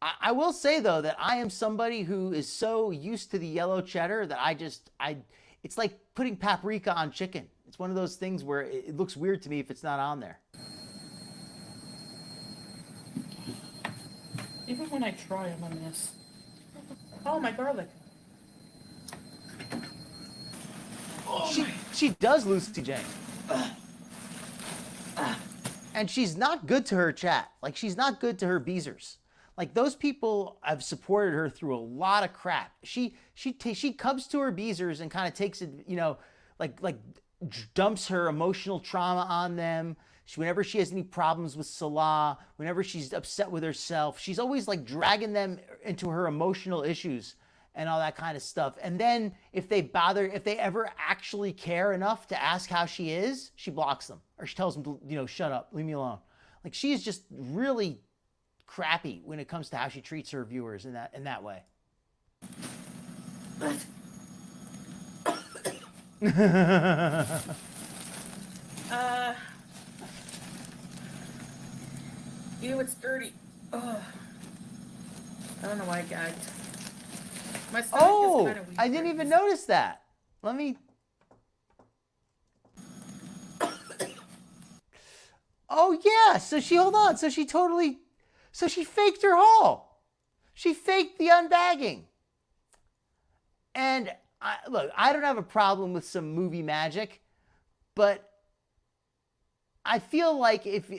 I will say though that I am somebody who is so used to the yellow cheddar that it's like putting paprika on chicken. It's one of those things where it looks weird to me if it's not on there. Even when I try, I'm a miss. Oh, my garlic. She does, Lucy Jane. And she's not good to her chat. Like, she's not good to her Beezers. Like, those people have supported her through a lot of crap. She comes to her Beezers and kind of takes it, like dumps her emotional trauma on them. Whenever she has any problems with Salah, whenever she's upset with herself, she's always like dragging them into her emotional issues and all that kind of stuff. And then if they ever actually care enough to ask how she is, she blocks them or she tells them to, shut up, leave me alone. Like she's just really crappy when it comes to how she treats her viewers in that way. Ew, it's dirty. Ugh. I don't know why I gagged. My stomach is kind of weak. I didn't even notice that. Let me. Oh yeah. So hold on. So she faked her haul. She faked the unbagging. And look, I don't have a problem with some movie magic, but I feel like if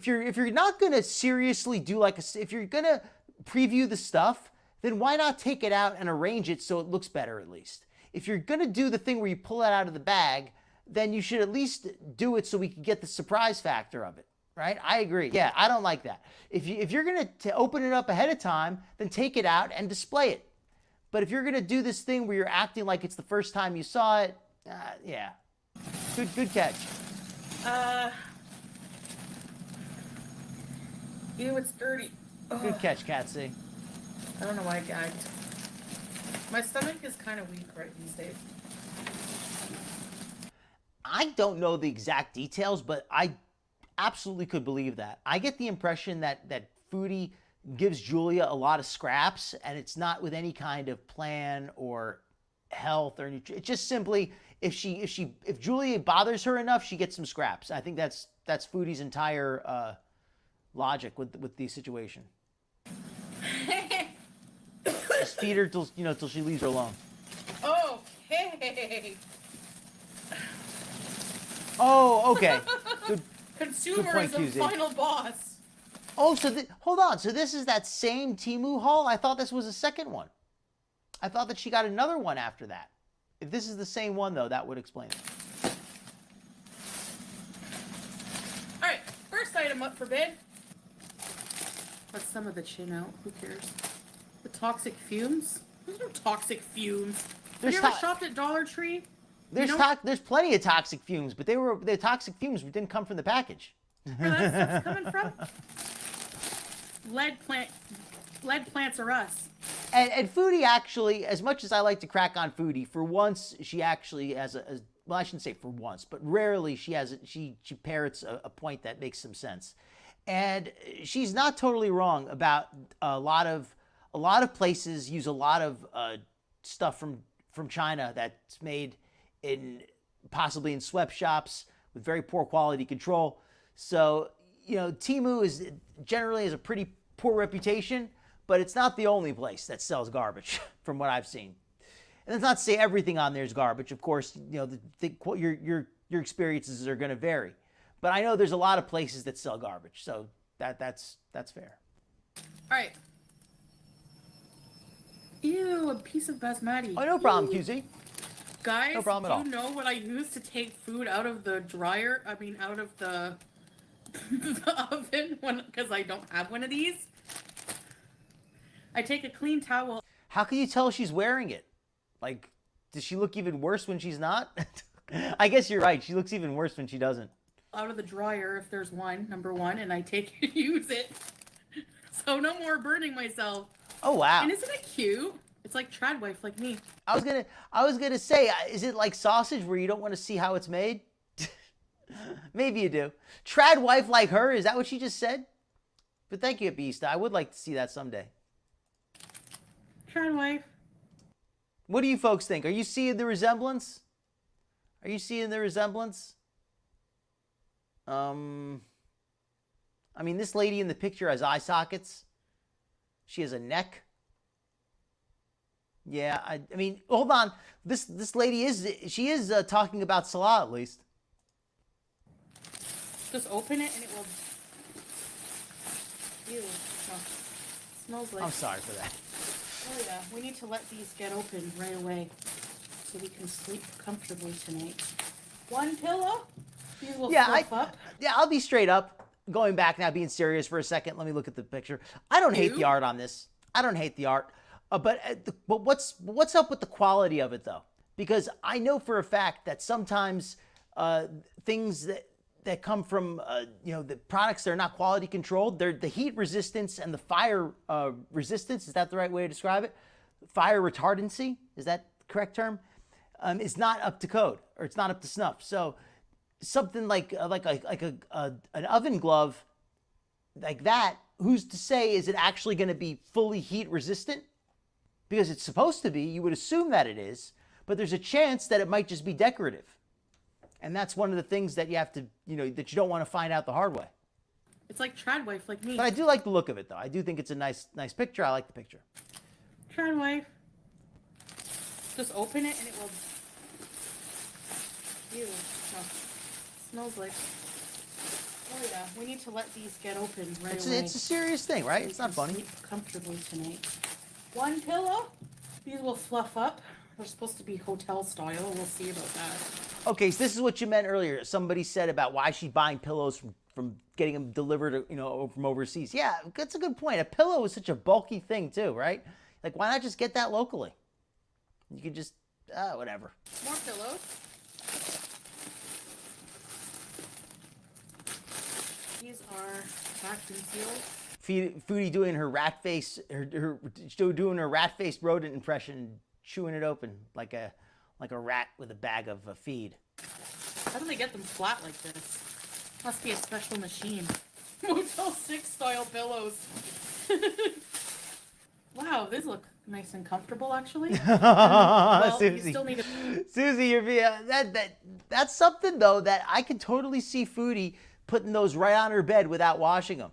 you're not gonna seriously do like if you're gonna preview the stuff, then why not take it out and arrange it so it looks better at least? If you're gonna do the thing where you pull it out of the bag, then you should at least do it so we can get the surprise factor of it, right? I agree. Yeah, I don't like that. If you're gonna open it up ahead of time, then take it out and display it. But if you're gonna do this thing where you're acting like it's the first time you saw it, yeah, good catch. Ew, it's dirty. Good catch, Catsy. I don't know why I gagged. My stomach is kind of weak right these days. I don't know the exact details, but I absolutely could believe that. I get the impression that Foodie gives Julia a lot of scraps, and it's not with any kind of plan or health or nutrition. It's just simply if Julia bothers her enough, she gets some scraps. I think that's Foodie's entire logic with the situation. Just feed her till she leaves her alone. Oh, hey. Oh, okay. Good. Consumer Good point, is the QZ. final boss. Oh, so hold on. So this is that same Temu haul? I thought this was a second one. I thought that she got another one after that. If this is the same one, though, that would explain it. All right, first item up for bid. Let some of the chin out. Who cares? The toxic fumes? There's no toxic fumes. Have you ever shopped at Dollar Tree? There's plenty of toxic fumes, but they're toxic fumes didn't come from the package. Where that's coming from? Lead plants are us. And Foodie actually, as much as I like to crack on Foodie, for once she actually has well, I shouldn't say for once, but rarely she parrots a point that makes some sense. And she's not totally wrong about a lot of places use a lot of stuff from China that's made possibly in sweatshops with very poor quality control. So, Temu generally has a pretty poor reputation, but it's not the only place that sells garbage from what I've seen. And that's not to say everything on there is garbage. Of course, your experiences are going to vary. But I know there's a lot of places that sell garbage, so that's fair. All right. Ew, a piece of basmati. Oh, no problem, QZ. Guys, no problem at all. Do you know what I use to take food out of the dryer? I mean, out of the oven because I don't have one of these? I take a clean towel. How can you tell she's wearing it? Like, does she look even worse when she's not? I guess you're right. She looks even worse when she doesn't. Out of the dryer, if there's one, number one, and I take it, use it. So no more burning myself. Oh, wow. And isn't it cute? It's like trad wife like me. I was gonna say, is it like sausage where you don't want to see how it's made? Maybe you do. Trad wife like her, is that what she just said? But thank you, Beast. I would like to see that someday. Trad wife. What do you folks think? Are you seeing the resemblance? Are you seeing the resemblance? I mean, this lady in the picture has eye sockets. She has a neck. Yeah, I mean, hold on. This lady is talking about Salah at least. Just open it and it will. Ew. Oh. Smells like. I'm sorry for that. Oh yeah, we need to let these get open right away so we can sleep comfortably tonight. One pillow. These will fluff up. Yeah, I'll be straight up. Going back now, being serious for a second. Let me look at the picture. I don't hate the art on this. I don't hate the art. But what's up with the quality of it though? Because I know for a fact that sometimes things that come from the products that are not quality controlled, they're the heat resistance and the fire resistance. Is that the right way to describe it? Fire retardancy, is that the correct term? Is not up to code, or it's not up to snuff. So something like an oven glove like that, who's to say is it actually going to be fully heat resistant? Because it's supposed to be, you would assume that it is, but there's a chance that it might just be decorative. And that's one of the things that you have to, that you don't want to find out the hard way. It's like trad wife like me. But I do like the look of it though. I do think it's a nice picture. I like the picture. Trad wife. Just open it and it will. Ew. No. Smells like. Oh yeah, we need to let these get open right away. It's a serious thing, right? So It's not we can funny. sleep comfortably tonight. One pillow. These will fluff up. They're supposed to be hotel style. We'll see about that. Okay, so this is what you meant earlier. Somebody said about why she's buying pillows from getting them delivered, from overseas. Yeah, that's a good point. A pillow is such a bulky thing too, right? Like, why not just get that locally? You could just, whatever. More pillows. These are vacuum sealed. Foodie doing her rat face, doing her rat-faced rodent impression, chewing it open like a rat with a bag of feed. How do they get them flat like this? Must be a special machine. Motel 6 style pillows. Wow, these look nice and comfortable actually. Well, Susie, you still need a... Susie, that's something though that I could totally see Foodie putting those right on her bed without washing them.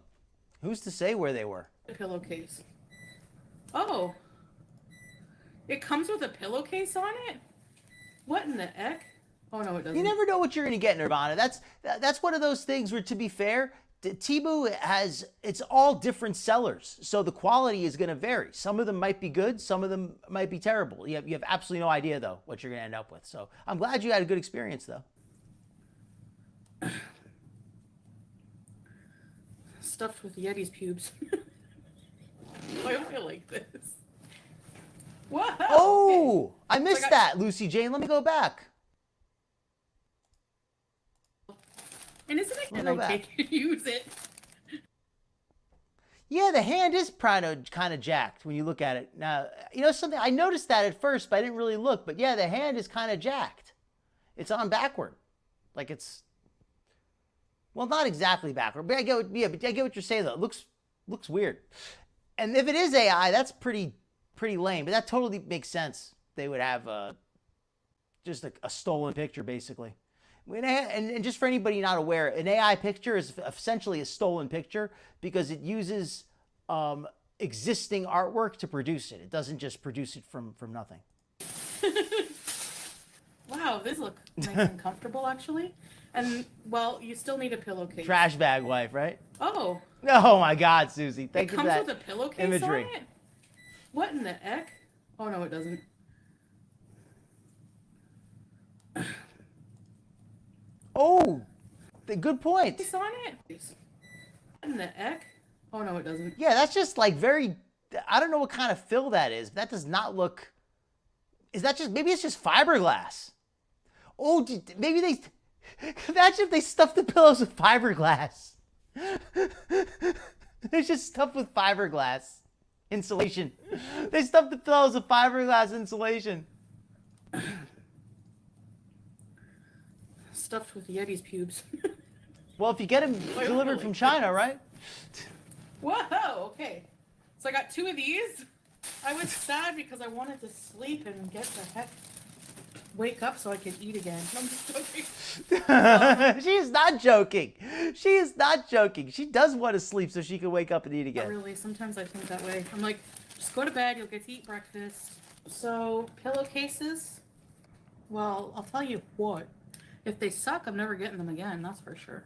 Who's to say where they were? pillowcase. Oh. It comes with a pillowcase on it? What in the heck? Oh no, it doesn't. You never know what you're going to get, Nirvana. That's one of those things where, to be fair, Temu it's all different sellers, so the quality is going to vary. Some of them might be good, some of them might be terrible. You have absolutely no idea though what you're going to end up with. So I'm glad you had a good experience though. Stuffed with Yeti's pubes. Why am I like this? Wow. Oh, okay. I missed that, Lucy Jane. Let me go back. And isn't it good I take use it? Yeah, the hand is kind of jacked when you look at it. Now, something, I noticed that at first, but I didn't really look. But yeah, the hand is kind of jacked. It's on backward. Like it's, well, not exactly backward, but I get what you're saying though. It looks weird. And if it is AI, that's pretty lame. But that totally makes sense. They would have just a stolen picture, basically. And just for anybody not aware, an AI picture is essentially a stolen picture because it uses existing artwork to produce it. It doesn't just produce it from nothing. Wow, these look nice and comfortable, actually. And, well, you still need a pillowcase. Trash bag wife, right? Oh. Oh, my God, Susie. Thank you for that It comes with a pillowcase imagery. on it? What in the heck? Oh, no, it doesn't. Oh, good point. It's on it? What in the heck? Oh, no, it doesn't. Yeah, that's just like very, I don't know what kind of fill that is. But that does not look, is that just, maybe it's just fiberglass. Oh, maybe imagine if they stuffed the pillows with fiberglass. They're just stuffed with fiberglass insulation. They stuffed the pillows with fiberglass insulation. Stuffed with Yeti's pubes. Well, if you get them delivered from China, right? Whoa, okay. So I got 2 of these. I was sad because I wanted to sleep and wake up so I could eat again. I'm just joking. She is not joking. She is not joking. She does want to sleep so she can wake up and eat again. Not really. Sometimes I think that way. I'm like, just go to bed. You'll get to eat breakfast. So pillowcases. Well, I'll tell you what. If they suck, I'm never getting them again. That's for sure.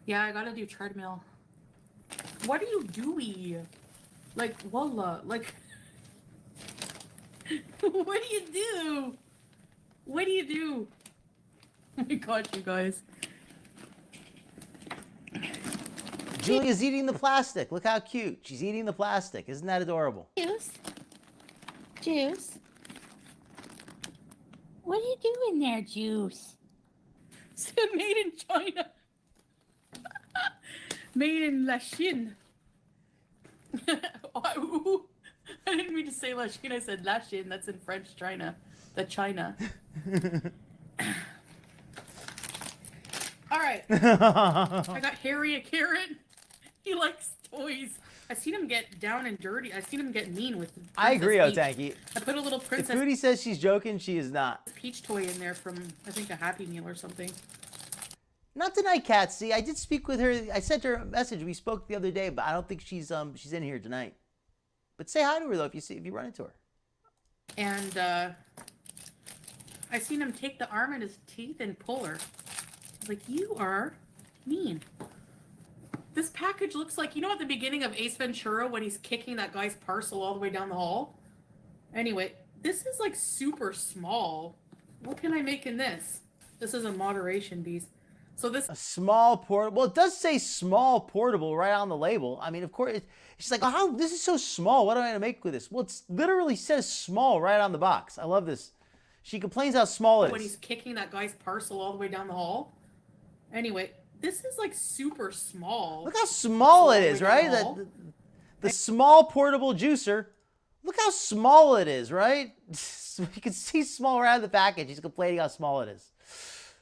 Yeah, I gotta do treadmill. What are you doing? Like, wallah. Like, what do you do? What do you do? Oh my god, you guys. Julia's eating the plastic. Look how cute. She's eating the plastic. Isn't that adorable? Juice. Juice. What are you doing there, Juice? Said made in China. Made in Lachine. I didn't mean to say Lachine. I said Lachine. That's in French China. The China. All right. I got Harry a carrot. He likes toys. I've seen him get down and dirty. I've seen him get mean with Princess I agree, Peach. Otanki. I put a little If Princess Foodie says she's joking, she is not. Peach toy in there from, I think, a Happy Meal or something. Not tonight, Catsy. I did speak with her. I sent her a message. We spoke the other day, but I don't think she's in here tonight. But say hi to her though if you run into her. And I seen him take the arm in his teeth and pull her. I was like, you are mean. This package looks like, you know at the beginning of Ace Ventura when he's kicking that guy's parcel all the way down the hall? Anyway, this is like super small. What can I make in this? This is a moderation, Bees. So this... A small portable. Well, it does say small portable right on the label. I mean, of course, she's like, oh, how, this is so small. What am I going to make with this? Well, it literally says small right on the box. I love this. She complains how small it is. When he's kicking that guy's parcel all the way down the hall? Anyway, this is like super small. Look how small it is, right? The small portable juicer. Look how small it is, right? You can see small right out of the package. He's complaining how small it is.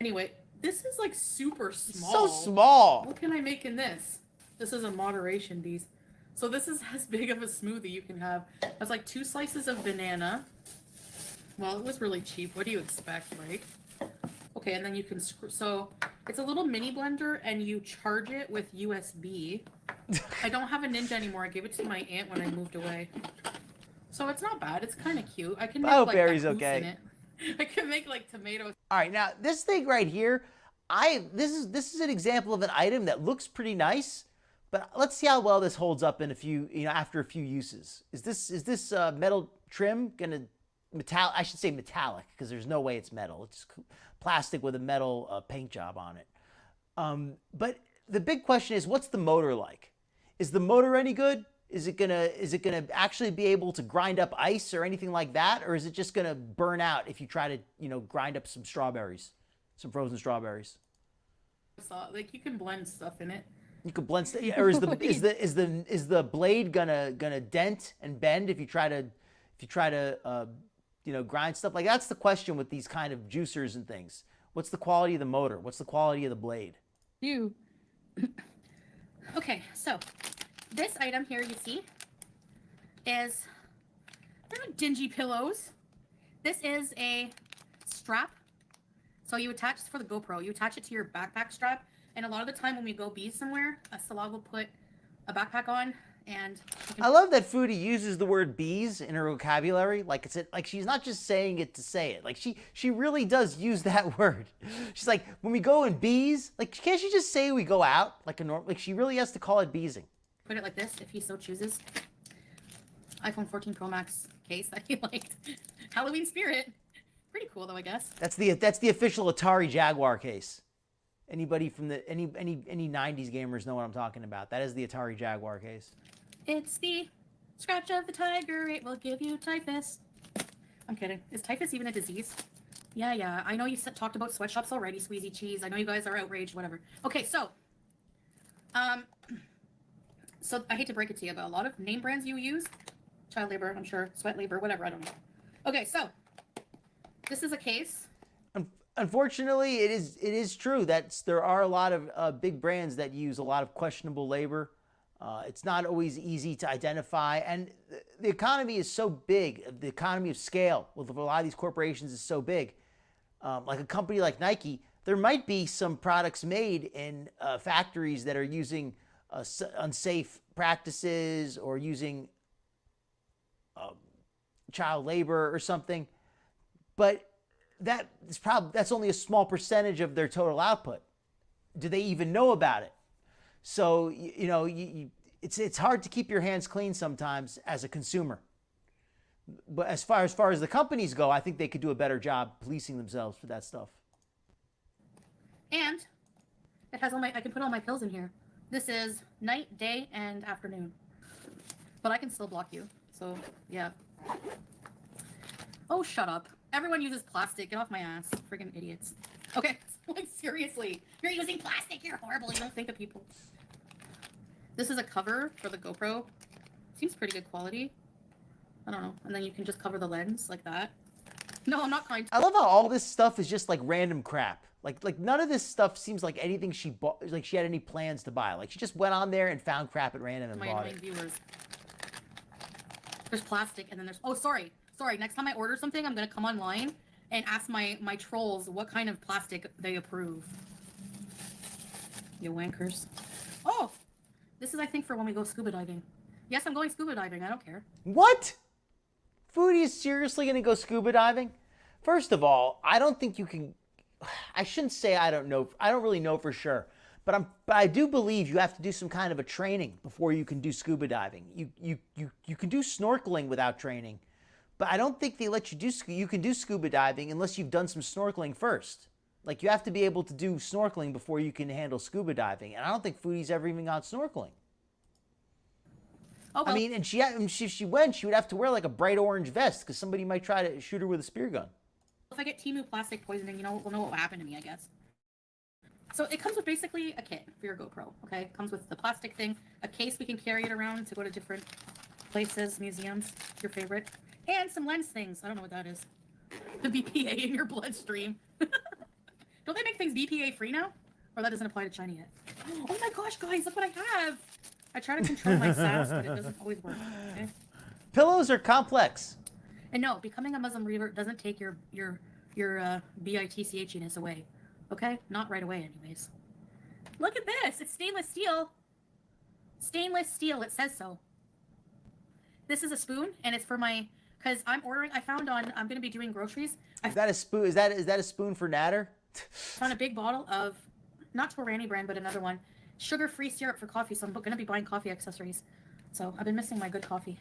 Anyway, this is like super small. So small. What can I make in this? This is a moderation, Bees. So this is as big of a smoothie you can have. It's like 2 slices of banana. Well, it was really cheap. What do you expect, right? Okay, and then you can screw. So it's a little mini blender, and you charge it with USB. I don't have a Ninja anymore. I gave it to my aunt when I moved away. So it's not bad. It's kind of cute. I can make like Barry's that okay. in it. I can make like tomatoes. All right, now this thing right here, this is an example of an item that looks pretty nice, but let's see how well this holds up in a few, after a few uses. Is this metal trim gonna I should say metallic, because there's no way it's metal. It's plastic with a metal paint job on it. But the big question is, what's the motor like? Is the motor any good? Is it gonna actually be able to grind up ice or anything like that, or is it just gonna burn out if you try to grind up some strawberries, some frozen strawberries? Like you can blend stuff in it. You could blend, or is the blade gonna dent and bend if you try to grind stuff? Like, that's the question with these kind of juicers and things. What's the quality of the motor? What's the quality of the blade? Okay, so this item here you see is, they're not dingy pillows. This is a strap. So you attach this for the GoPro. You attach it to your backpack strap. And a lot of the time when we go Bees somewhere, Salah will put a backpack on. And I love that Foodie uses the word bees in her vocabulary. Like she's not just saying it to say it. Like she really does use that word. She's like, when we go in Bees, like, can't she just say we go out like a normal? Like, she really has to call it beesing. put it like this if he so chooses. iPhone 14 Pro Max case that he liked. Halloween spirit. Pretty cool though, I guess. That's the official Atari Jaguar case. Anybody from any 90s gamers know what I'm talking about. That is the Atari Jaguar case. It's the scratch of the tiger. It will give you typhus. I'm kidding. Is typhus even a disease? Yeah. I know you talked about sweatshops already, Squeezy Cheese. I know you guys are outraged, whatever. Okay, so I hate to break it to you, but a lot of name brands you use, child labor, I'm sure, sweat labor, whatever, I don't know. Okay, so this is a case. Unfortunately, it is true that there are a lot of big brands that use a lot of questionable labor. It's not always easy to identify, and the economy is so big. The economy of scale with a lot of these corporations is so big. Like a company like Nike, there might be some products made in factories that are using unsafe practices or using child labor or something, but that's only a small percentage of their total output. Do they even know about it? So it's hard to keep your hands clean sometimes as a consumer. But as far as the companies go, I think they could do a better job policing themselves for that stuff. And it has I can put all my pills in here. This is night, day, and afternoon. But I can still block you. So, yeah. Oh, shut up. Everyone uses plastic. Get off my ass. Friggin' idiots. Okay, like seriously. You're using plastic. You're horrible. You don't think of people. This is a cover for the GoPro. Seems pretty good quality. I don't know. And then you can just cover the lens like that. No, I'm not kind. I love how all this stuff is just like random crap. Like none of this stuff seems like anything she bought, like she had any plans to buy. Like she just went on there and found crap at random and bought it. Viewers. There's plastic and then there's... Oh, sorry. Next time I order something, I'm going to come online and ask my trolls what kind of plastic they approve. You wankers. Oh! This is, I think, for when we go scuba diving. Yes, I'm going scuba diving. I don't care. What? Foodie is seriously going to go scuba diving? First of all, I don't think you can. I shouldn't say I don't know. I don't really know for sure, but I do believe you have to do some kind of a training before you can do scuba diving. You can do snorkeling without training, but I don't think they let you do. You can do scuba diving unless you've done some snorkeling first. Like you have to be able to do snorkeling before you can handle scuba diving, and I don't think Foodie's ever even gone snorkeling. Oh, well. I mean, and if she went, she would have to wear like a bright orange vest because somebody might try to shoot her with a spear gun. If I get Temu plastic poisoning, we'll know what will happen to me, I guess. So it comes with basically a kit for your GoPro, okay? It comes with the plastic thing, a case we can carry it around to go to different places, museums, your favorite, and some lens things. I don't know what that is. The BPA in your bloodstream. Don't they make things BPA free now? Or that doesn't apply to China yet? Oh my gosh, guys, look what I have! I try to control my sass, but it doesn't always work, okay? Pillows are complex. And no, becoming a Muslim revert doesn't take your bitchiness away. Okay? Not right away, anyways. Look at this! It's stainless steel! Stainless steel, it says so. This is a spoon, and it's for my... Because I'm gonna be doing groceries. Is that a spoon? Is that a spoon for Natter? Found a big bottle of, not Torani brand, but another one. Sugar-free syrup for coffee, so I'm gonna be buying coffee accessories. So I've been missing my good coffee.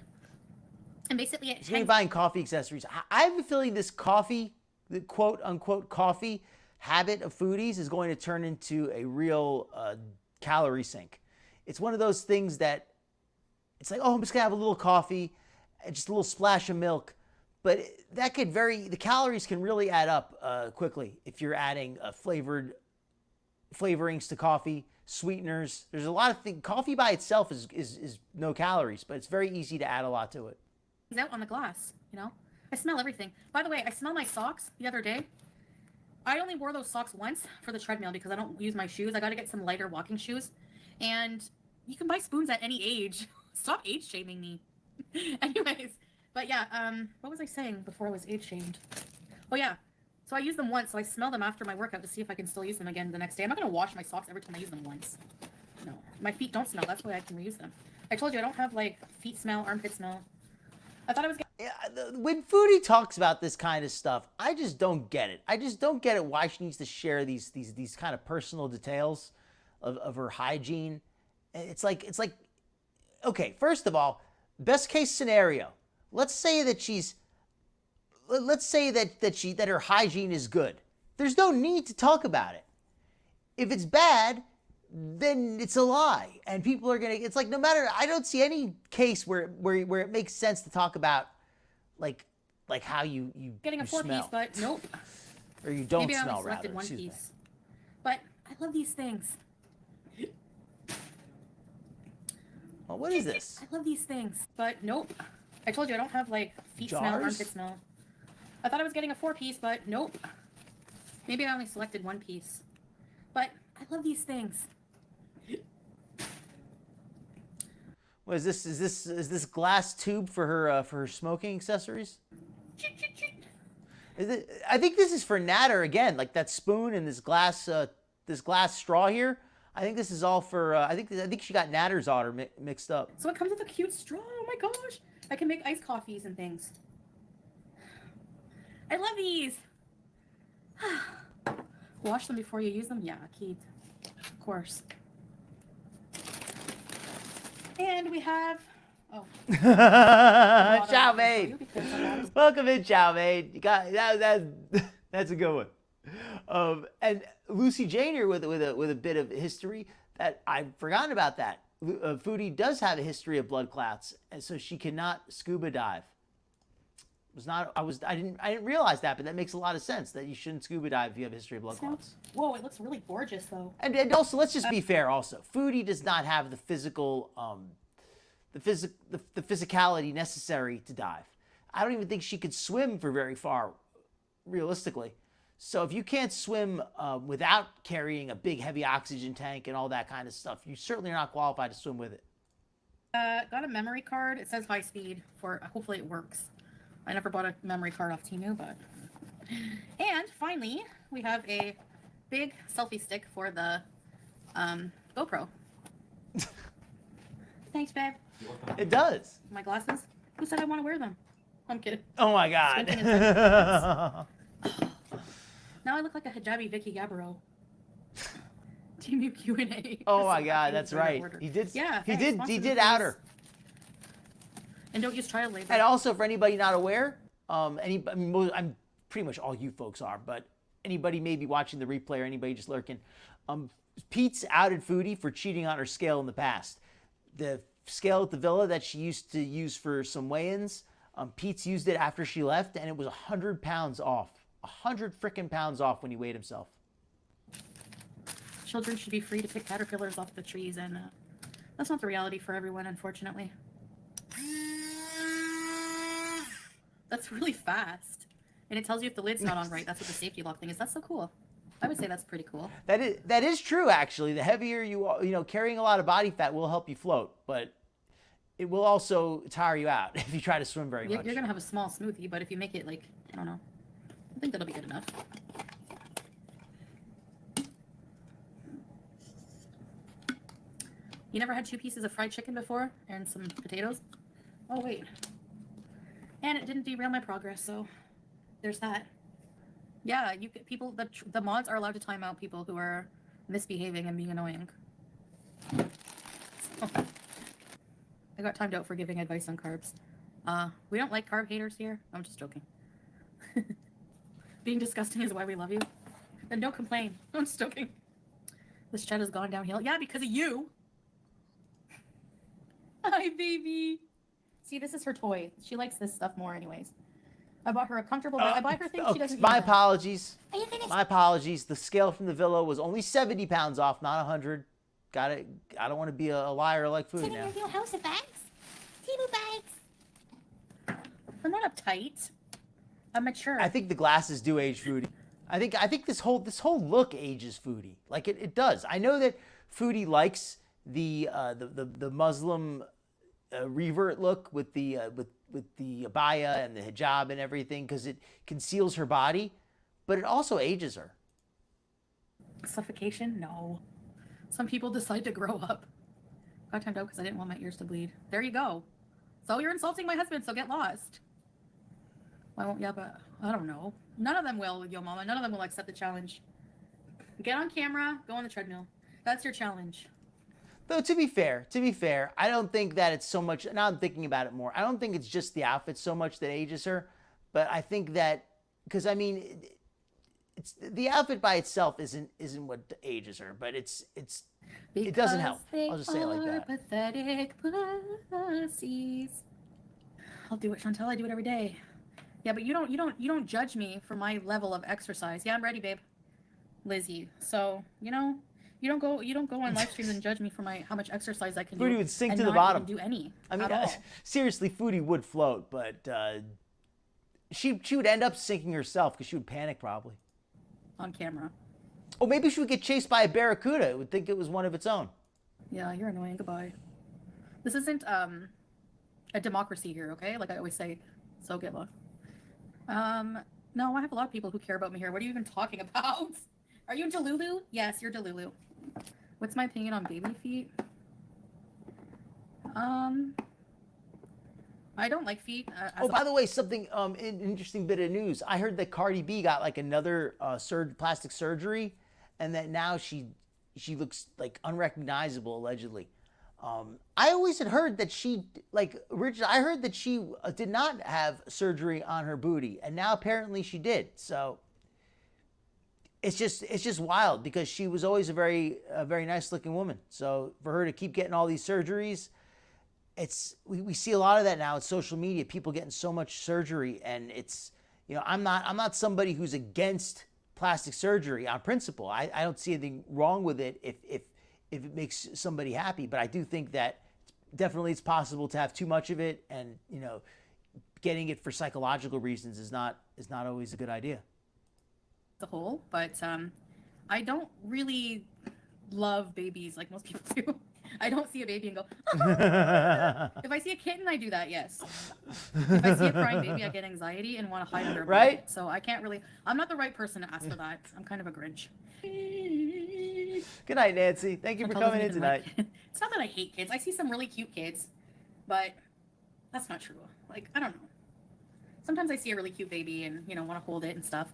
And basically it She's gonna be buying coffee accessories. I have a feeling this coffee, the quote-unquote coffee habit of Foodies is going to turn into a real calorie sink. It's one of those things that it's like, oh, I'm just gonna have a little coffee and just a little splash of milk. But that could the calories can really add up quickly if you're adding flavorings to coffee, sweeteners. There's a lot of things. Coffee by itself is no calories, but it's very easy to add a lot to it. Out on the glass, I smell everything. By the way, I smell my socks the other day. I only wore those socks once for the treadmill because I don't use my shoes. I got to get some lighter walking shoes. And you can buy spoons at any age. Stop age shaming me. Anyways, but yeah, what was I saying before I was age shamed? Oh yeah, so I use them once, so I smell them after my workout to see if I can still use them again the next day. I'm not gonna wash my socks every time I use them once. No, my feet don't smell. That's why I can reuse them. I told you I don't have like feet smell, armpit smell. I thought I was. When Foodie talks about this kind of stuff, I just don't get it. I just don't get it why she needs to share these kind of personal details of her hygiene. It's like, okay, first of all, best case scenario. Let's say that that her hygiene is good. There's no need to talk about it. If it's bad, then it's a lie, and people are gonna. It's like no matter. I don't see any case where it makes sense to talk about, like how you getting a you 4-piece, smell. but nope. Or you don't Maybe smell. I only Rather, selected one excuse me. piece. But I love these things. Well, what is this? I love these things, but nope. I told you I don't have like feet smell, Jars? armpit smell. I thought I was getting a 4-piece, but nope. Maybe I only selected one piece. But I love these things. What is this? Is this glass tube for her smoking accessories? I think this is for Natter again, like that spoon and this glass straw here. I think this is all for. I think she got Natter's order mixed up. So it comes with a cute straw. Oh my gosh! I can make iced coffees and things. I love these. Wash them before you use them. Yeah, Keith. Of course. And we have. Oh. Chow Mein. Welcome in, Chow Mein. You got that's a good one. And Lucy Jane here with a bit of history that I've forgotten about. That Foodie does have a history of blood clots, and so she cannot scuba dive. I didn't realize that, but that makes a lot of sense that you shouldn't scuba dive if you have a history of blood clots. Whoa, it looks really gorgeous though. And also, let's just be fair. Also, Foodie does not have the physical, the physicality necessary to dive. I don't even think she could swim for very far, realistically. So if you can't swim without carrying a big, heavy oxygen tank and all that kind of stuff, you certainly are not qualified to swim with it. Got a memory card. It says high speed for. Hopefully it works. I never bought a memory card off Temu, but. And finally, we have a big selfie stick for the GoPro. Thanks, babe. It does. My glasses? Who said I want to wear them? I'm kidding. Oh my God. Now I look like a hijabi Vicky Gabbro. Temu Q&A. Oh my God, that's right. He did. Yeah, He hey, did. sponsor He me, did out her. And don't use child labor. And also, for anybody not aware, I'm pretty much all you folks are, but anybody maybe watching the replay or anybody just lurking, Pete's outed Foodie for cheating on her scale in the past. The scale at the villa that she used to use for some weigh-ins, Pete's used it after she left, and it was 100 pounds off. 100 freaking pounds off when he weighed himself. Children should be free to pick caterpillars off the trees, and that's not the reality for everyone, unfortunately. That's really fast. And it tells you if the lid's not on right. That's what the safety lock thing is. That's so cool. I would say that's pretty cool. That is true, actually. The heavier you are, carrying a lot of body fat will help you float, but it will also tire you out if you try to swim very much. You're going to have a small smoothie, but if you make it like, I don't know, I think that'll be good enough. You never had 2 pieces of fried chicken before and some potatoes? Oh, wait. And it didn't derail my progress, so there's that. Yeah, the mods are allowed to time out people who are misbehaving and being annoying. So, I got timed out for giving advice on carbs. We don't like carb haters here. I'm just joking. Being disgusting is why we love you. Then don't complain. I'm just joking. This chat has gone downhill. Yeah, because of you. Hi, baby. See, this is her toy. She likes this stuff more anyways. I bought her a comfortable bed. I buy her things she doesn't My use. apologies. Are you finished? My apologies. The scale from the villa was only 70 pounds off, not 100. Got it. I don't want to be a liar like Foodie now. Your house of bags? Temu bags. I'm not uptight. I'm mature. I think the glasses do age Foodie. I think this whole look ages Foodie. Like it does. I know that Foodie likes the Muslim revert look with the abaya and the hijab and everything because it conceals her body, but it also ages her. Suffocation? No. Some people decide to grow up. Got timed out because I didn't want my ears to bleed. There you go. So you're insulting my husband, so get lost. Why won't? Yeah, but I don't know. None of them will, yo mama. None of them will accept the challenge. Get on camera, go on the treadmill. That's your challenge. Though to be fair, I don't think that it's so much. Now I'm thinking about it more. I don't think it's just the outfit so much that ages her, but I think that because I mean, it's the outfit by itself isn't what ages her, but it doesn't help. I'll just say it like that. Pathetic pussies. I'll do it, Chantal. I do it every day. Yeah, but you don't judge me for my level of exercise. Yeah, I'm ready, babe. Lizzie. So you don't go on live streams and judge me for how much exercise I can do. Foodie would sink and to the not bottom. even do any. I mean, at all. seriously, Foodie would float, but she would end up sinking herself because she would panic probably. On camera. Oh, maybe she would get chased by a barracuda. It would think it was one of its own. Yeah, you're annoying. Goodbye. This isn't a democracy here, okay? Like I always say. So get lost. No, I have a lot of people who care about me here. What are you even talking about? Are you Delulu? Yes, you're Delulu. What's my opinion on baby feet? I don't like feet. By the way, something an interesting bit of news. I heard that Cardi B got like another plastic surgery, and that now she looks like unrecognizable allegedly. I always had heard that I heard that she did not have surgery on her booty, and now apparently she did. So it's just wild because she was always a very nice looking woman. So for her to keep getting all these surgeries, we see a lot of that now. It's social media, people getting so much surgery, and it's I'm not somebody who's against plastic surgery on principle. I don't see anything wrong with it if it makes somebody happy, but I do think that definitely it's possible to have too much of it, and getting it for psychological reasons is not always a good idea. The whole, but I don't really love babies like most people do. I don't see a baby and go, oh. If I see a kitten, I do that, yes. If I see a crying baby, I get anxiety and want to hide under a blanket. Right? So I can't really, I'm not the right person to ask for that. I'm kind of a Grinch. Good night, Nancy. Thank you for coming in tonight. It's not that I hate kids. I see some really cute kids, but that's not true. Like, I don't know. Sometimes I see a really cute baby and, want to hold it and stuff.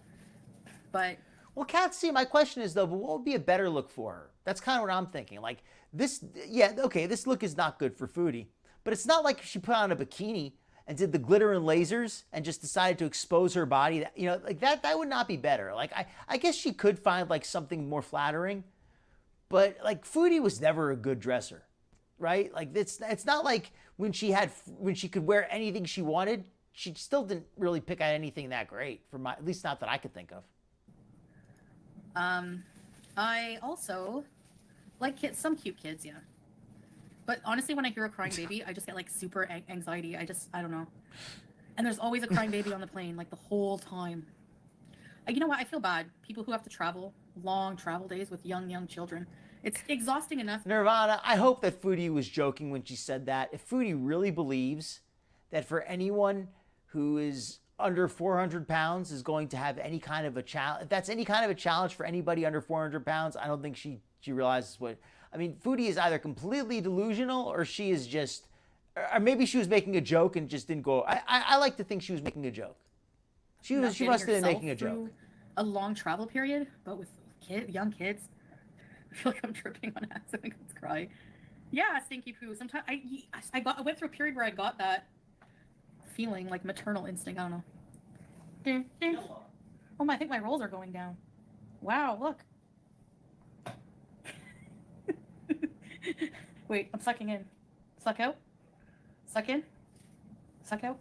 But Well, Kat, see, my question is though, but what would be a better look for her? That's kind of what I'm thinking. Like this, yeah, okay, this look is not good for Foodie, but it's not like she put on a bikini and did the glitter and lasers and just decided to expose her body. That, you know, like that would not be better. Like I guess she could find like something more flattering, but like Foodie was never a good dresser, right? Like it's not like when she could wear anything she wanted, she still didn't really pick out anything that great for at least not that I could think of. I also like kids, some cute kids, yeah. But honestly, when I hear a crying baby, I just get like super anxiety. I don't know. And there's always a crying baby on the plane, like the whole time. You know what? I feel bad. People who have to travel, long travel days with young children. It's exhausting enough. Nirvana, I hope that Foodie was joking when she said that. If Foodie really believes that for anyone who is under 400 pounds is going to have any kind of a challenge, if that's any kind of a challenge for anybody under 400 pounds, I don't think she realizes what, I mean, Foodie is either completely delusional or she is just, or maybe she was making a joke and just didn't go, I like to think she was making a joke. She must have been making a joke. A long travel period, but with young kids. I feel like I'm tripping on acid and I cry. Yeah, stinky poo. Sometimes I went through a period where I got that feeling like maternal instinct. I don't know. Oh my! I think my rolls are going down. Wow! Look. Wait, I'm sucking in. Suck out. Suck in. Suck out.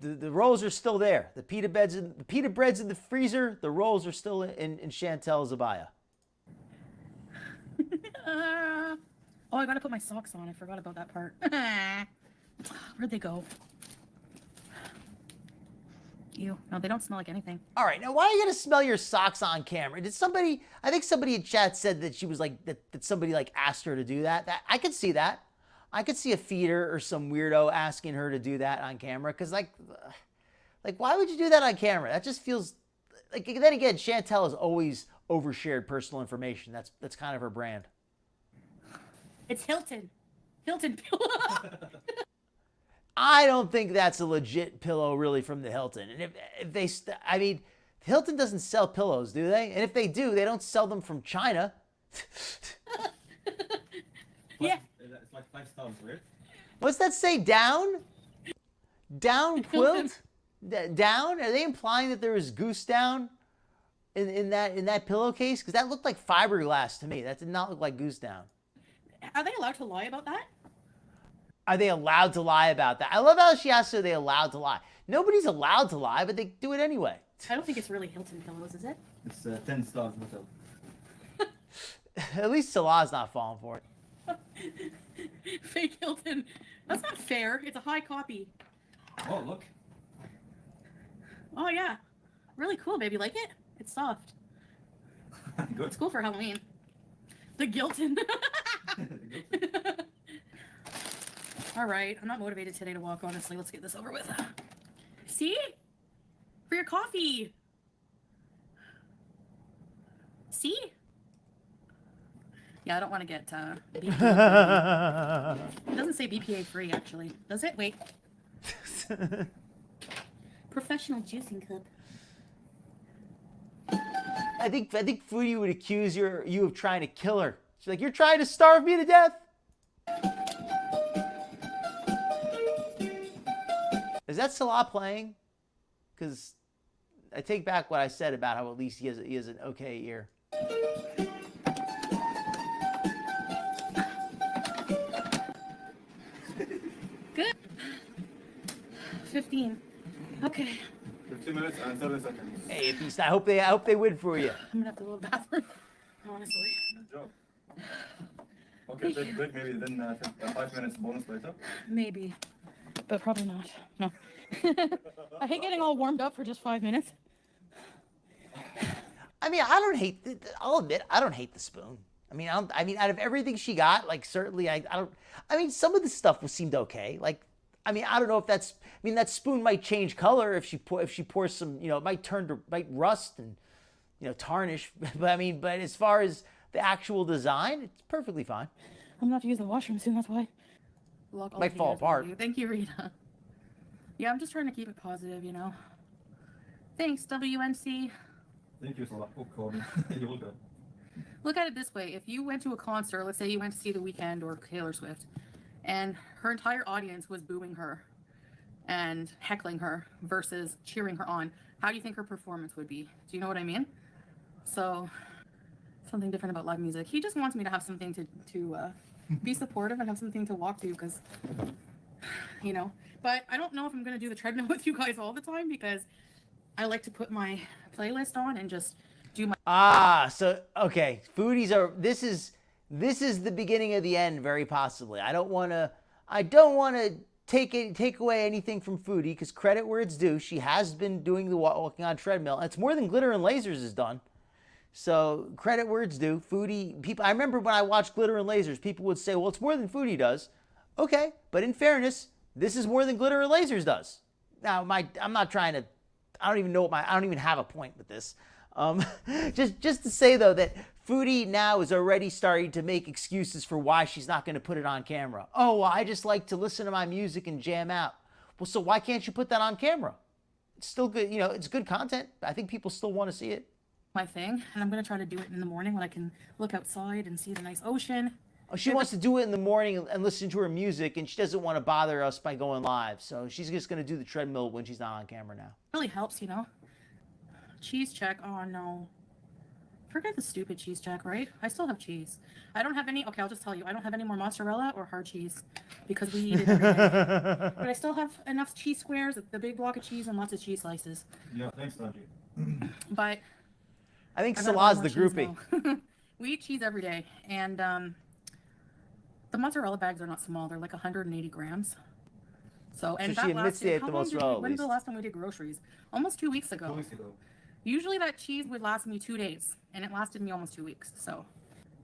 The rolls are still there. The pita bread's in the freezer. The rolls are still in Chantal's abaya. Oh, I gotta put my socks on. I forgot about that part. Where'd they go? Ew. No, they don't smell like anything. All right, now why are you gonna smell your socks on camera? I think somebody in chat said that she was like, that somebody like asked her to do that. I could see that. I could see a feeder or some weirdo asking her to do that on camera. Cause like why would you do that on camera? That just feels like, then again, Chantal has always overshared personal information. That's kind of her brand. It's Hilton pillow. I don't think that's a legit pillow really from the Hilton. And if they, I mean, Hilton doesn't sell pillows, do they? And if they do, they don't sell them from China. Yeah. It's like 5 stars, right? What's that say? Down? Down quilt? Down? Are they implying that there was goose down in that pillowcase? Because that looked like fiberglass to me. That did not look like goose down. Are they allowed to lie about that? Are they allowed to lie about that? I love how she asked, are they allowed to lie? Nobody's allowed to lie, but they do it anyway. I don't think it's really Hilton pillows, is it? It's 10 stars hotel. At least Salah's not falling for it. Fake Hilton. That's not fair. It's a high copy. Oh, look. Oh, yeah. Really cool, baby. Like it? It's soft. Good. It's cool for Halloween. The Gilton. All right. I'm not motivated today to walk, honestly. Let's get this over with. See? For your coffee. See? Yeah, I don't want to get BPA free. It doesn't say BPA free, actually. Does it? Wait. Professional juicing cup. I think Foodie would accuse you of trying to kill her. She's like, you're trying to starve me to death? Is that Salah playing? Because I take back what I said about how at least he has an okay ear. Good. 15. Okay. 15 minutes and 7 seconds. Hey, at least I hope they win for you. I'm gonna have to go to the bathroom. Honestly. Good job. Okay, take a break, maybe then 5 minutes bonus later. Maybe. But probably not. No. I hate getting all warmed up for just 5 minutes. I mean, I'll admit, I don't hate the spoon. I mean, out of everything she got, like, certainly I don't, I mean, some of the stuff seemed okay. Like, I mean, I don't know if that's, I mean, that spoon might change color if she pours some, you know, it might rust and, you know, tarnish. But I mean, but as far as the actual design, it's perfectly fine. I'm gonna have to use the washroom soon, that's why. Might fall apart. Thank you, Rita. Yeah, I'm just trying to keep it positive, you know. Thanks, WNC. Thank you so much for calling. You're welcome. Look at it this way. If you went to a concert, let's say you went to see The Weeknd or Taylor Swift, and her entire audience was booing her and heckling her versus cheering her on, how do you think her performance would be? Do you know what I mean? So, something different about live music. He just wants me to have something to be supportive and have something to walk to because, you know. But I don't know if I'm going to do the treadmill with you guys all the time because I like to put my playlist on and just do my... So, okay. Foodies are... This is the beginning of the end, very possibly. I don't want to take away anything from Foodie because credit where it's due. She has been doing the walking on treadmill. It's more than Glitter and Lasers has done. So credit where it's due. Foodie, people, I remember when I watched Glitter and Lasers, people would say, well, it's more than Foodie does. Okay, but in fairness, this is more than Glitter and Lasers does. Now, I'm not trying to, I don't even have a point with this. Just to say though that Foodie now is already starting to make excuses for why she's not going to put it on camera. Oh, well, I just like to listen to my music and jam out. Well, so why can't you put that on camera? It's still good, you know, it's good content. I think people still want to see it. My thing, and I'm going to try to do it in the morning when I can look outside and see the nice ocean. Oh, she wants to do it in the morning and listen to her music, and she doesn't want to bother us by going live. So she's just going to do the treadmill when she's not on camera now. Really helps, you know. Cheese check. Oh no. Forget the stupid cheese check, right? I still have cheese. I don't have any. Okay, I'll just tell you. I don't have any more mozzarella or hard cheese because we eat it every day. But I still have enough cheese squares, the big block of cheese, and lots of cheese slices. Yeah, thanks, Sanji. But I think I got a Salah's lot more the cheese groupie. now. We eat cheese every day, and the mozzarella bags are not small. They're like 180 grams. So, and So she that admits they ate lasted, the how long did mozzarella we, at when was the least. last time we did groceries? Almost 2 weeks ago. 2 weeks ago. Usually that cheese would last me 2 days, and it lasted me almost 2 weeks. So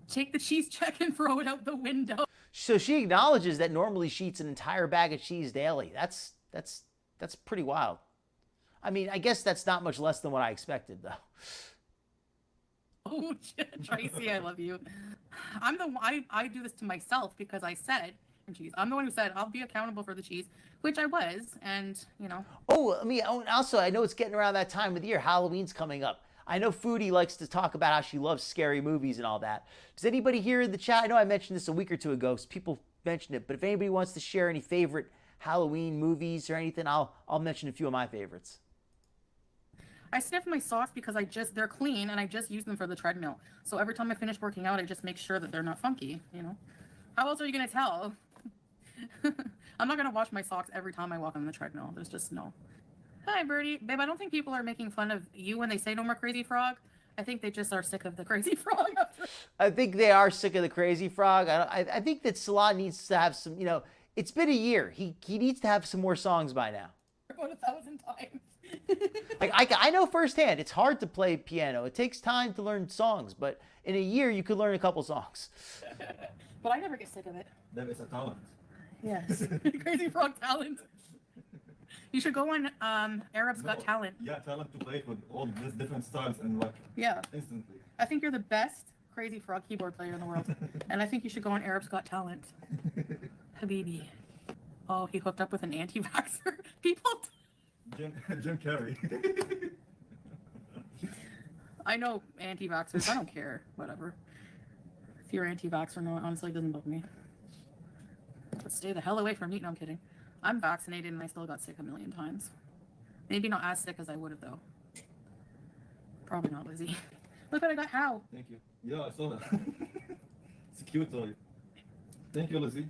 take the cheese check and throw it out the window. So she acknowledges that normally she eats an entire bag of cheese daily. That's pretty wild. I mean, I guess that's not much less than what I expected, though. Oh, Tracy, I love you. I do this to myself because I said, cheese. I'm the one who said I'll be accountable for the cheese, which I was, and you know. Oh, I mean, also, I know it's getting around that time of the year. Halloween's coming up. I know Foodie likes to talk about how she loves scary movies and all that. Does anybody here in the chat? I know I mentioned this a week or two ago, so people mentioned it, but if anybody wants to share any favorite Halloween movies or anything, I'll mention a few of my favorites. I sniff my socks because they're clean and I just use them for the treadmill. So every time I finish working out, I just make sure that they're not funky, you know. How else are you gonna tell? I'm not gonna wash my socks every time I walk on the treadmill. There's just no. Hi, Birdie. Babe, I don't think people are making fun of you when they say no more crazy frog. I think they just are sick of the crazy frog. I think they are sick of the crazy frog. I think that Salah needs to have some, you know, it's been a year. He needs to have some more songs by now. About 1,000 times. Like I know firsthand, it's hard to play piano. It takes time to learn songs, but in a year you could learn a couple songs. But I never get sick of it. That is a talent. Yes. Crazy frog talent. You should go on Arab's Got Talent. Yeah, talent to play with all these different styles and like Yeah. instantly. I think you're the best crazy frog keyboard player in the world. And I think you should go on Arab's Got Talent. Habibi. Oh, he hooked up with an anti-vaxxer. People... Jim Carrey. I know anti-vaxxers. I don't care. Whatever. If you're anti-vax or not, honestly, it doesn't bug me. But stay the hell away from me. No, I'm kidding. I'm vaccinated and I still got sick a million times. Maybe not as sick as I would have, though. Probably not, Lizzie. Look what I got. How? Thank you. Yeah, I saw that. It's a cute toy. Thank you, Lizzie.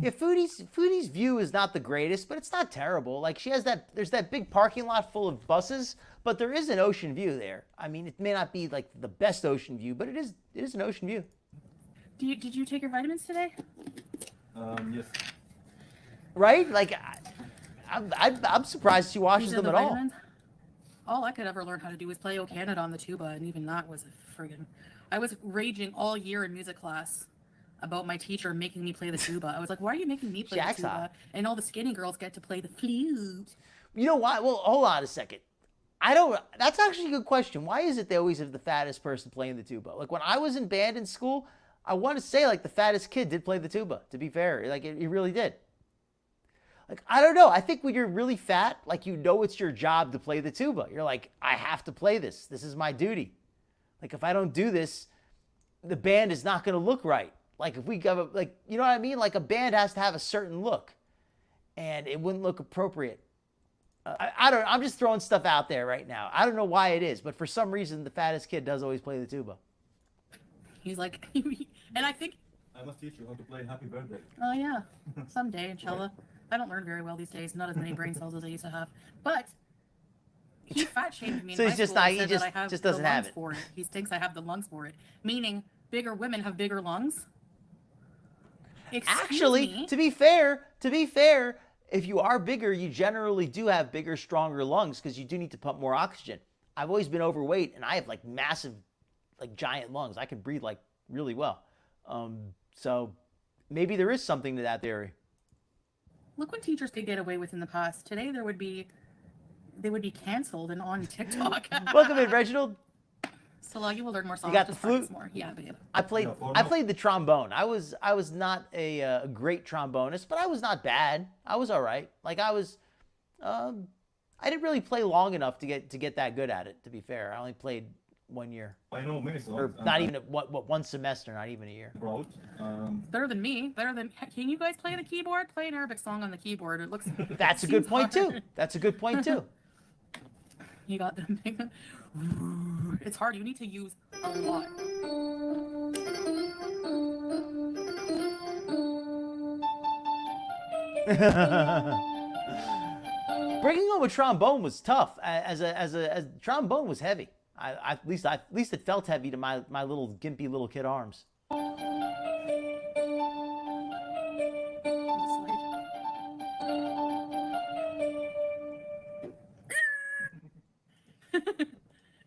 Yeah, Foodie's view is not the greatest, but it's not terrible. Like there's that big parking lot full of buses, but there is an ocean view there. I mean, it may not be like the best ocean view, but it is an ocean view. Did you take your vitamins today? Yes. Right? Like, I'm surprised she washes These are them the at all. vitamins? All I could ever learn how to do was play O Canada on the tuba, and even that was a friggin'... I was raging all year in music class about my teacher making me play the tuba. I was like, why are you making me play the tuba? Hot. And all the skinny girls get to play the flute. You know why? Well, hold on a second. That's actually a good question. Why is it they always have the fattest person playing the tuba? Like when I was in band in school, I want to say like the fattest kid did play the tuba, to be fair. Like he really did. Like, I don't know. I think when you're really fat, like, you know it's your job to play the tuba. You're like, I have to play this. This is my duty. Like, if I don't do this, the band is not going to look right. Like, if we go, like, you know what I mean? Like, a band has to have a certain look, and it wouldn't look appropriate. I don't. I'm just throwing stuff out there right now. I don't know why it is, but for some reason, the fattest kid does always play the tuba. He's like, and I think, I must teach you how to play Happy Birthday. oh yeah, someday, inshallah. I don't learn very well these days. Not as many brain cells as I used to have. But he fat shamed me. So in he's high just school not. and He said that I have just the doesn't have lungs it. for it. He thinks I have the lungs for it, meaning bigger women have bigger lungs. Excuse Actually, me? to be fair, if you are bigger, you generally do have bigger, stronger lungs because you do need to pump more oxygen. I've always been overweight, and I have like massive, like giant lungs. I can breathe like really well. So maybe there is something to that theory. Look what teachers could get away with in the past. Today they would be canceled and on TikTok. Welcome in, Reginald. So you will learn more songs. got just the flute? practice more. Yeah, babe. I played the trombone. I was not a great trombonist, but I was not bad. I was all right. Like I didn't really play long enough to get that good at it. To be fair, I only played 1 year, I know many songs. or not even one semester, not even a year. Proud. Better than me. Better than. Can you guys play the keyboard? Play an Arabic song on the keyboard. It looks. That's a good seems point hard. too. That's a good point too. You got them. It's hard. You need to use a lot. Bringing home a trombone was tough. As trombone was heavy. At least it felt heavy to my little gimpy little kid arms.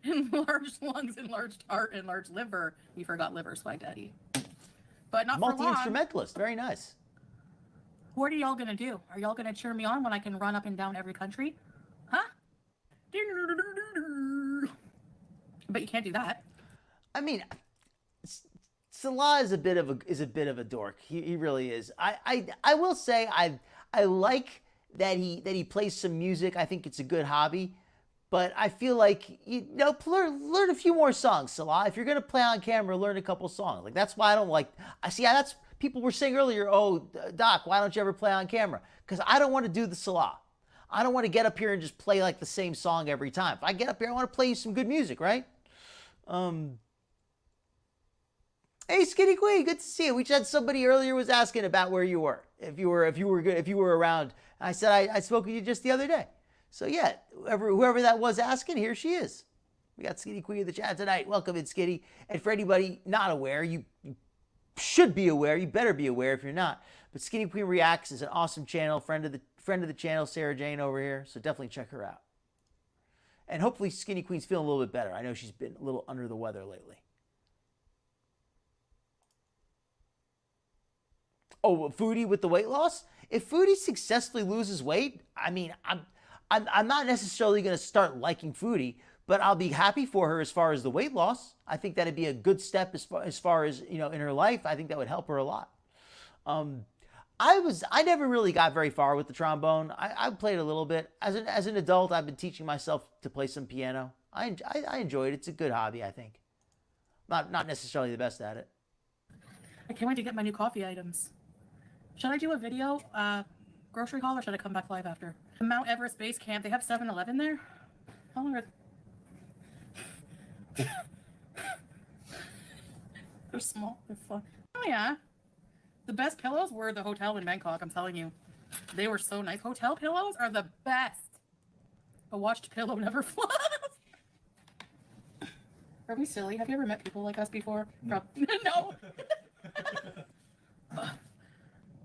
Enlarged lungs, enlarged heart, enlarged liver. You forgot liver, Swag Daddy. But not for long. Multi-instrumentalist. Very nice. What are y'all gonna do? Are y'all gonna cheer me on when I can run up and down every country? Huh? But you can't do that. I mean, Salah is a bit of a dork. He really is. I will say I like that he plays some music. I think it's a good hobby. But I feel like, learn a few more songs, Salah. If you're going to play on camera, learn a couple songs. Like, that's why I don't like, that's, people were saying earlier, oh, Doc, why don't you ever play on camera? Because I don't want to do the Salah. I don't want to get up here and just play like the same song every time. If I get up here, I want to play you some good music, right? Hey, Skinny Queen, good to see you. We just had somebody earlier was asking about where you were, if you were around. I said I spoke with you just the other day. So yeah, whoever that was asking, here she is. We got Skinny Queen in the chat tonight. Welcome in, Skinny. And for anybody not aware, you should be aware. You better be aware if you're not. But Skinny Queen Reacts is an awesome channel, friend of the channel, Sarah Jane over here. So definitely check her out. And hopefully Skinny Queen's feeling a little bit better. I know she's been a little under the weather lately. Oh, Foodie with the weight loss? If Foodie successfully loses weight, I mean, I'm not necessarily going to start liking Foodie, but I'll be happy for her as far as the weight loss. I think that'd be a good step as far as in her life. I think that would help her a lot. I never really got very far with the trombone. I played a little bit. As an adult, I've been teaching myself to play some piano. I enjoy it. It's a good hobby, I think. Not necessarily the best at it. I can't wait to get my new coffee items. Should I do a video, grocery haul, or should I come back live after? Mount Everest Base Camp, they have 7-Eleven there? How long are... They're small, they're fun. Oh yeah. The best pillows were the hotel in Bangkok, I'm telling you. They were so nice. Hotel pillows are the best. A washed pillow never flies. Are we silly? Have you ever met people like us before? No. No.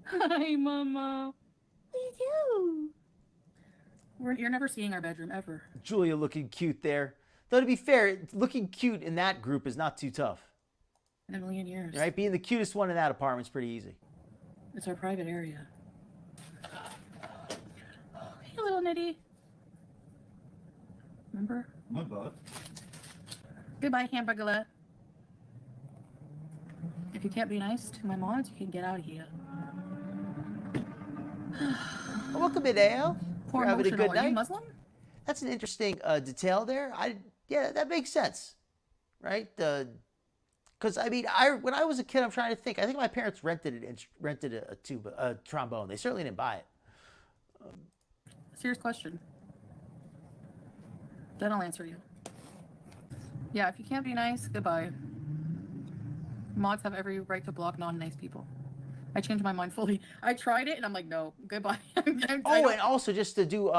Hi, Mama. What do you do? You're never seeing our bedroom, ever. Julia looking cute there. Though to be fair, looking cute in that group is not too tough. In a million years. Right? Being the cutest one in that apartment's pretty easy. It's our private area. Hey, little Nitty. Remember? Not bad. Goodbye, hamburger. If you can't be nice to my mods, you can get out of here. Welcome in, AL. Poor You're having a emotional. good Are you night. Muslim? That's an interesting detail there. Yeah, that makes sense, right? Because I mean, when I was a kid, I'm trying to think. I think my parents rented a trombone. They certainly didn't buy it. Serious question. Then I'll answer you. Yeah, if you can't be nice, goodbye. Mods have every right to block non-nice people. I changed my mind fully. I tried it and I'm like, no, goodbye. Oh, and also just to do,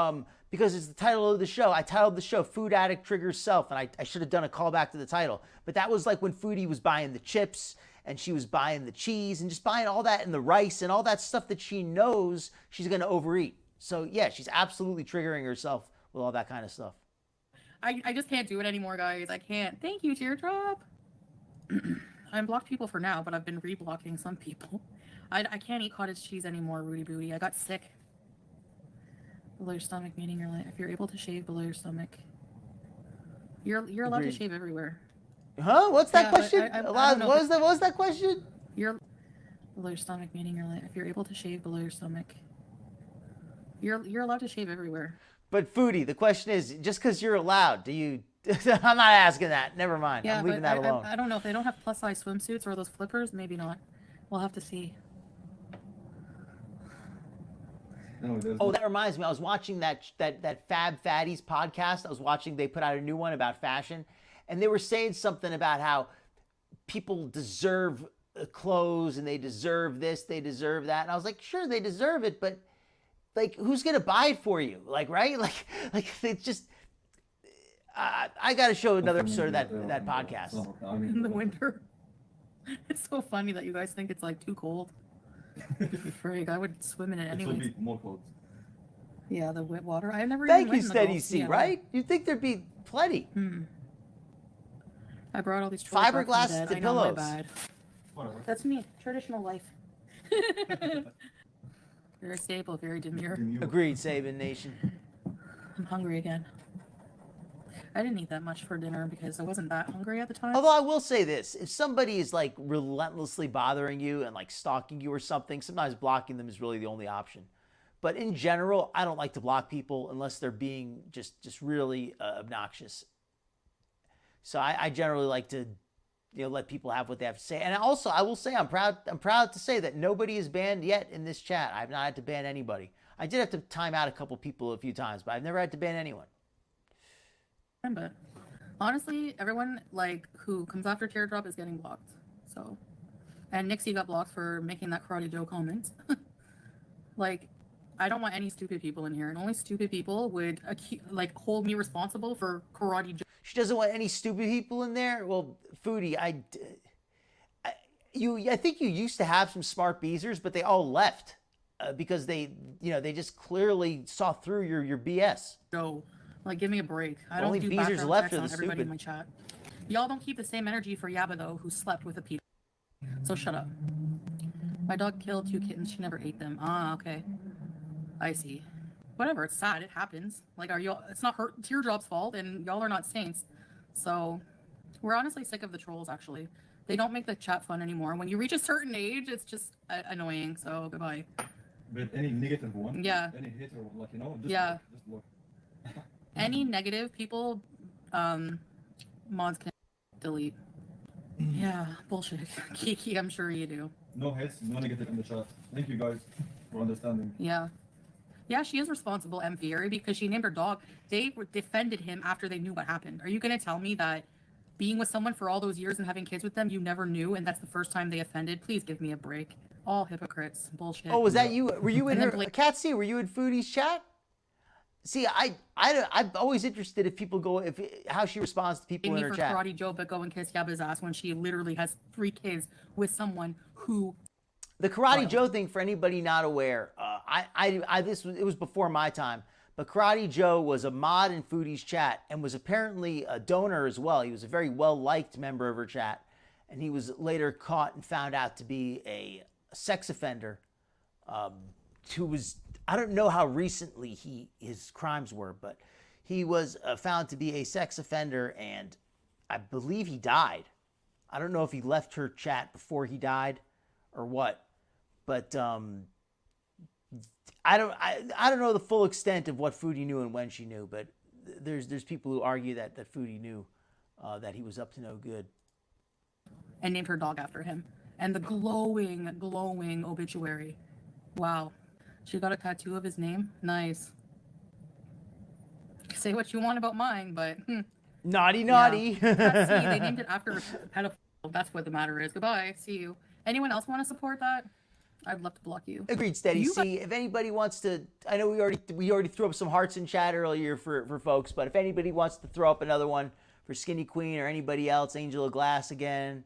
because it's the title of the show, I titled the show Food Addict Triggers Self, and I should have done a callback to the title. But that was like when Foodie was buying the chips and she was buying the cheese and just buying all that and the rice and all that stuff that she knows she's going to overeat. So yeah, she's absolutely triggering herself with all that kind of stuff. I just can't do it anymore, guys. I can't. Thank you, Teardrop. I unblocked people for now, but I've been reblocking some people. I can't eat cottage cheese anymore, Rudy Booty. I got sick. Below your stomach, meaning your if you're able to shave below your stomach. You're allowed to shave everywhere. Huh? What's that question? I don't know what was that question? You're below your stomach, meaning your if you're able to shave below your stomach. You're allowed to shave everywhere. But Foodie, the question is, just because you're allowed, do you... I'm not asking that. Never mind. Yeah, I'm leaving that alone. I don't know. If they don't have plus-size swimsuits or those flippers, maybe not. We'll have to see. Oh, that reminds me. I was watching that Fab Fatties podcast. They put out a new one about fashion. And they were saying something about how people deserve clothes and they deserve this, they deserve that. And I was like, sure, they deserve it, but like, who's going to buy it for you? Like, right? Like it's just... I got to show another episode of that podcast. In the winter. It's so funny that you guys think it's like too cold. Frig, I would swim in it anyway. It will be more cold. Yeah, the wet water. I've never Thank even you, went in the Steady Gulf. C, Yeah. right? You'd think there'd be plenty. I brought all these trolls back from Fiberglass dead. to I know, my pillows. bad. Whatever. That's me. Traditional life. Very stable, very demure. Agreed, Sabin Nation. I'm hungry again. I didn't eat that much for dinner because I wasn't that hungry at the time. Although I will say this, if somebody is like relentlessly bothering you and like stalking you or something, sometimes blocking them is really the only option. But in general, I don't like to block people unless they're being just really obnoxious. So I generally like to, let people have what they have to say. And also, I will say I'm proud to say that nobody is banned yet in this chat. I've not had to ban anybody. I did have to time out a couple people a few times, but I've never had to ban anyone. But honestly, everyone who comes after Teardrop is getting blocked. So, and Nixie got blocked for making that Karate Joe comment. I don't want any stupid people in here, and only stupid people would hold me responsible for Karate Joe. She doesn't want any stupid people in there. Well, Foodie, I think you used to have some smart Beezers, but they all left because they just clearly saw through your BS. So, give me a break. I Only don't do Beezers background left checks are on the everybody in stupid. my chat. Y'all don't keep the same energy for Yabba though, who slept with a pedo. So shut up. My dog killed 2 kittens. She never ate them. Ah, okay. I see. Whatever. It's sad. It happens. Are y'all? It's not her Teardrop's fault, and y'all are not saints. So, we're honestly sick of the trolls. Actually, they don't make the chat fun anymore. When you reach a certain age, it's just annoying. So goodbye. But any negative one, Yeah. any hate or just Yeah. just look. Any negative people, mods can delete. Yeah, bullshit. Kiki, I'm sure you do. No hits, no negative in the chat. Thank you guys for understanding. Yeah. Yeah, she is responsible, M. Fury, because she named her dog. They defended him after they knew what happened. Are you going to tell me that being with someone for all those years and having kids with them, you never knew, and that's the first time they offended? Please give me a break. All hypocrites. Bullshit. Oh, was that you? Were you in And her? then Cat C, were you in Foodie's chat? See, I'm always interested if people go how she responds to people in me her for chat. Karate Joe, but go and kiss Yabba's ass when she literally has 3 kids with someone who. The Karate Joe thing, for anybody not aware, it was before my time, but Karate Joe was a mod in Foodie's chat and was apparently a donor as well. He was a very well-liked member of her chat, and he was later caught and found out to be a sex offender who was, I don't know how recently his crimes were, but he was found to be a sex offender, and I believe he died. I don't know if he left her chat before he died or what. But I don't know the full extent of what Foodie knew and when she knew, but there's people who argue that Foodie knew that he was up to no good. And named her dog after him. And the glowing obituary. Wow. She got a tattoo of his name. Nice. Say what you want about mine, but Naughty. Yeah. See, they named it after a pedophile. That's what the matter is. Goodbye. See you. Anyone else want to support that? I'd love to block you. Agreed, Steady C. If anybody wants to, I know we already threw up some hearts in chat earlier for folks, but if anybody wants to throw up another one for Skinny Queen or anybody else, Angel of Glass again,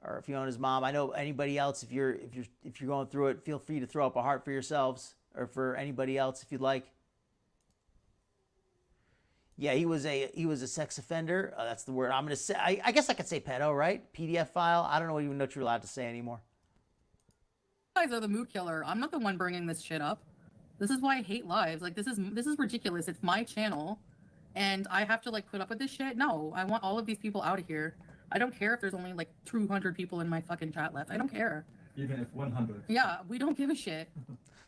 or Fiona's mom, I know anybody else. If you're going through it, feel free to throw up a heart for yourselves or for anybody else if you'd like. Yeah, he was a sex offender. That's the word I'm gonna say. I guess I could say pedo, right? PDF file. I don't even know what you're allowed to say anymore. You guys are the mood killer. I'm not the one bringing this shit up. This is why I hate lives. Like, this is ridiculous. It's my channel, and I have to like put up with this shit. No, I want all of these people out of here. I don't care if there's only like 200 people in my fucking chat left. I don't care. Even if 100. Yeah, we don't give a shit.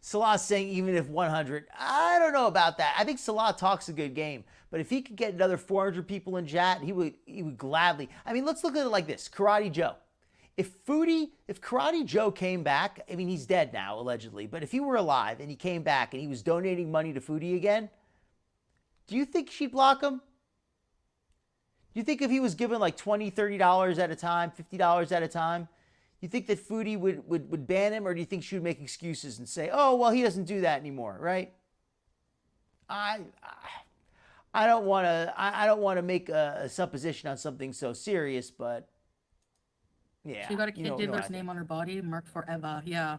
Salah's saying even if 100. I don't know about that. I think Salah talks a good game, but if he could get another 400 people in chat, he would gladly. I mean, let's look at it like this: Karate Joe. If Karate Joe came back, I mean, he's dead now, allegedly, but if he were alive and he came back and he was donating money to Foodie again, do you think she'd block him? Do you think if he was given like $20, $30 at a time, $50 at a time, you think that Foodie would ban him, or do you think she would make excuses and say, oh, well, he doesn't do that anymore, right? I don't want to make a supposition on something so serious, but yeah. She got a kid Diddler's name on her body, marked forever. Yeah.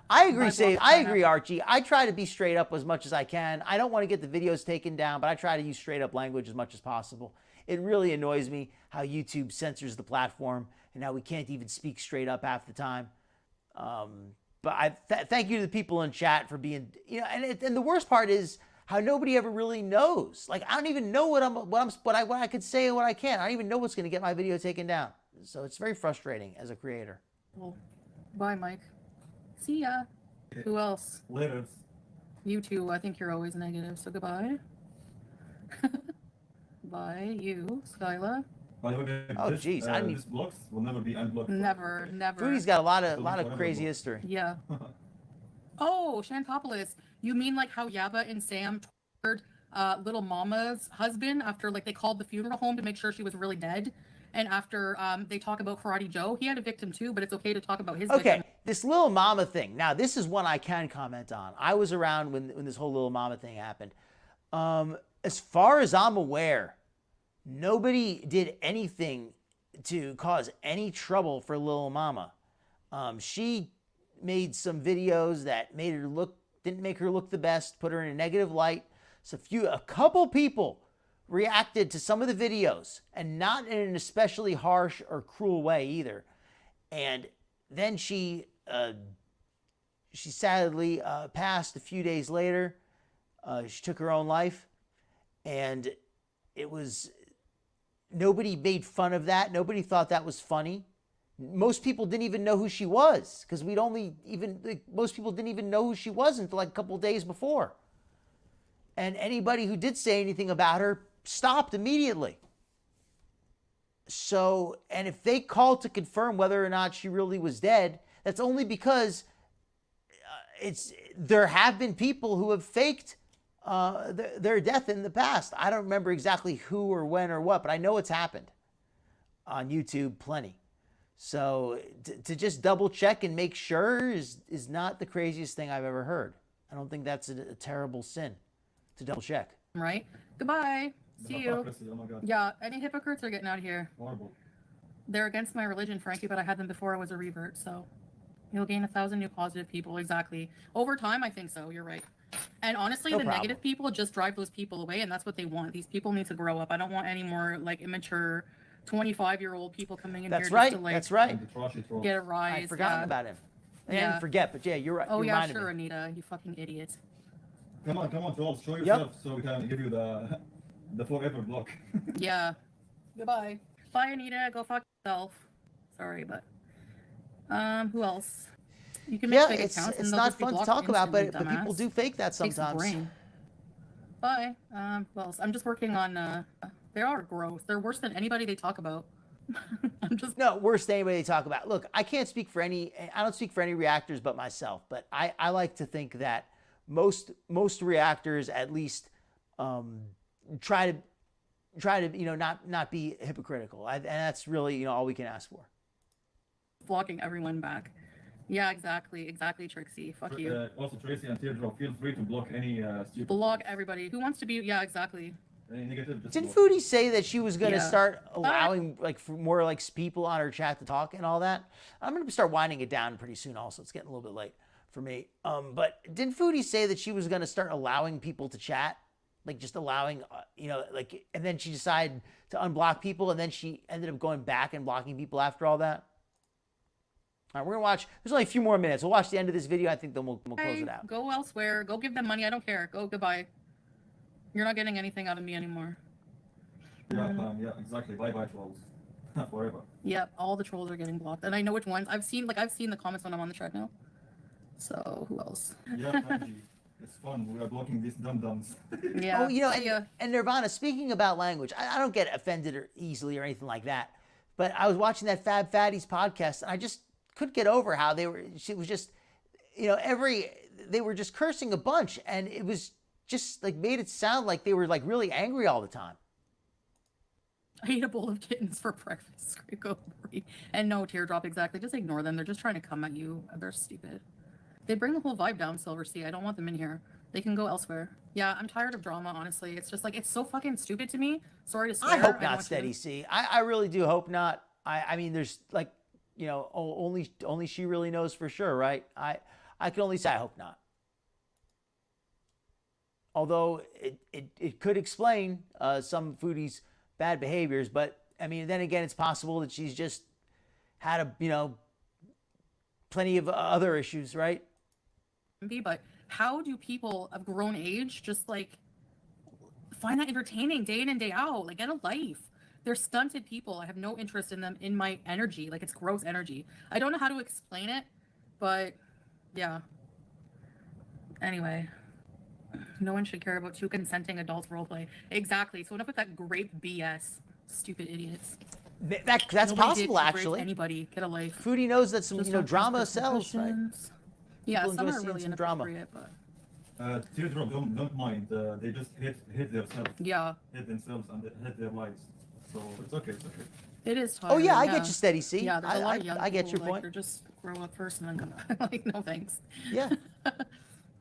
I agree, Archie. I try to be straight up as much as I can. I don't want to get the videos taken down, but I try to use straight up language as much as possible. It really annoys me how YouTube censors the platform and how we can't even speak straight up half the time. But I thank you to the people in chat for being, and the worst part is how nobody ever really knows. Like, I don't even know what I could say and what I can't. I don't even know what's going to get my video taken down. So it's very frustrating as a creator. Well, bye, Mike. See ya. Who else? Later. You too. I think you're always negative, so goodbye. Bye, you, Skyla. By the way, Oh, jeez, I need. These blocks will never be unblocked. Never. Foodie's got a lot of crazy history. Yeah. Oh, Chantal-shaped. You mean like how Yaba and Sam tortured Little Mama's husband after like they called the funeral home to make sure she was really dead? And after they talk about Karate Joe, he had a victim too, but it's okay to talk about his victim. Okay, this Little Mama thing. Now, this is one I can comment on. I was around when this whole Little Mama thing happened. As far as I'm aware, nobody did anything to cause any trouble for Little Mama. She made some videos that didn't make her look the best, put her in a negative light. So a couple people reacted to some of the videos, and not in an especially harsh or cruel way either. And then she sadly passed a few days later. She took her own life, and nobody made fun of that. Nobody thought that was funny. Most people didn't even know who she was, because most people didn't even know who she was until like a couple days before. And anybody who did say anything about her stopped immediately. So, and if they called to confirm whether or not she really was dead, that's only because there have been people who have faked their death in the past. I don't remember exactly who or when or what, but I know it's happened on YouTube plenty. So to just double check and make sure is not the craziest thing I've ever heard. I don't think that's a terrible sin to double check. Right? Goodbye. See you. Oh my God. Yeah, any hypocrites are getting out of here. Horrible. They're against my religion, Frankie, but I had them before I was a revert, so you'll gain 1,000 new positive people. Exactly. Over time, I think so. You're right. And honestly, the negative people just drive those people away, and that's what they want. These people need to grow up. I don't want any more like immature 25-year-old people coming in here just to like That's right. get a rise. I'd forgotten about him. I didn't forget, but yeah, you're right. Oh yeah, sure, Anita. You fucking idiot. Come on, Joel. Show yourself so we can give you the forever block. Yeah. Goodbye. Bye, Anita. Go fuck yourself. Sorry, but who else? You can make Yeah, fake it's accounts and it's they'll not just be fun to blocked talk about, instantly, but people dumbass. do fake that Takes a sometimes. brain. Bye. Well, I'm just working on. They are gross. They're worse than anybody they talk about. I'm just. No, worse than anybody they talk about. Look, I can't speak for any. I don't speak for any reactors but myself. But I like to think that most reactors at least try to not be hypocritical. And that's really all we can ask for. Blocking everyone back. Yeah, exactly, Trixie. Fuck you. Also, Tracy and Teardrop, feel free to block any stupid. Block everybody who wants to be. Yeah, exactly. Any negative. Just Didn't block. Foodie say that she was going to Yeah. start allowing for more like people on her chat to talk and all that? I'm going to start winding it down pretty soon. Also, it's getting a little bit late for me. But didn't Foodie say that she was going to start allowing people to chat, like just allowing, and then she decided to unblock people, and then she ended up going back and blocking people after all that? All right, we're gonna watch. There's only a few more minutes. We'll watch the end of this video. I think then we'll close it out. Go elsewhere. Go give them money. I don't care. Go goodbye. You're not getting anything out of me anymore. Yeah, exactly. Bye bye trolls. Forever. Yep, all the trolls are getting blocked, and I know which ones. I've seen the comments when I'm on the treadmill. So who else? Yeah, Angie, it's fun. We are blocking these dum-dums. Yeah. Oh, and Nirvana, speaking about language, I don't get offended or easily or anything like that. But I was watching that Fab Fatties podcast, and I just couldn't get over how she was just, they were just cursing a bunch, and it was just like made it sound like they were like really angry all the time. I ate a bowl of kittens for breakfast. And no, Teardrop, exactly. Just ignore them. They're just trying to come at you. They're stupid. They bring the whole vibe down, Silver Sea. I don't want them in here. They can go elsewhere. Yeah, I'm tired of drama, honestly. It's just like, it's so fucking stupid to me. Sorry to swear. I hope not, Steady C. I really do hope not. I mean, there's like, only she really knows for sure, right? I can only say I hope not. Although it could explain some Foodie's bad behaviors, but I mean, then again, it's possible that she's just had plenty of other issues, right? But how do people of grown age just like find that entertaining day in and day out? Like, get a life. They're stunted people. I have no interest in them in my energy. Like, it's gross energy. I don't know how to explain it, but yeah. Anyway, no one should care about two consenting adults roleplay. Exactly. So enough with that grape BS. Stupid idiots. That's Nobody possible, did rape actually. Anybody get a life. Foodie knows that some Just don't drama trust sells, right? questions. Yeah, People some enjoy are seeing really some drama. inappropriate, but Teardrop, don't mind. They just hit themselves. yeah, Hit themselves and hit their lives. So it's okay. It's okay. it is Oh tiring. yeah, I get you, Steady C. Yeah, there's a lot of young I get people, your like, point. They're just grow up first and then come back. Like, no thanks. Yeah.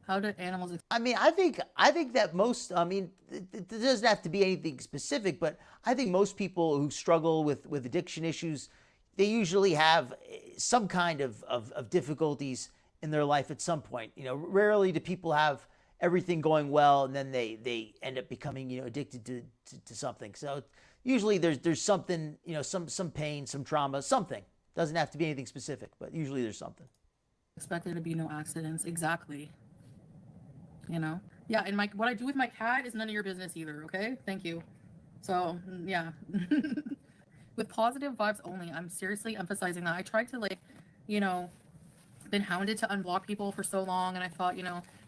How do animals? I mean, I think that most. I mean, it doesn't have to be anything specific, but I think most people who struggle with addiction issues, they usually have some kind of difficulties in their life at some point. Rarely do people have everything going well and then they end up becoming addicted to something. So usually there's something, some pain, some trauma, something. Doesn't have to be anything specific, but usually there's something. Expect there to be no accidents. Exactly. Yeah, and what I do with my cat is none of your business either. Okay, thank you. So yeah, with positive vibes only. I'm seriously emphasizing that. I tried to been hounded to unblock people for so long, and I thought,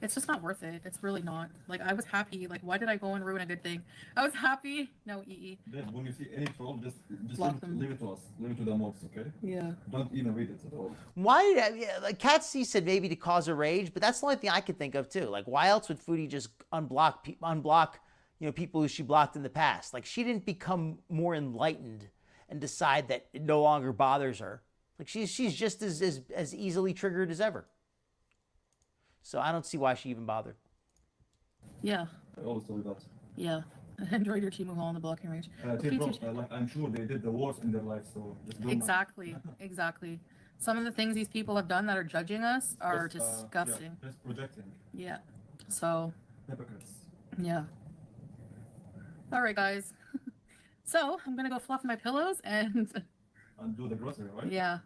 it's just not worth it. It's really not. Like, I was happy. Like, why did I go and ruin a good thing? I was happy. No, Then when you see any troll, just Block them. leave it to us. Leave it to the mobs, okay? Yeah. Don't even read it at all. Why like Cat C said maybe to cause a rage, but that's the only thing I could think of too. Like, why else would Foodie just unblock people who she blocked in the past? Like, she didn't become more enlightened and decide that it no longer bothers her. Like, she's just as easily triggered as ever. So I don't see why she even bothered. Yeah. I always tell you that. Yeah. Enjoyed your Temu haul on the blocking range. I'm sure they did the worst in their life, so just don't. Exactly. Some of the things these people have done that are judging us are disgusting. Yeah, just projecting. Yeah. So, Hypocrites. yeah. All right, guys. So, I'm going to go fluff my pillows and And do the grocery, right? yeah.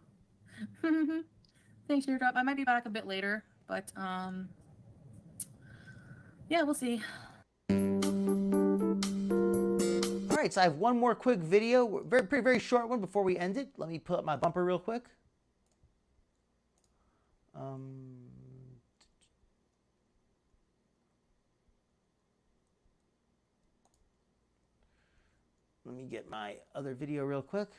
Thanks, Teardrop. I might be back a bit later, but yeah, we'll see. All right, so I have one more quick video, very short one before we end it. Let me pull up my bumper real quick. Let me get my other video real quick.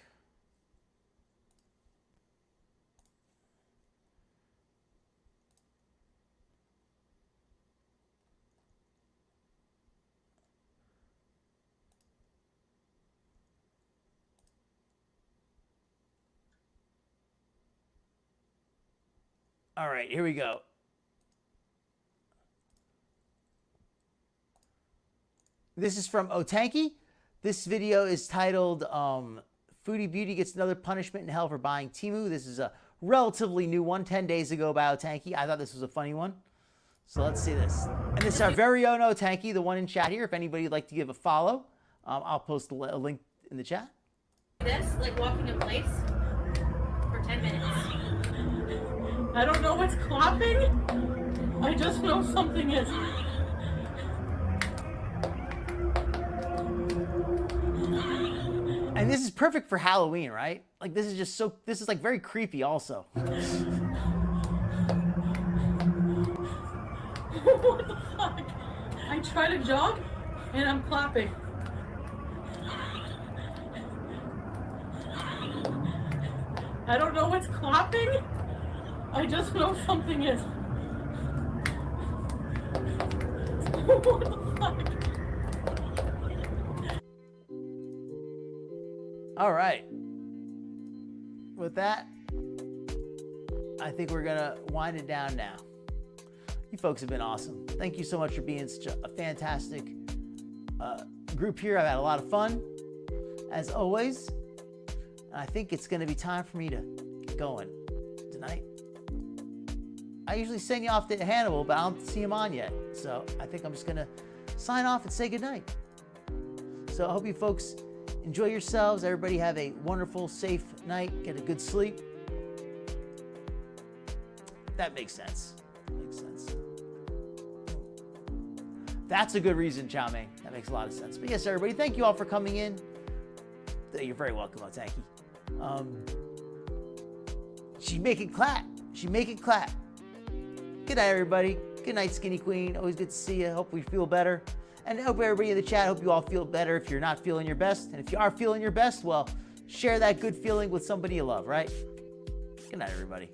All right, here we go. This is from Otanki. This video is titled Foodie Beauty Gets Another Punishment in Hell for Buying Temu. This is a relatively new one, 10 days ago by Otanki. I thought this was a funny one. So let's see this. And this is our very own Otanki, the one in chat here. If anybody would like to give a follow, I'll post a link in the chat. This, like walking in place for 10 minutes. I don't know what's clapping. I just know something is. And this is perfect for Halloween, right? Like this is just so, this is like very creepy also. What the fuck? I try to jog and I'm clapping. I don't know what's clapping. I just know something is. What the fuck? All right. With that, I think we're gonna wind it down now. You folks have been awesome. Thank you so much for being such a fantastic group here. I've had a lot of fun, as always. And I think it's gonna be time for me to get going tonight. I usually send you off to Hannibal, but I don't see him on yet. So I think I'm just gonna sign off and say goodnight. So I hope you folks enjoy yourselves. Everybody have a wonderful, safe night. Get a good sleep. That makes sense. Makes sense. That's a good reason, Chow Mein. That makes a lot of sense. But yes, everybody, thank you all for coming in. You're very welcome, Otanki. She make it clap. She make it clap. Good night, everybody. Good night, Skinny Queen. Always good to see you. Hope we feel better. And I hope everybody in the chat, hope you all feel better if you're not feeling your best. And if you are feeling your best, well, share that good feeling with somebody you love, right? Good night, everybody.